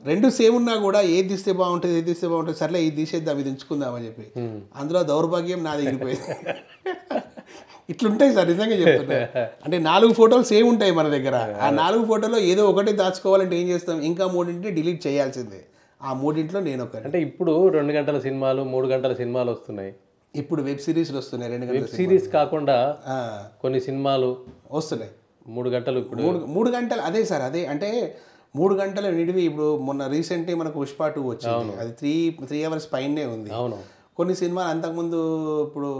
2 సేమ్ ఉన్నా కూడా ఏది తీస్తే బాగుంటుంది, సర్లే ఇది తీసేద్దాం, ఇది ఉంచుకుందామని చెప్పి. అందులో దౌర్భాగ్యం నాది ఎగిరిపోయింది. ఇట్లుంటాయి సార్, నిజంగా చెప్తున్నా. అంటే 4 ఫోటోలు సేమ్ ఉంటాయి మన దగ్గర. ఆ 4 ఫోటోలో ఏదో ఒకటి దాచుకోవాలంటే ఏం చేస్తాం, ఇంకా 3 డిలీట్ చేయాల్సిందే. ఆ 3 నేను ఒకటి. అంటే ఇప్పుడు 2 గంటల సినిమాలు, 3 గంటల సినిమాలు వస్తున్నాయి. ఇప్పుడు వెబ్ సిరీస్లు వస్తున్నాయి 2 గంటల సిరీస్ కాకుండా కొన్ని సినిమాలు వస్తున్నాయి 3 గంటలు. ఇప్పుడు 3 గంటలు అదే సార్, అదే అంటే 3 గంటల నిడివి. ఇప్పుడు మొన్న రీసెంట్లీ మనకు పుష్ప 2 వచ్చింది, అది 3 hours పైనే ఉంది. అవును, కొన్ని సినిమాలు అంతకుముందు ఇప్పుడు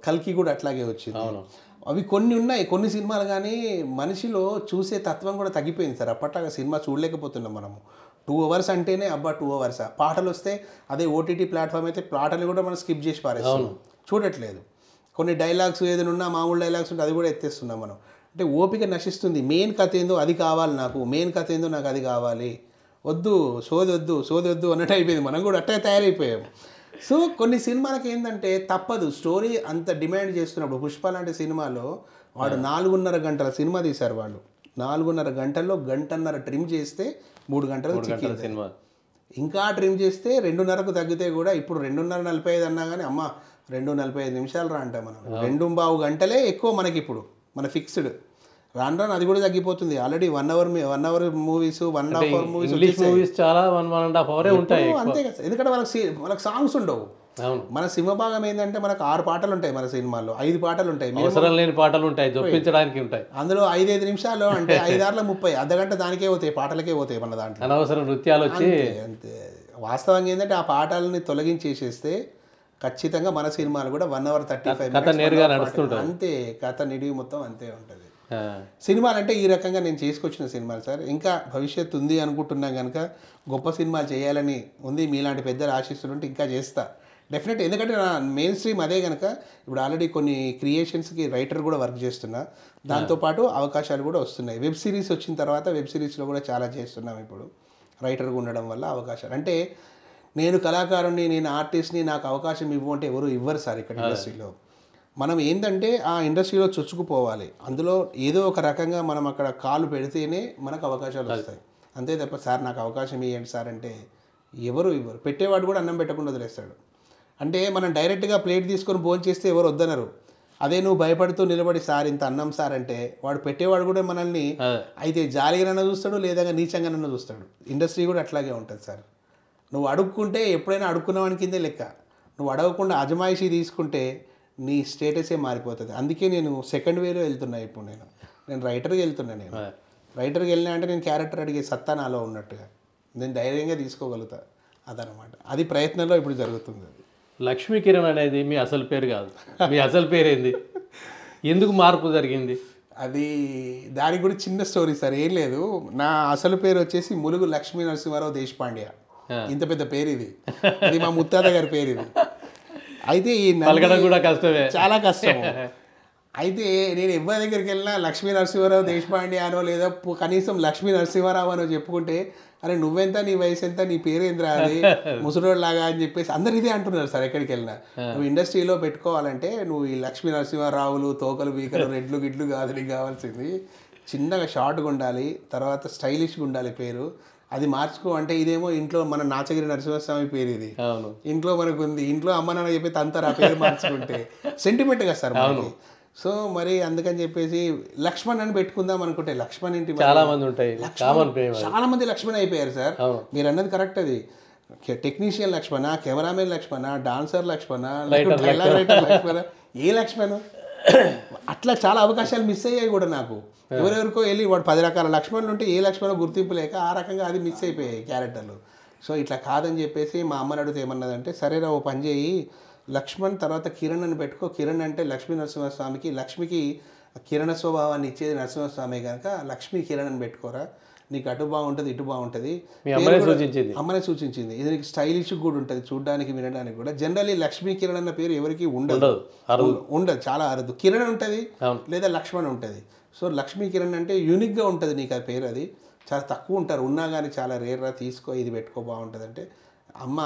కల్కి కూడా అట్లాగే వచ్చింది. అవును. అవి కొన్ని ఉన్నాయి, కొన్ని సినిమాలు కానీ మనిషిలో చూసే తత్వం కూడా తగ్గిపోయింది సార్. అప్పట్లాగా సినిమా చూడలేకపోతున్నాం మనము. 2 hours అంటేనే అబ్బా 2 hours. పాటలు వస్తే అదే ఓటీటీ ప్లాట్ఫామ్ అయితే పాటలు కూడా మనం స్కిప్ చేసి పారేస్తున్నాం, చూడట్లేదు. కొన్ని డైలాగ్స్ ఏదైనా ఉన్నా మామూలు డైలాగ్స్ ఉంటే అది కూడా ఎత్తేస్తున్నాం మనం. అంటే ఓపిక నశిస్తుంది. మెయిన్ కథ ఏందో అది కావాలి నాకు, మెయిన్ కథ ఏందో నాకు అది కావాలి, వద్దు సోది వద్దు అన్నట్టు అయిపోయింది. మనం కూడా అట్టే తయారైపోయాం. సో కొన్ని సినిమాలకి ఏంటంటే తప్పదు, స్టోరీ అంత డిమాండ్ చేస్తున్నప్పుడు. పుష్ప లాంటి సినిమాలో వాడు 4.5 గంటల సినిమా తీశారు వాళ్ళు. 4.5 గంటల్లో 1.5 గంట ట్రిమ్ చేస్తే 3 గంటలు చిక్కింది సినిమా. ఇంకా ట్రిమ్ చేస్తే 2:30కు తగ్గితే కూడా ఇప్పుడు 2:45 అన్నా కానీ అమ్మ 2:45 నిమిషాలు రా అంటే మనం 2.25 గంటలే ఎక్కువ మనకి ఇప్పుడు మన ఫిక్స్డ్. రాను అది కూడా తగ్గిపోతుంది. Already 1 hour movies 1.5 hour movies English movies చాలా 1.5 hours ఉంటాయి అంతే కదా. ఎందుకంటే వాళ్ళకి సాంగ్స్ ఉండవు. మన సింహభాగం ఏంటంటే మనకు 6 పాటలు ఉంటాయి, మన సినిమాల్లో 5 పాటలు ఉంటాయి, అవసరం లేని పాటలు ఉంటాయి, చొప్పించడానికి ఉంటాయి. అందులో 5 నిమిషాలు అంటే 5 అర్ధగంట దానికే పోతాయి, పాటలకే పోతాయి మన దాంట్లో. అనవసరం నృత్యాలు వచ్చి అంతే. వాస్తవంగా ఏంటంటే ఆ పాటలని తొలగించేసేస్తే ఖచ్చితంగా మన సినిమాలు కూడా 1 hour 35 minutes నేరుగా నడుస్తుంటాయి. అంతే, కథ నిడివి మొత్తం అంతే ఉంటుంది. సినిమాలు అంటే ఈ రకంగా నేను చేసుకొచ్చిన సినిమాలు సార్. ఇంకా భవిష్యత్తు ఉంది అనుకుంటున్నా కనుక, గొప్ప సినిమాలు చేయాలని ఉంది, మీలాంటి పెద్దలు ఆశిస్తుంటే ఇంకా చేస్తా డెఫినెట్. ఎందుకంటే నా మెయిన్ స్ట్రీమ్ అదే కనుక. ఇప్పుడు ఆల్రెడీ కొన్ని క్రియేషన్స్కి రైటర్ కూడా వర్క్ చేస్తున్నా, దాంతోపాటు అవకాశాలు కూడా వస్తున్నాయి. వెబ్ సిరీస్ వచ్చిన తర్వాత వెబ్ సిరీస్లో కూడా చాలా చేస్తున్నాం ఇప్పుడు, రైటర్గా ఉండడం వల్ల అవకాశాలు. అంటే నేను కళాకారుని, నేను ఆర్టిస్ట్ని, నాకు అవకాశం ఇవ్వంటే ఎవరు ఇవ్వరు సార్ ఇక్కడ ఇండస్ట్రీలో. మనం ఏంటంటే ఆ ఇండస్ట్రీలో చొచ్చుకుపోవాలి, అందులో ఏదో ఒక రకంగా మనం అక్కడ కాలు పెడితేనే మనకు అవకాశాలు వస్తాయి. అంతే తప్ప సార్ నాకు అవకాశం ఇవ్వండి సార్ అంటే ఎవరు ఇవ్వరు. పెట్టేవాడు కూడా అన్నం పెట్టకుండా వదిలేస్తాడు. అంటే మనం డైరెక్ట్గా ప్లేట్ తీసుకొని భోజనం చేస్తే ఎవరు వద్దనరు. అదే నువ్వు భయపడుతూ నిలబడి సార్ ఇంత అన్నం సార్ అంటే వాడు పెట్టేవాడు కూడా మనల్ని అయితే జాలిగానన్నా చూస్తాడు, లేదా నీచంగానన్నా చూస్తాడు. ఇండస్ట్రీ కూడా అట్లాగే ఉంటుంది సార్. నువ్వు అడుక్కుంటే ఎప్పుడైనా అడుక్కున్నవాని కిందే లెక్క. నువ్వు అడగకుండా అజమాయిషీ తీసుకుంటే నీ స్టేటసే మారిపోతుంది. అందుకే నేను సెకండ్ వేలో వెళ్తున్నా. ఇప్పుడు నేను రైటర్కి వెళ్తున్నా. నేను రైటర్కి వెళ్ళినా అంటే నేను క్యారెక్టర్ అడిగే సత్తా నాలో ఉన్నట్టుగా నేను ధైర్యంగా తీసుకోగలుగుతా. అదనమాట, అది ప్రయత్నంలో ఇప్పుడు జరుగుతుంది. లక్ష్మీ కిరణ్ అనేది మీ అసలు పేరు కాదు, మీ అసలు పేరు ఏంది? ఎందుకు మార్పు జరిగింది? అది దానికి కూడా చిన్న స్టోరీ సార్. ఏం లేదు, నా అసలు పేరు వచ్చేసి ములుగు లక్ష్మీ నరసింహారావు దేశపాండ్య. ఇంత పెద్ద పేరు ఇది, అది మా ముత్తాత గారి పేరు ఇది. అయితే ఈ పలకడం కూడా కష్టమే, చాలా కష్టం. అయితే నేను ఎవరి దగ్గరికి వెళ్ళినా లక్ష్మీ నరసింహారావు దేశపాండే అనో లేదా కనీసం లక్ష్మీ నరసింహారావు అనో చెప్పుకుంటే, అరే నువ్వెంత, నీ వయసు ఎంత, నీ పేరేంద్రా అది ముసలోడ్లాగా అని చెప్పేసి అందరు ఇదే అంటున్నారు సార్. ఎక్కడికి వెళ్ళినా నువ్వు ఇండస్ట్రీలో పెట్టుకోవాలంటే నువ్వు ఈ లక్ష్మీ నరసింహారావులు, తోకలు, బీకలు, రెడ్లు గిడ్లు కాదు, నీకు కావాల్సింది చిన్నగా షార్ట్గా ఉండాలి, తర్వాత స్టైలిష్గా ఉండాలి పేరు. అది మార్చుకో అంటే ఇదేమో ఇంట్లో మన నాచగిరి నరసింహస్వామి పేరు ఇది, ఇంట్లో మనకు ఉంది, ఇంట్లో అమ్మ నాన్న చెప్పి తంతారు ఆ పేరు మార్చుకుంటే సెంటిమెంట్ కదా సార్ మనకి. సో మరి అందుకని చెప్పేసి లక్ష్మణ్ అని పెట్టుకుందాం అనుకుంటే లక్ష్మణ్ ఇంటి చాలా మంది ఉంటాయి, చాలా మంది లక్ష్మణ్ అయిపోయారు సార్. మీరు అన్నది కరెక్ట్. అది టెక్నీషియన్ లక్ష్మణ, కెమెరామెన్ లక్ష్మణ, డాన్సర్ లక్ష్మణ, డైలాగ్ రైటర్ లక్ష్మణ, ఏ లక్ష్మణ్ అట్లా చాలా అవకాశాలు మిస్ అయ్యాయి కూడా నాకు. ఎవరెవరికో వెళ్ళి వాడు 10 రకాల లక్ష్మణులు ఉంటే ఏ లక్ష్మణ్ గుర్తింపు లేక ఆ రకంగా అది మిస్ అయిపోయాయి క్యారెక్టర్లు. సో ఇట్లా కాదని చెప్పేసి మా అమ్మని అడిగితే ఏమన్నదంటే, సరేరా ఓ పని చేయి, లక్ష్మణ్ తర్వాత కిరణ్ అని పెట్టుకో. కిరణ్ అంటే లక్ష్మీ నరసింహస్వామికి, లక్ష్మికి కిరణ స్వభావాన్ని ఇచ్చేది నరసింహస్వామి కనుక లక్ష్మీ కిరణ్ అని పెట్టుకోరా, నీకు అటు బాగుంటుంది ఇటు బాగుంటుంది. అమ్మనే సూచించింది. ఇది నీకు స్టైలిష్ కూడా ఉంటుంది, చూడడానికి వినడానికి కూడా. జనరల్లీ లక్ష్మీ కిరణ్ అన్న పేరు ఎవరికి ఉండదు, చాలా అరుదు. కిరణ్ ఉంటుంది లేదా లక్ష్మణ్ ఉంటుంది. సో లక్ష్మీ కిరణ్ అంటే యూనిక్గా ఉంటుంది నీకు ఆ పేరు. అది చాలా తక్కువ ఉంటారు, ఉన్నా కానీ చాలా రేర్గా తీసుకో, ఇది పెట్టుకో బాగుంటుంది అంటే అమ్మ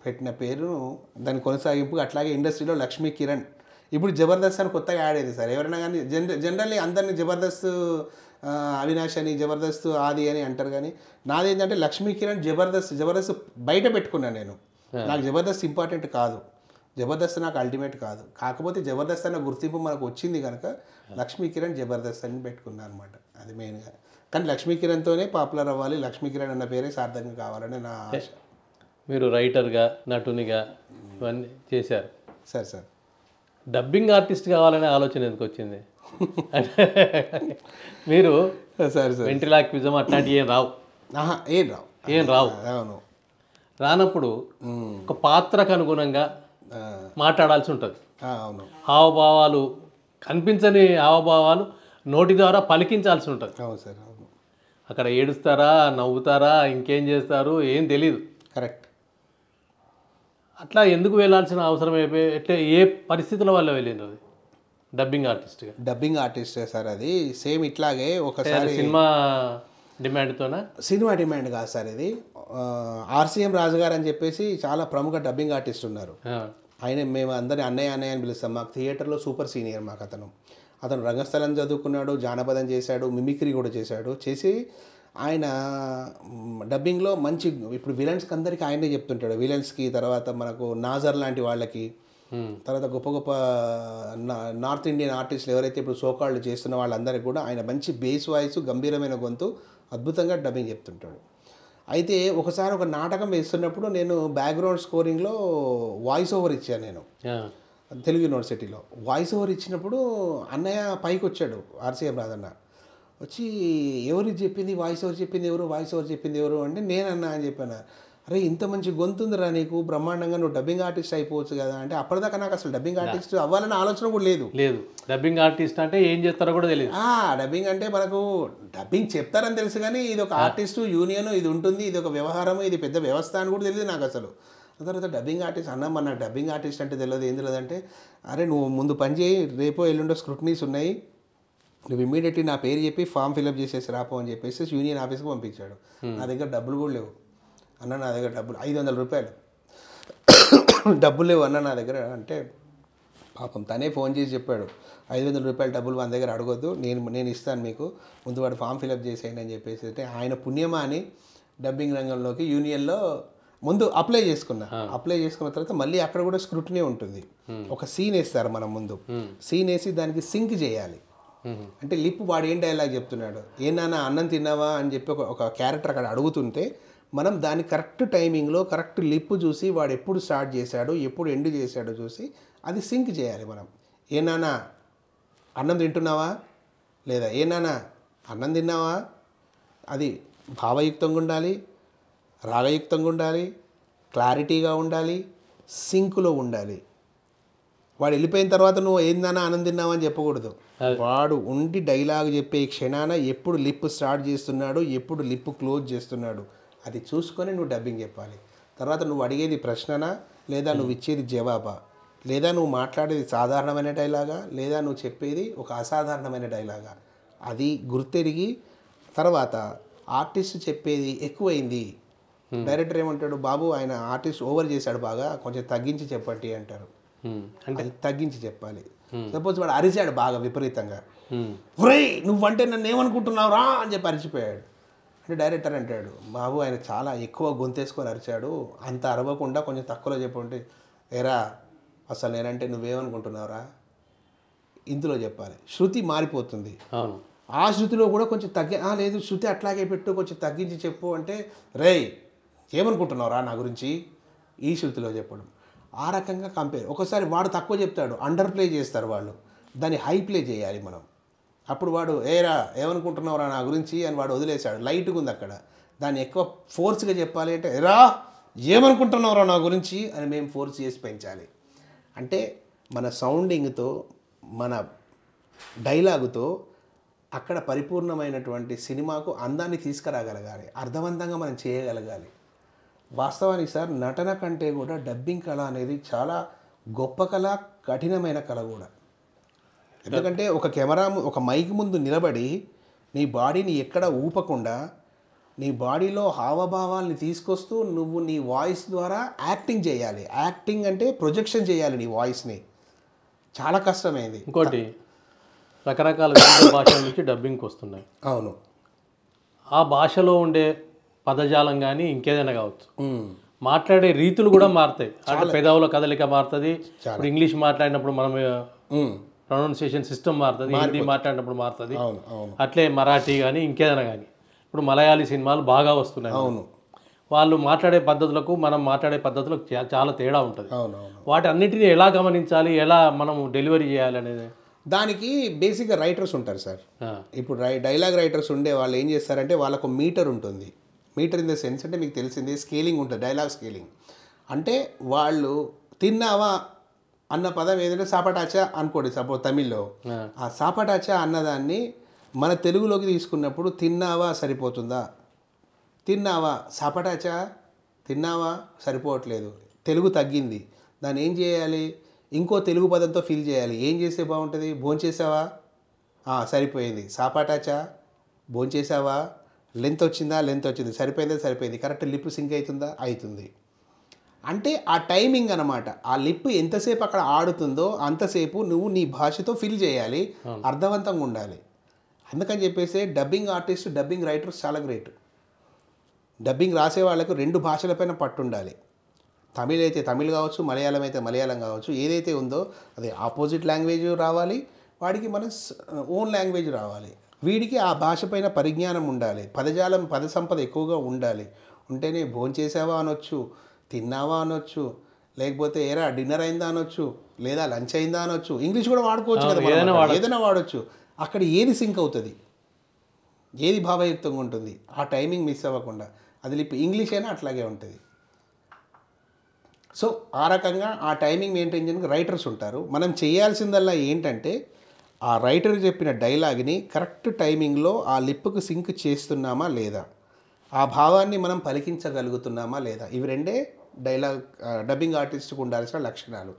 పెట్టిన పేరును దాని కొనసాగింపు. అట్లాగే ఇండస్ట్రీలో లక్ష్మీ కిరణ్. ఇప్పుడు జబర్దస్త్ అని కొత్తగా యాడ్ అయింది సార్. ఎవరైనా కానీ జనరల్లీ అందరినీ జబర్దస్త్ అవినాష్ అని, జబర్దస్త్ ఆది అని అంటారు. కానీ నాదేంటంటే లక్ష్మీ కిరణ్ జబర్దస్త్ బయట పెట్టుకున్నాను నేను. నాకు జబర్దస్త్ ఇంపార్టెంట్ కాదు, జబర్దస్త్ నాకు అల్టిమేట్ కాదు. కాకపోతే జబర్దస్త్ అన్న గుర్తింపు మనకు వచ్చింది కనుక లక్ష్మీ కిరణ్ జబర్దస్త్ అని పెట్టుకున్నాను అనమాట. అది మెయిన్గా. కానీ లక్ష్మీ కిరణ్తోనే పాపులర్ అవ్వాలి, లక్ష్మీ కిరణ్ అన్న పేరే సార్థకంగా కావాలని నా ఆశ. మీరు రైటర్గా, నటునిగా ఇవన్నీ చేశారు సార్ సార్ డబ్బింగ్ ఆర్టిస్ట్ కావాలనే ఆలోచన ఎందుకు వచ్చింది? మీరు సార్ సార్ వెంట్రిలాక్విజం అట్లాంటివి ఏం రావు, ఏం రావు. అవును, రానప్పుడు ఒక పాత్రకు అనుగుణంగా మాట్లాడాల్సి ఉంటుంది. అవును, హావభావాలు, కనిపించని హావభావాలు నోటి ద్వారా పలికించాల్సి ఉంటుంది. అవును సార్, అవును. అక్కడ ఏడుస్తారా, నవ్వుతారా, ఇంకేం చేస్తారు ఏం తెలీదు. కరెక్ట్. అట్లా ఎందుకు వెళ్ళాల్సిన అవసరం అయిపోయి, ఎట్లా ఏ పరిస్థితుల వల్ల వెళ్ళింది అది డబ్బింగ్ ఆర్టిస్ట్గా? డబ్బింగ్ ఆర్టిస్టే సార్ అది. సేమ్ ఇట్లాగే ఒకసారి సినిమా డిమాండ్తోనా? సినిమా డిమాండ్ కాదు సార్ ఇది. ఆర్సీఎం రాజు గారు అని చెప్పేసి చాలా ప్రముఖ డబ్బింగ్ ఆర్టిస్ట్ ఉన్నారు. ఆయన మేము అందరి అన్నయ్య అన్నయ్య అని పిలుస్తాం. మాకు థియేటర్లో సూపర్ సీనియర్ మాకు అతను రంగస్థలం చదువుకున్నాడు, జానపదం చేశాడు, మిమిక్రీ కూడా చేసి ఆయన డబ్బింగ్లో మంచి, ఇప్పుడు విలన్స్కి అందరికీ ఆయనే చెప్తుంటాడు. విలన్స్కి, తర్వాత మనకు నాజర్ లాంటి వాళ్ళకి, తర్వాత గొప్ప గొప్ప నార్త్ ఇండియన్ ఆర్టిస్టులు ఎవరైతే ఇప్పుడు సోకాళ్ళు చేస్తున్న వాళ్ళందరికీ కూడా ఆయన మంచి బేస్ వాయిస్, గంభీరమైన గొంతు, అద్భుతంగా డబ్బింగ్ చెప్తుంటాడు. అయితే ఒకసారి ఒక నాటకం వేస్తున్నప్పుడు నేను బ్యాక్గ్రౌండ్ స్కోరింగ్లో వాయిస్ ఓవర్ ఇచ్చాను నేను తెలుగు యూనివర్సిటీలో. వాయిస్ ఓవర్ ఇచ్చినప్పుడు అన్నయ్య పైకి వచ్చాడు, ఆర్సీఎం రాజన్న వచ్చి, ఎవరికి చెప్పింది వాయిస్ ఓవర్ చెప్పింది ఎవరు అంటే నేనన్నా అని చెప్పాను. అరే ఇంత మంచి గొంతు ఉందిరా నీకు, బ్రహ్మాండంగా నువ్వు డబ్బింగ్ ఆర్టిస్ట్ అయిపోవచ్చు కదా అంటే, అప్పటిదాకా నాకు అసలు డబ్బింగ్ ఆర్టిస్ట్ అవ్వాలన్న ఆలోచన కూడా లేదు. డబ్బింగ్ ఆర్టిస్ట్ అంటే ఏం చేస్తారో కూడా తెలియదు. డబ్బింగ్ అంటే మనకు డబ్బింగ్ చెప్తారని తెలుసు, కానీ ఇది ఒక ఆర్టిస్టు యూనియన్, ఇది ఉంటుంది, ఇది ఒక వ్యవహారం, ఇది పెద్ద వ్యవస్థ అని కూడా తెలియదు నాకు అసలు. తర్వాత డబ్బింగ్ ఆర్టిస్ట్ అన్న, మన డబ్బింగ్ ఆర్టిస్ట్ అంటే తెలియదు, ఏం తెలియదు అంటే, అరే నువ్వు ముందు పని చేయి, రేపో ఎల్లుండో స్క్రూటినీస్ ఉన్నాయి, నువ్వు ఇమ్మీడియట్లీ నా పేరు చెప్పి ఫామ్ ఫిల్అప్ చేసేసి రాపో అని చెప్పేసి యూనియన్ ఆఫీస్కి పంపించాడు. నా దగ్గర డబ్బులు కూడా లేవు అన్న, నా దగ్గర డబ్బులు 500 రూపాయలు డబ్బులు లేవు అన్న నా దగ్గర అంటే, పాపం తనే ఫోన్ చేసి చెప్పాడు, 500 రూపాయల డబ్బులు మన దగ్గర అడగొద్దు, నేను ఇస్తాను మీకు, ముందు వాడు ఫామ్ ఫిల్అప్ చేసేయండి అని చెప్పేసి. అంటే ఆయన పుణ్యమా అని డబ్బింగ్ రంగంలోకి యూనియన్లో ముందు అప్లై చేసుకున్న తర్వాత మళ్ళీ అక్కడ కూడా స్క్రూటినీ ఉంటుంది. ఒక సీన్ వేస్తారు మనం ముందు, సీన్ వేసి దానికి సింక్ చేయాలి. అంటే లిప్, వాడు ఏం డైలాగ్ చెప్తున్నాడు, ఏ నాన్న అన్నం తిన్నావా అని చెప్పి ఒక క్యారెక్టర్ అక్కడ అడుగుతుంటే, మనం దాని కరెక్ట్ టైమింగ్లో కరెక్ట్ లిప్ చూసి వాడు ఎప్పుడు స్టార్ట్ చేశాడు, ఎప్పుడు ఎండ్ చేశాడో చూసి అది సింక్ చేయాలి మనం. ఏ నాన్న అన్నం తింటున్నావా, లేదా ఏ నాన్న అన్నం తిన్నావా, అది భావయుక్తంగా ఉండాలి, రాగయుక్తంగా ఉండాలి, క్లారిటీగా ఉండాలి, సింక్లో ఉండాలి. వాడు వెళ్ళిపోయిన తర్వాత నువ్వు ఏందన్నా ఆనందం తిన్నావు అని చెప్పకూడదు. వాడు ఉండి డైలాగ్ చెప్పే క్షణాన ఎప్పుడు లిప్ స్టార్ట్ చేస్తున్నాడు, ఎప్పుడు లిప్ క్లోజ్ చేస్తున్నాడు, అది చూసుకొని నువ్వు డబ్బింగ్ చెప్పాలి. తర్వాత నువ్వు అడిగేది ప్రశ్ననా, లేదా నువ్వు ఇచ్చేది జవాబా, లేదా నువ్వు మాట్లాడేది సాధారణమైన డైలాగా, లేదా నువ్వు చెప్పేది ఒక అసాధారణమైన డైలాగా, అది గుర్తెరిగి తర్వాత ఆర్టిస్ట్ చెప్పేది ఎక్కువైంది, డైరెక్టర్ ఏమంటాడు, బాబు ఆయన ఆర్టిస్ట్ ఓవర్ చేశాడు బాగా, కొంచెం తగ్గించి చెప్పండి అంటారు. అంటే తగ్గించి చెప్పాలి. సపోజ్ వాడు అరిచాడు బాగా విపరీతంగా, ఒరేయ్ నువ్వంటే నన్ను ఏమనుకుంటున్నావు రా అని చెప్పి అరిచిపోయాడు అంటే డైరెక్టర్ అంటాడు, బాబు ఆయన చాలా ఎక్కువ గొంతేసుకొని అరిచాడు, అంత అరవకుండా కొంచెం తక్కువలో చెప్పంటే, ఏరా అసలు నేనంటే నువ్వేమనుకుంటున్నావురా, ఇందులో చెప్పాలి. శృతి మారిపోతుంది, ఆ శృతిలో కూడా కొంచెం లేదు శృతి అట్లాగే పెట్టు, కొంచెం తగ్గించి చెప్పు అంటే, రేయ్ ఏమనుకుంటున్నావురా నా గురించి, ఈ శృతిలో చెప్పడం. ఆ రకంగా కంపేర్. ఒకసారి వాడు తక్కువ చెప్తాడు, అండర్ ప్లే చేస్తారు వాళ్ళు, దాన్ని హై ప్లే చేయాలి మనం. అప్పుడు వాడు ఏరా ఏమనుకుంటున్నావురా నా గురించి అని వాడు వదిలేశాడు, లైట్గా ఉంది అక్కడ, దాన్ని ఎక్కువ ఫోర్స్గా చెప్పాలి అంటే, ఎరా ఏమనుకుంటున్నావురా నా గురించి అని మేము ఫోర్స్ చేసి పెంచాలి. అంటే మన సౌండింగ్తో, మన డైలాగుతో అక్కడ పరిపూర్ణమైనటువంటి సినిమాకు అందాన్ని తీసుకురాగలగాలి, అర్థవంతంగా మనం చేయగలగాలి. వాస్తవానికి సార్ నటన కంటే కూడా డబ్బింగ్ కళ అనేది చాలా గొప్ప కళ, కఠినమైన కళ కూడా. ఎందుకంటే ఒక కెమెరా, ఒక మైక్ ముందు నిలబడి నీ బాడీని ఎక్కడ ఊపకుండా నీ బాడీలో హావభావాల్ని తీసుకొస్తూ నువ్వు నీ వాయిస్ ద్వారా యాక్టింగ్ చేయాలి. యాక్టింగ్ అంటే ప్రొజెక్షన్ చేయాలి నీ వాయిస్ని, చాలా కష్టమైంది. ఇంకోటి రకరకాల భాషల నుంచి డబ్బింగ్కి వస్తున్నాయి. అవును, ఆ భాషలో ఉండే పదజాలం కానీ ఇంకేదైనా కావచ్చు, మాట్లాడే రీతులు కూడా మారుతాయి. అంటే పెదవుల కదలిక మారుతుంది. ఇప్పుడు ఇంగ్లీష్ మాట్లాడినప్పుడు మనం ప్రొనౌన్సియేషన్ సిస్టమ్ మారుతుంది, హిందీ మాట్లాడినప్పుడు మారుతుంది. అట్లే మరాఠీ కానీ ఇంకేదైనా కానీ ఇప్పుడు మలయాళీ సినిమాలు బాగా వస్తున్నాయి. అవును, వాళ్ళు మాట్లాడే పద్ధతులకు మనం మాట్లాడే పద్ధతులకు చాలా తేడా ఉంటుంది. అవునవును. వాటి అన్నిటిని ఎలా గమనించాలి, ఎలా మనం డెలివరీ చేయాలి అనేది దానికి బేసిక్గా రైటర్స్ ఉంటారు సార్. ఇప్పుడు డైలాగ్ రైటర్స్ ఉండే వాళ్ళు ఏం చేస్తారంటే వాళ్ళకు మీటర్ ఉంటుంది. మీటర్ ఇన్ ద సెన్స్ అంటే మీకు తెలిసింది స్కేలింగ్ ఉంటుంది, డైలాగ్ స్కేలింగ్. అంటే వాళ్ళు తిన్నావా అన్న పదం ఏదంటే సాపటాచా అనుకోండి సపోజ్ తమిళ్లో. ఆ సాపటాచా అన్నదాన్ని మన తెలుగులోకి తీసుకున్నప్పుడు తిన్నావా సరిపోతుందా, తిన్నావా సాపటాచా తిన్నావా సరిపోవట్లేదు, తెలుగు తగ్గింది, దాన్ని ఏం చేయాలి, ఇంకో తెలుగు పదంతో ఫిల్ చేయాలి. ఏం చేస్తే బాగుంటుంది, భోంచేసావా సరిపోయింది, సాపాటాచా భోంచేసావా, లెంత్ వచ్చిందా లెంత్ వచ్చింది, సరిపోయిందా సరిపోయింది, కరెక్ట్ లిప్ సింక్ అవుతుందా అవుతుంది. అంటే ఆ టైమింగ్ అనమాట. ఆ లిప్ ఎంతసేపు అక్కడ ఆడుతుందో అంతసేపు నువ్వు నీ భాషతో ఫిల్ చేయాలి, అర్థవంతంగా ఉండాలి. అందుకని చెప్పేసి డబ్బింగ్ ఆర్టిస్ట్, డబ్బింగ్ రైటర్స్ చాలా గ్రేట్. డబ్బింగ్ రాసే వాళ్ళకు 2 భాషలపైన పట్టు ఉండాలి. తమిళ్ అయితే తమిళ్ కావచ్చు, మలయాళం అయితే మలయాళం కావచ్చు, ఏదైతే ఉందో అది ఆపోజిట్ లాంగ్వేజ్ రావాలి, వాడికి మన ఓన్ లాంగ్వేజ్ రావాలి. వీడికి ఆ భాష పైన పరిజ్ఞానం ఉండాలి, పదజాలం పద సంపద ఎక్కువగా ఉండాలి. ఉంటేనే భోంచేసావా అనొచ్చు, తిన్నావా అనొచ్చు, లేకపోతే ఏరా డిన్నర్ అయిందా అనొచ్చు, లేదా లంచ్ అయిందా అనొచ్చు. ఇంగ్లీష్ కూడా వాడుకోవచ్చు కదా, ఏదైనా వాడచ్చు. అక్కడ ఏది సింక్ అవుతుంది, ఏది భావయుక్తంగా ఉంటుంది, ఆ టైమింగ్ మిస్ అవ్వకుండా. అది ఇంగ్లీష్ అయినా అట్లాగే ఉంటుంది. సో ఆ రకంగా ఆ టైమింగ్ మెయింటైన్ చేయడానికి రైటర్స్ ఉంటారు. మనం చేయాల్సిందల్లా ఏంటంటే ఆ రైటర్ చెప్పిన డైలాగ్ని కరెక్ట్ టైమింగ్లో ఆ లిప్కు సింక్ చేస్తున్నామా లేదా, ఆ భావాన్ని మనం పలికించగలుగుతున్నామా లేదా. ఇవి రెండే డబ్బింగ్ ఆర్టిస్ట్కి ఉండాల్సిన లక్షణాలు,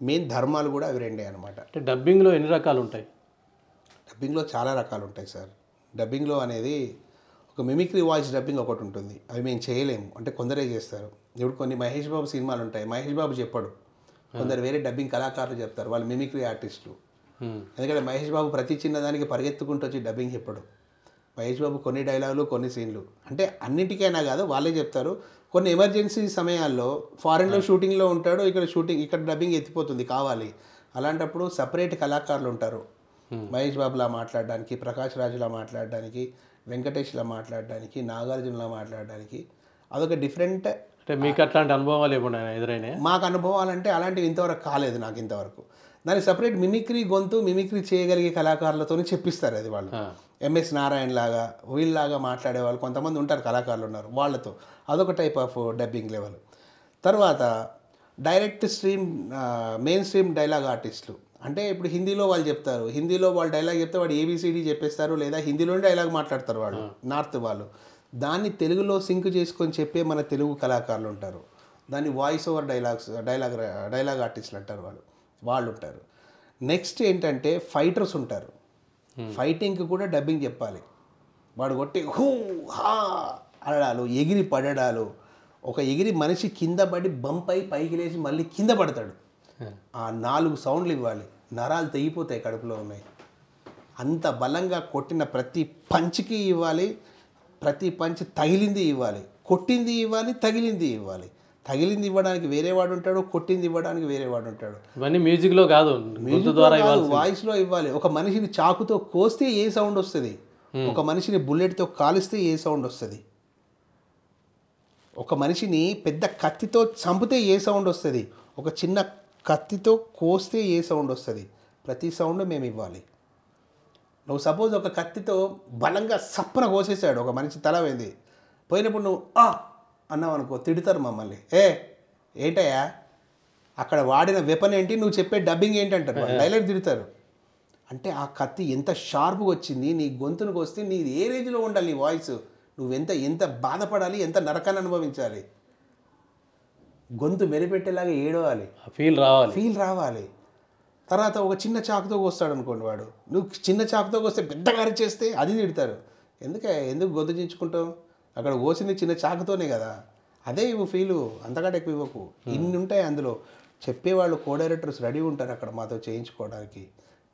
మెయిన్ ధర్మాలు కూడా అవి రెండే అనమాట. అంటే డబ్బింగ్లో ఎన్ని రకాలు ఉంటాయి? డబ్బింగ్లో చాలా రకాలు ఉంటాయి సార్. డబ్బింగ్లో అనేది ఒక మిమిక్రీ వాయిస్ డబ్బింగ్ ఒకటి ఉంటుంది, అవి మేము చేయలేము, అంటే కొందరే చేస్తారు. ఇప్పుడు కొన్ని మహేష్ బాబు సినిమాలు ఉంటాయి, మహేష్ బాబు చెప్పడు, కొందరు వేరే డబ్బింగ్ కళాకారులు చెప్తారు, వాళ్ళు మిమిక్రీ ఆర్టిస్టులు. ఎందుకంటే మహేష్ బాబు ప్రతి చిన్నదానికి పరిగెత్తుకుంటూ వచ్చి డబ్బింగ్ చెప్పడు. మహేష్ బాబు కొన్ని డైలాగులు కొన్ని సీన్లు, అంటే అన్నిటికైనా కాదు వాళ్ళే చెప్తారు. కొన్ని ఎమర్జెన్సీ సమయాల్లో ఫారెన్లో షూటింగ్లో ఉంటాడు, ఇక్కడ డబ్బింగ్ ఎత్తిపోతుంది కావాలి, అలాంటప్పుడు సపరేట్ కళాకారులు ఉంటారు. మహేష్ బాబులా మాట్లాడడానికి, ప్రకాష్ రాజులా మాట్లాడడానికి, వెంకటేష్లా మాట్లాడడానికి, నాగార్జునలా మాట్లాడడానికి, అదొక డిఫరెంట్. అంటే మీకు అట్లాంటి అనుభవాలు ఏమన్నా ఎదురైనాయి? మాకు అనుభవాలంటే అలాంటివి ఇంతవరకు కాలేదు నాకు ఇంతవరకు. దానికి సపరేట్ మిమిక్రీ చేయగలిగే కళాకారులతో చెప్పిస్తారు అది వాళ్ళు. ఎంఎస్ నారాయణ లాగా వీళ్ళలాగా మాట్లాడే వాళ్ళు కొంతమంది ఉంటారు, కళాకారులు ఉన్నారు, వాళ్ళతో అదొక టైప్ ఆఫ్ డబ్బింగ్ లెవెల్. తర్వాత డైరెక్ట్ మెయిన్ స్ట్రీమ్ డైలాగ్ ఆర్టిస్టులు, అంటే ఇప్పుడు హిందీలో వాళ్ళు చెప్తారు, హిందీలో వాళ్ళు డైలాగ్ చెప్తే వాడు ఏబిసిడి చెప్పేస్తారు, లేదా హిందీలోనే డైలాగ్ మాట్లాడతారు వాళ్ళు, నార్త్ వాళ్ళు. దాన్ని తెలుగులో సింక్ చేసుకొని చెప్పే మన తెలుగు కళాకారులు ఉంటారు, దాన్ని వాయిస్ ఓవర్ డైలాగ్ ఆర్టిస్టులు అంటారు వాళ్ళు ఉంటారు. నెక్స్ట్ ఏంటంటే ఫైటర్స్ ఉంటారు, ఫైటింగ్కి కూడా డబ్బింగ్ చెప్పాలి. వాడు కొట్టి హూ హా అనడాలు, ఎగిరి పడడాలు, ఒక ఎగిరి మనిషి కింద పడి బంపై పైకి లేచి మళ్ళీ కింద పడతాడు, ఆ 4 సౌండ్లు ఇవ్వాలి, నరాలు తెగిపోతాయి కడుపులో ఉన్నాయి. అంత బలంగా కొట్టిన ప్రతి పంచ్కి ఇవ్వాలి, ప్రతి పంచ్ తగిలింది ఇవ్వాలి, కొట్టింది ఇవ్వాలి, తగిలింది ఇవ్వాలి. తగిలింది ఇవ్వడానికి వేరే వాడు ఉంటాడు, కొట్టింది ఇవ్వడానికి వేరే వాడు ఉంటాడు. ఇవన్నీ మ్యూజిక్లో కాదు, వాయిస్లో ఇవ్వాలి. ఒక మనిషిని చాకుతో కోస్తే ఏ సౌండ్ వస్తుంది, ఒక మనిషిని బుల్లెట్తో కాలిస్తే ఏ సౌండ్ వస్తుంది, ఒక మనిషిని పెద్ద కత్తితో చంపితే ఏ సౌండ్ వస్తుంది, ఒక చిన్న కత్తితో కోస్తే ఏ సౌండ్ వస్తుంది, ప్రతి సౌండ్ మేము ఇవ్వాలి. నువ్వు సపోజ్ ఒక కత్తితో బలంగా సప్పన కోసేసాడు, ఒక మనిషి తల పోయినప్పుడు నువ్వు అన్నావు అనుకో, తిడతారు మమ్మల్ని, ఏంటయ్యా అక్కడ వాడిన వెపన్ ఏంటి, నువ్వు చెప్పే డబ్బింగ్ ఏంటి అంటారు, డైలాగ్ తిడతారు. అంటే ఆ కత్తి ఎంత షార్ప్గా వచ్చింది, నీ గొంతునికి వస్తే నీది ఏ రేంజ్లో ఉండాలి, నీ వాయిస్, ఎంత బాధపడాలి, ఎంత నరకాన్ని అనుభవించాలి, గొంతు మెరిపెట్టేలాగా ఏడవాలి, ఫీల్ రావాలి. తర్వాత ఒక చిన్న చాకుతో కోస్తాడు అనుకోండి వాడు, నువ్వు చిన్న చాకుతో కోస్తే పెద్దగా అరిచేస్తే అది తిడతారు. ఎందుకు గొంతు చించుకుంటావు, అక్కడ కోసింది చిన్న చాకుతోనే కదా, అదే ఇవ్వు ఫీలు, అంతకంటే ఎక్కువ ఇవ్వకు. ఇన్ని ఉంటాయి అందులో. చెప్పేవాళ్ళు కో డైరెక్టర్స్ రెడీ ఉంటారు అక్కడ మాతో చేయించుకోవడానికి.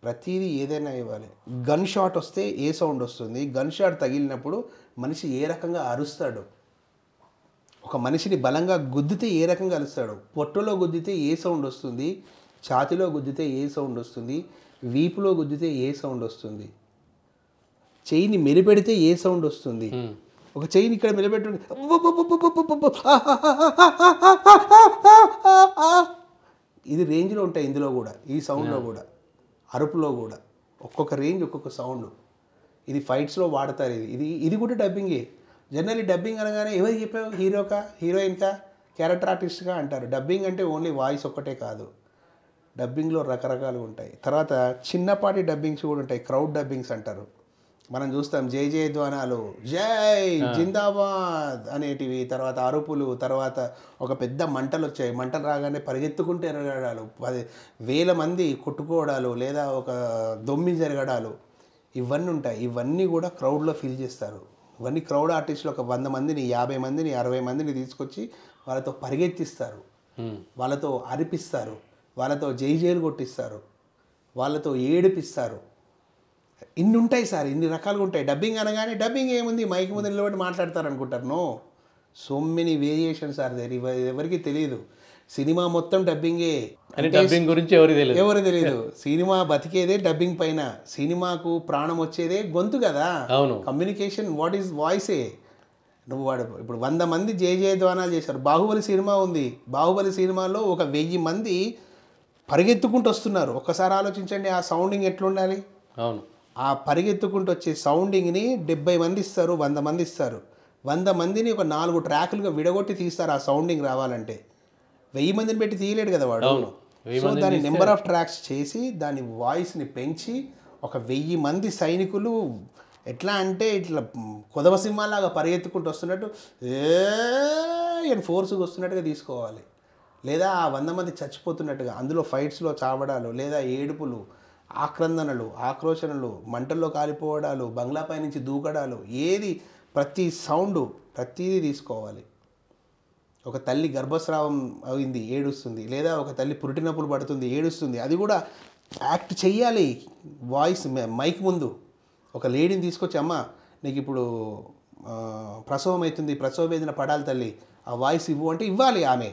ప్రతిదీ ఏదైనా ఇవ్వాలి. గన్ షాట్ వస్తే ఏ సౌండ్ వస్తుంది, గన్ షాట్ తగిలినప్పుడు మనిషి ఏ రకంగా అరుస్తాడు, ఒక మనిషిని బలంగా గుద్దితే ఏ రకంగా అరుస్తాడు, పొట్టలో గుద్దితే ఏ సౌండ్ వస్తుంది, ఛాతిలో గుద్దితే ఏ సౌండ్ వస్తుంది, వీపులో గుద్దితే ఏ సౌండ్ వస్తుంది, చెయ్యిని మెలిపెడితే ఏ సౌండ్ వస్తుంది, ఒక చెయ్యిని ఇక్కడ నిలబెట్టు, ఇది రేంజ్లో ఉంటాయి ఇందులో కూడా, ఈ సౌండ్లో కూడా, అరుపులో కూడా ఒక్కొక్క రేంజ్ ఒక్కొక్క సౌండ్. ఇది ఫైట్స్లో వాడతారు. ఇది కూడా డబ్బింగే. జనరల్లీ డబ్బింగ్ అనగానే ఎవరికి చెప్పావు, హీరోకా, హీరోయిన్కా, క్యారెక్టర్ ఆర్టిస్ట్గా అంటారు. డబ్బింగ్ అంటే ఓన్లీ వాయిస్ ఒక్కటే కాదు, డబ్బింగ్లో రకరకాలు ఉంటాయి. తర్వాత చిన్నపాటి డబ్బింగ్స్ కూడా ఉంటాయి, క్రౌడ్ డబ్బింగ్స్ అంటారు. మనం చూస్తాం జై జయధ్వానాలు, జై జిందాబాద్ అనేటివి, తర్వాత అరుపులు, తర్వాత ఒక పెద్ద మంటలు వచ్చాయి, మంటలు రాగానే పరిగెత్తుకుంటూ ఎరగడాలు, 10,000 మంది కొట్టుకోవడాలు, లేదా ఒక దొమ్మి జరగడాలు, ఇవన్నీ ఉంటాయి. ఇవన్నీ కూడా క్రౌడ్లో ఫీల్ చేస్తారు. ఇవన్నీ క్రౌడ్ ఆర్టిస్టులు ఒక 100 మందిని, 50 మందిని, 60 మందిని తీసుకొచ్చి వాళ్ళతో పరిగెత్తిస్తారు, వాళ్ళతో అరిపిస్తారు, వాళ్ళతో జై జైలు కొట్టిస్తారు, వాళ్ళతో ఏడిపిస్తారు. ఇన్ని ఉంటాయి సార్, ఇన్ని రకాలుగా ఉంటాయి. డబ్బింగ్ అనగానే డబ్బింగ్ ఏముంది, మైక్ ముందు నిలబడి మాట్లాడతారు అనుకుంటారు. No, so many variations are there. ఎవరికి తెలియదు. సినిమా మొత్తం డబ్బింగే. డబ్బింగ్ గురించి ఎవరు తెలియదు. సినిమా బతికేదే డబ్బింగ్ పైన. సినిమాకు ప్రాణం వచ్చేదే గొంతు కదా. కమ్యూనికేషన్, వాట్ ఈజ్ వాయిసే. నువ్వు వాడు ఇప్పుడు 100 మంది జయధ్వానాలు చేశారు. బాహుబలి సినిమా ఉంది, బాహుబలి సినిమాలో ఒక 1000 మంది పరిగెత్తుకుంటూ వస్తున్నారు. ఒక్కసారి ఆలోచించండి, ఆ సౌండింగ్ ఎట్లుండాలి. అవును, ఆ పరిగెత్తుకుంటూ వచ్చే సౌండింగ్ని 70 మంది ఇస్తారు, 100 మంది ఇస్తారు. 100 మందిని ఒక 4 ట్రాకులుగా విడగొట్టి తీస్తారు ఆ సౌండింగ్ రావాలంటే. 1000 మందిని పెట్టి తీయలేడు కదా వాడు. సో దాని నెంబర్ ఆఫ్ ట్రాక్స్ చేసి దాని వాయిస్ని పెంచి ఒక 1000 మంది సైనికులు ఎట్లా అంటే ఇట్లా కొదవ సింహాలాగా పరిగెత్తుకుంటూ వస్తున్నట్టు ఫోర్స్గా వస్తున్నట్టుగా తీసుకోవాలి. లేదా ఆ 100 మంది చచ్చిపోతున్నట్టుగా, అందులో ఫైట్స్లో చావడాలు, లేదా ఏడుపులు, ఆక్రందనలు, ఆక్రోశనలు, మంటల్లో కాలిపోవడాలు, బంగ్లాపై నుంచి దూకడాలు, ఏది ప్రతి సౌండు ప్రతిదీ తీసుకోవాలి. ఒక తల్లి గర్భస్రావం అయింది, ఏడుస్తుంది, లేదా ఒక తల్లి పురిటినొప్పులు పడుతుంది, ఏడుస్తుంది, అది కూడా యాక్ట్ చెయ్యాలి. వాయిస్ మైక్ ముందు ఒక లేడీని తీసుకొచ్చి, అమ్మ నీకు ఇప్పుడు ప్రసవం అవుతుంది, ప్రసవ వేదన పడాలి తల్లి, ఆ వాయిస్ ఇవ్వు అంటే ఇవ్వాలి. ఆమె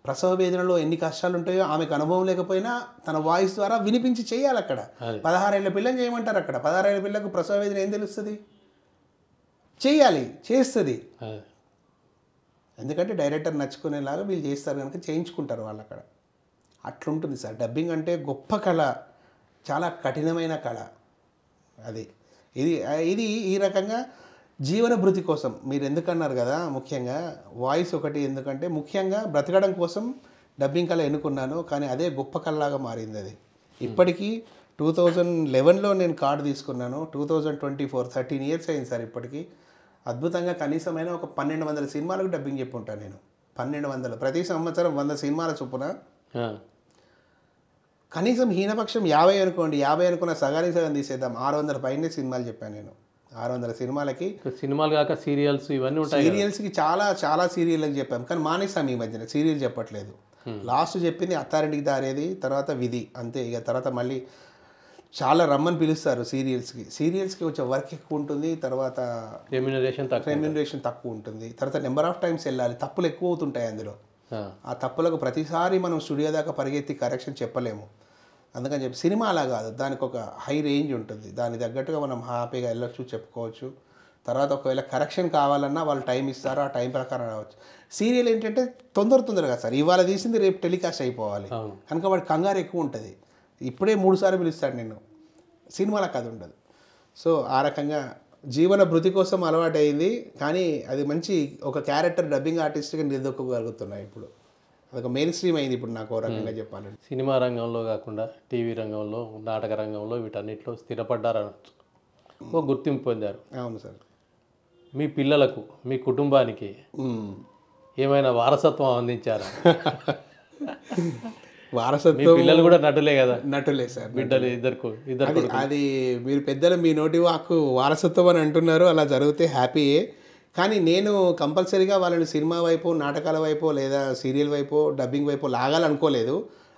ప్రసవ వేదనలో ఎన్ని కష్టాలు ఉంటాయో ఆమెకు అనుభవం లేకపోయినా తన వాయిస్ ద్వారా వినిపించి చేయాలి. అక్కడ 16 ఏళ్ళ పిల్లని చేయమంటారు. అక్కడ 16 ఏళ్ళ పిల్లకు ప్రసవ వేదన ఏం తెలుస్తుంది? చేయాలి, చేస్తుంది. ఎందుకంటే డైరెక్టర్ నచ్చుకునేలాగా వీళ్ళు చేస్తారు కనుక చేయించుకుంటారు వాళ్ళు అక్కడ. అట్లుంటుంది సార్. డబ్బింగ్ అంటే గొప్ప కళ, చాలా కఠినమైన కళ. అది ఇది ఈ రకంగా జీవన భృతి కోసం మీరు ఎందుకన్నారు కదా, ముఖ్యంగా వాయిస్ ఒకటి. ఎందుకంటే ముఖ్యంగా బ్రతకడం కోసం డబ్బింగ్ కళ ఎన్నుకున్నాను, కానీ అదే గొప్ప కళలాగా మారింది. అది ఇప్పటికీ 2011లో నేను కార్డు తీసుకున్నాను, 2024 13 ఇయర్స్ అయింది సార్. ఇప్పటికీ అద్భుతంగా కనీసమైన ఒక 1200 సినిమాలకు డబ్బింగ్ చెప్పి ఉంటాను నేను. 1200 ప్రతి సంవత్సరం 100 సినిమాల చొప్పున. కనీసం హీనపక్షం 50 అనుకోండి, 50 అనుకున్న సగానికి సగం తీసేద్దాం, 600 పైనే సినిమాలు చెప్పాను నేను. 600 సినిమాలకి. సినిమాలు కాక సీరియల్స్ ఇవన్నీ ఉంటాయి. సీరియల్స్కి చాలా సీరియల్కి చెప్పాం, కానీ మానేసాం ఈ మధ్యన. సీరియల్ చెప్పట్లేదు. లాస్ట్ చెప్పింది అత్తారింటికి దారేది, తర్వాత విధి, అంతే. ఇక తర్వాత మళ్ళీ చాలా రమ్మని పిలుస్తారు సీరియల్స్కి వచ్చే వర్క్ ఎక్కువ ఉంటుంది, తర్వాత రెమ్యూనరేషన్ తక్కువ ఉంటుంది, తర్వాత నెంబర్ ఆఫ్ టైమ్స్ వెళ్ళాలి, తప్పులు ఎక్కువ అవుతుంటాయి అందులో. ఆ తప్పులకు ప్రతిసారి మనం స్టూడియో దాకా పరిగెత్తి కరెక్షన్ చెప్పలేము. అందుకని చెప్పి సినిమా అలా కాదు, దానికి ఒక హై రేంజ్ ఉంటుంది, దానికి తగ్గట్టుగా మనం హ్యాపీగా వెళ్ళొచ్చు, చెప్పుకోవచ్చు. తర్వాత ఒకవేళ కరెక్షన్ కావాలన్నా వాళ్ళు టైం ఇస్తారు, ఆ టైం ప్రకారం రావచ్చు. సీరియల్ ఏంటంటే తొందరగా సార్, ఇవాళ తీసింది రేపు టెలికాస్ట్ అయిపోవాలి కనుక వాడి కంగారు ఎక్కువ ఉంటుంది. ఇప్పుడే 3 సార్లు పిలుస్తాడు నిన్ను. సినిమాలకు అది ఉండదు. సో ఆ రకంగా జీవన భృతి కోసం అలవాటు అయింది, కానీ అది మంచి ఒక క్యారెక్టర్ డబ్బింగ్ ఆర్టిస్ట్గా నిలదొక్కగలుగుతున్నాయి. ఇప్పుడు అదొక మెయిన్ స్ట్రీమ్ అయింది ఇప్పుడు నాకు, రకంగా చెప్పాలంటే. సినిమా రంగంలో కాకుండా టీవీ రంగంలో, నాటక రంగంలో, వీటన్నిటిలో స్థిరపడ్డారనొచ్చు, ఒక గుర్తింపు పొందారు. అవును సార్. మీ పిల్లలకు, మీ కుటుంబానికి ఏమైనా వారసత్వం అందించారా? వారసత్వం, పిల్లలు కూడా నటులే కదా? నటులే సార్, బిడ్డలు ఇద్దరు. అది మీరు పెద్దలు మీ నోటి వాక్కు వారసత్వం అని అంటున్నారు, అలా జరిగితే హ్యాపీయే. కానీ నేను కంపల్సరీగా వాళ్ళని సినిమా వైపు, నాటకాల వైపు, లేదా సీరియల్ వైపు, డబ్బింగ్ వైపు లాగాలనుకోలేదు.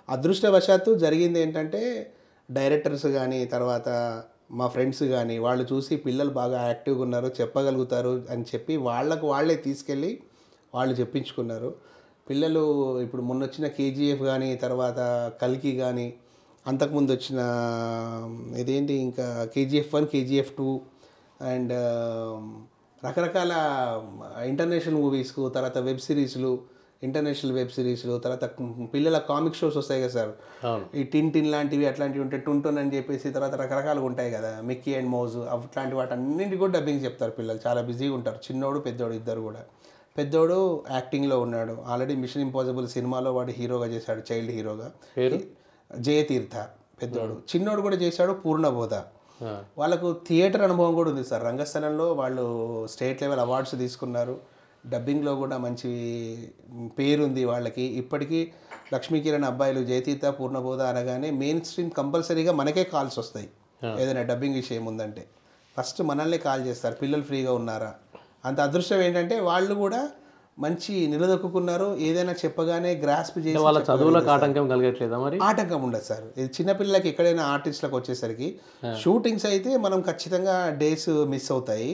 అదృష్టవశాత్తు జరిగింది ఏంటంటే, డైరెక్టర్స్ కానీ, తర్వాత మా ఫ్రెండ్స్ కానీ, వాళ్ళు చూసి పిల్లలు బాగా యాక్టివ్గా ఉన్నారు, చెప్పగలుగుతారు అని చెప్పి వాళ్ళే తీసుకెళ్ళి వాళ్ళు చెప్పించుకున్నారు. పిల్లలు ఇప్పుడు మొన్న వచ్చిన కేజీఎఫ్ కానీ, తర్వాత కల్కి కానీ, అంతకుముందు వచ్చిన ఇదేంటి ఇంకా KGF 1, KGF 2, అండ్ రకరకాల ఇంటర్నేషనల్ మూవీస్కు, తర్వాత వెబ్ సిరీస్లు, ఇంటర్నేషనల్ వెబ్ సిరీస్లు, తర్వాత పిల్లల కామిక్ షోస్ వస్తాయి కదా సార్, ఈ టిన్ లాంటివి అట్లాంటివి ఉంటాయి, టున్ అని చెప్పేసి, తర్వాత రకరకాలుగా ఉంటాయి కదా, మిక్కీ అండ్ మౌజ్ అట్లాంటి వాటి అన్నింటి కూడా డబ్బింగ్ చెప్తారు పిల్లలు. చాలా బిజీగా ఉంటారు, చిన్నోడు పెద్దోడు ఇద్దరు కూడా. పెద్దోడు యాక్టింగ్లో ఉన్నాడు, ఆల్రెడీ మిషన్ ఇంపాసిబుల్ సినిమాలో వాడు హీరోగా చేశాడు, చైల్డ్ హీరోగా, జయతీర్థ పెద్దోడు. చిన్నోడు కూడా చేశాడు పూర్ణబోధ. వాళ్ళకు థియేటర్ అనుభవం కూడా ఉంది సార్. రంగస్థలంలో వాళ్ళు స్టేట్ లెవెల్ అవార్డ్స్ తీసుకున్నారు, డబ్బింగ్లో కూడా మంచి పేరుంది వాళ్ళకి. ఇప్పటికీ లక్ష్మీకిరణ్ అబ్బాయిలు జయతీర్థ పూర్ణబోధ అనగానే మెయిన్ స్ట్రీమ్ కంపల్సరీగా మనకే కాల్స్ వస్తాయి. ఏదైనా డబ్బింగ్ విషయం ఉందంటే ఫస్ట్ మనల్నే కాల్ చేస్తారు, పిల్లలు ఫ్రీగా ఉన్నారా. అంత అదృష్టం ఏంటంటే వాళ్ళు కూడా మంచి నిలదొక్కున్నారు, ఏదైనా చెప్పగానే గ్రాస్ప్ చేసి. వాళ్ళ చదువులకు ఆటంకం కలగట్లేదా? మరి ఆటంకం ఉండదు సార్. ఇది చిన్నపిల్లలకి ఎక్కడైనా ఆర్టిస్టులకు వచ్చేసరికి షూటింగ్స్ అయితే మనం ఖచ్చితంగా డేస్ మిస్ అవుతాయి.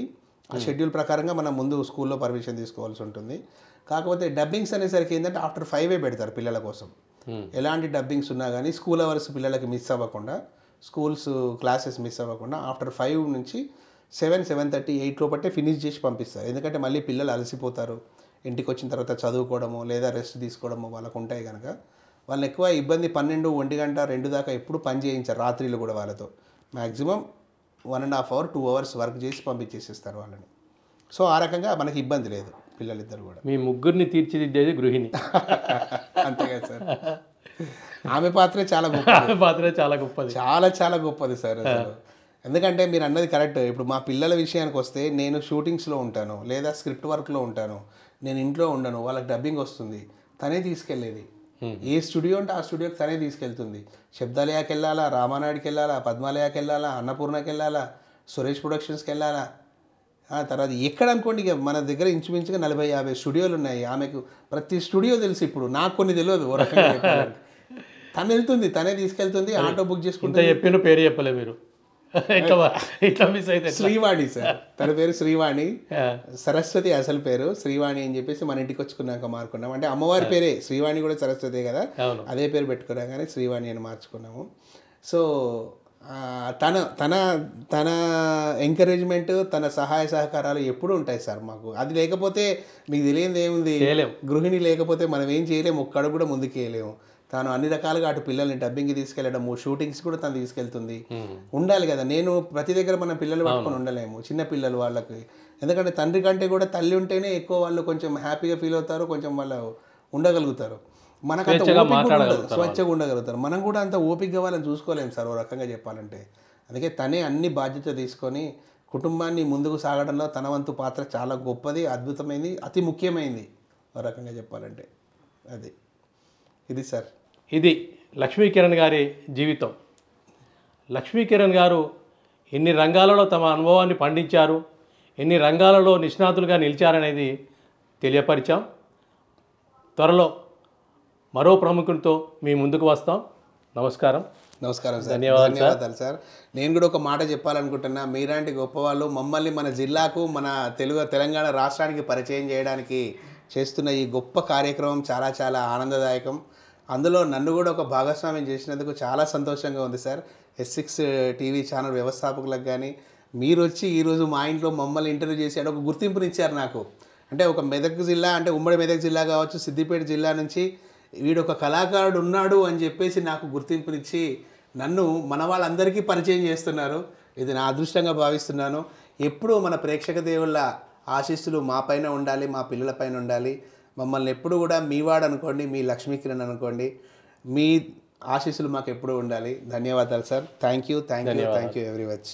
ఆ షెడ్యూల్ ప్రకారంగా మనం ముందు స్కూల్లో పర్మిషన్ తీసుకోవాల్సి ఉంటుంది. కాకపోతే డబ్బింగ్స్ అనేసరికి ఏంటంటే ఆఫ్టర్ 5 పెడతారు పిల్లల కోసం. ఎలాంటి డబ్బింగ్స్ ఉన్నా కానీ స్కూల్ అవర్స్ పిల్లలకి మిస్ అవ్వకుండా, స్కూల్స్ క్లాసెస్ మిస్ అవ్వకుండా ఆఫ్టర్ 5 నుంచి 7, 7:30, 8 లోపట్టే ఫినిష్ చేసి పంపిస్తారు. ఎందుకంటే మళ్ళీ పిల్లలు అలసిపోతారు, ఇంటికి వచ్చిన తర్వాత చదువుకోవడము లేదా రెస్ట్ తీసుకోవడము వాళ్ళకు ఉంటాయి కనుక వాళ్ళు ఎక్కువ ఇబ్బంది 12, 1 గంట, 2 దాకా ఎప్పుడు పని చేయించారు. రాత్రిళ్ళు కూడా వాళ్ళతో మ్యాక్సిమం 1.5 hour, 2 hours వర్క్ చేసి పంపించేసేస్తారు వాళ్ళని. సో ఆ రకంగా మనకి ఇబ్బంది లేదు, పిల్లలిద్దరు కూడా. మీ ముగ్గురిని తీర్చిదిద్దేది గృహిణి. అంతే కదా సార్. ఆమె పాత్రే చాలా గొప్పది, పాత్రే చాలా గొప్పది, చాలా చాలా గొప్పది సార్ అసలు. ఎందుకంటే మీరు అన్నది కరెక్ట్. ఇప్పుడు మా పిల్లల విషయానికి వస్తే నేను షూటింగ్స్లో ఉంటాను లేదా స్క్రిప్ట్ వర్క్లో ఉంటాను, నేను ఇంట్లో ఉండను, వాళ్ళకి డబ్బింగ్ వస్తుంది, తనే తీసుకెళ్ళేది. ఏ స్టూడియో అంటే ఆ స్టూడియోకి తనే తీసుకెళ్తుంది. శబ్దాలయాకి వెళ్ళాలా, రామానాయుడికి వెళ్ళాలా, పద్మాలయాకి వెళ్ళాలా, అన్నపూర్ణకి వెళ్ళాలా, సురేష్ ప్రొడక్షన్స్కి వెళ్ళాలా, తర్వాత ఎక్కడ అనుకోండి ఇక మన దగ్గర ఇంచుమించుగా 40-50 స్టూడియోలు ఉన్నాయి. ఆమెకు ప్రతి స్టూడియో తెలుసు. ఇప్పుడు నాకు కొన్ని తెలియదు ఓ రకంగా చెప్పాలంటే. తను వెళ్తుంది, తనే తీసుకెళ్తుంది, ఆటో బుక్ చేసుకుంటే. చెప్పిన పేరు చెప్పలే మీరు, ఇట్లా మిస్ అయితే. శ్రీవాణి సార్, తన పేరు శ్రీవాణి, సరస్వతి అసలు పేరు శ్రీవాణి అని చెప్పేసి మన ఇంటికి వచ్చుకున్నాక మార్చుకున్నాం. అంటే అమ్మవారి పేరే శ్రీవాణి కూడా సరస్వతి కదా, అదే పేరు పెట్టుకున్నాం కానీ శ్రీవాణి అని మార్చుకున్నాము. సో తన తన తన ఎంకరేజ్మెంట్, తన సహాయ సహకారాలు ఎప్పుడూ ఉంటాయి సార్ మాకు. అది లేకపోతే మీకు తెలియదు ఏముంది, గృహిణి లేకపోతే మనం ఏం చేయలేము, ఒక్కడు కూడా ముందుకు వేయలేము. తాను అన్ని రకాలుగా అటు పిల్లల్ని డబ్బింగ్కి తీసుకెళ్ళడము, షూటింగ్స్ కూడా తను తీసుకెళ్తుంది. ఉండాలి కదా, నేను ప్రతి దగ్గర మన పిల్లలు పట్టుకొని ఉండలేము, చిన్న పిల్లలు వాళ్ళకి. ఎందుకంటే తండ్రి కంటే కూడా తల్లి ఉంటేనే ఎక్కువ వాళ్ళు కొంచెం హ్యాపీగా ఫీల్ అవుతారు, కొంచెం వాళ్ళు ఉండగలుగుతారు. మనకు అంత స్వచ్ఛగా ఉండగలుగుతారు. మనం కూడా అంత ఓపికగా వాళ్ళని చూసుకోలేము సార్ ఓ రకంగా చెప్పాలంటే. అందుకే తనే అన్ని బాధ్యత తీసుకొని కుటుంబాన్ని ముందుకు సాగడంలో తన వంతు పాత్ర చాలా గొప్పది, అద్భుతమైంది, అతి ముఖ్యమైనది ఓ రకంగా చెప్పాలంటే. ఇది సార్, ఇది లక్ష్మీకిరణ్ గారి జీవితం. లక్ష్మీకిరణ్ గారు ఎన్ని రంగాలలో తమ అనుభవాన్ని పండించారు, ఎన్ని రంగాలలో నిష్ణాతులుగా నిలిచారనేది తెలియపరిచాం. త్వరలో మరో ప్రముఖునితో మీ ముందుకు వస్తాం. నమస్కారం. నమస్కారం సార్, ధన్యవాదాలు సార్. నేను కూడా ఒక మాట చెప్పాలనుకుంటున్నా. మీలాంటి గొప్పవాళ్ళు మమ్మల్ని మన జిల్లాకు, మన తెలంగాణ రాష్ట్రానికి పరిచయం చేయడానికి చేస్తున్న ఈ గొప్ప కార్యక్రమం చాలా చాలా ఆనందదాయకం. అందులో నన్ను కూడా ఒక భాగస్వామ్యం చేసినందుకు చాలా సంతోషంగా ఉంది సార్. S6 టీవీ ఛానల్ వ్యవస్థాపకులకు కానీ మీరు వచ్చి ఈరోజు మా ఇంట్లో మమ్మల్ని ఇంటర్వ్యూ చేసి ఒక గుర్తింపునిచ్చారు నాకు. అంటే ఒక మెదక్ జిల్లా, అంటే ఉమ్మడి మెదక్ జిల్లా కావచ్చు, సిద్దిపేట జిల్లా నుంచి వీడు ఒక కళాకారుడు ఉన్నాడు అని చెప్పేసి నాకు గుర్తింపునిచ్చి నన్ను మన వాళ్ళందరికీ పరిచయం చేస్తున్నారు. ఇది నా అదృష్టంగా భావిస్తున్నాను. ఎప్పుడూ మన ప్రేక్షక దేవుళ్ళ ఆశీస్సులు మా పైన ఉండాలి, మా పిల్లల పైన ఉండాలి. మమ్మల్ని ఎప్పుడు కూడా మీవాడు అనుకోండి, మీ లక్ష్మీకిరణ్ అనుకోండి, మీ ఆశీస్సులు మాకు ఎప్పుడూ ఉండాలి. ధన్యవాదాలు sir. Thank you very much.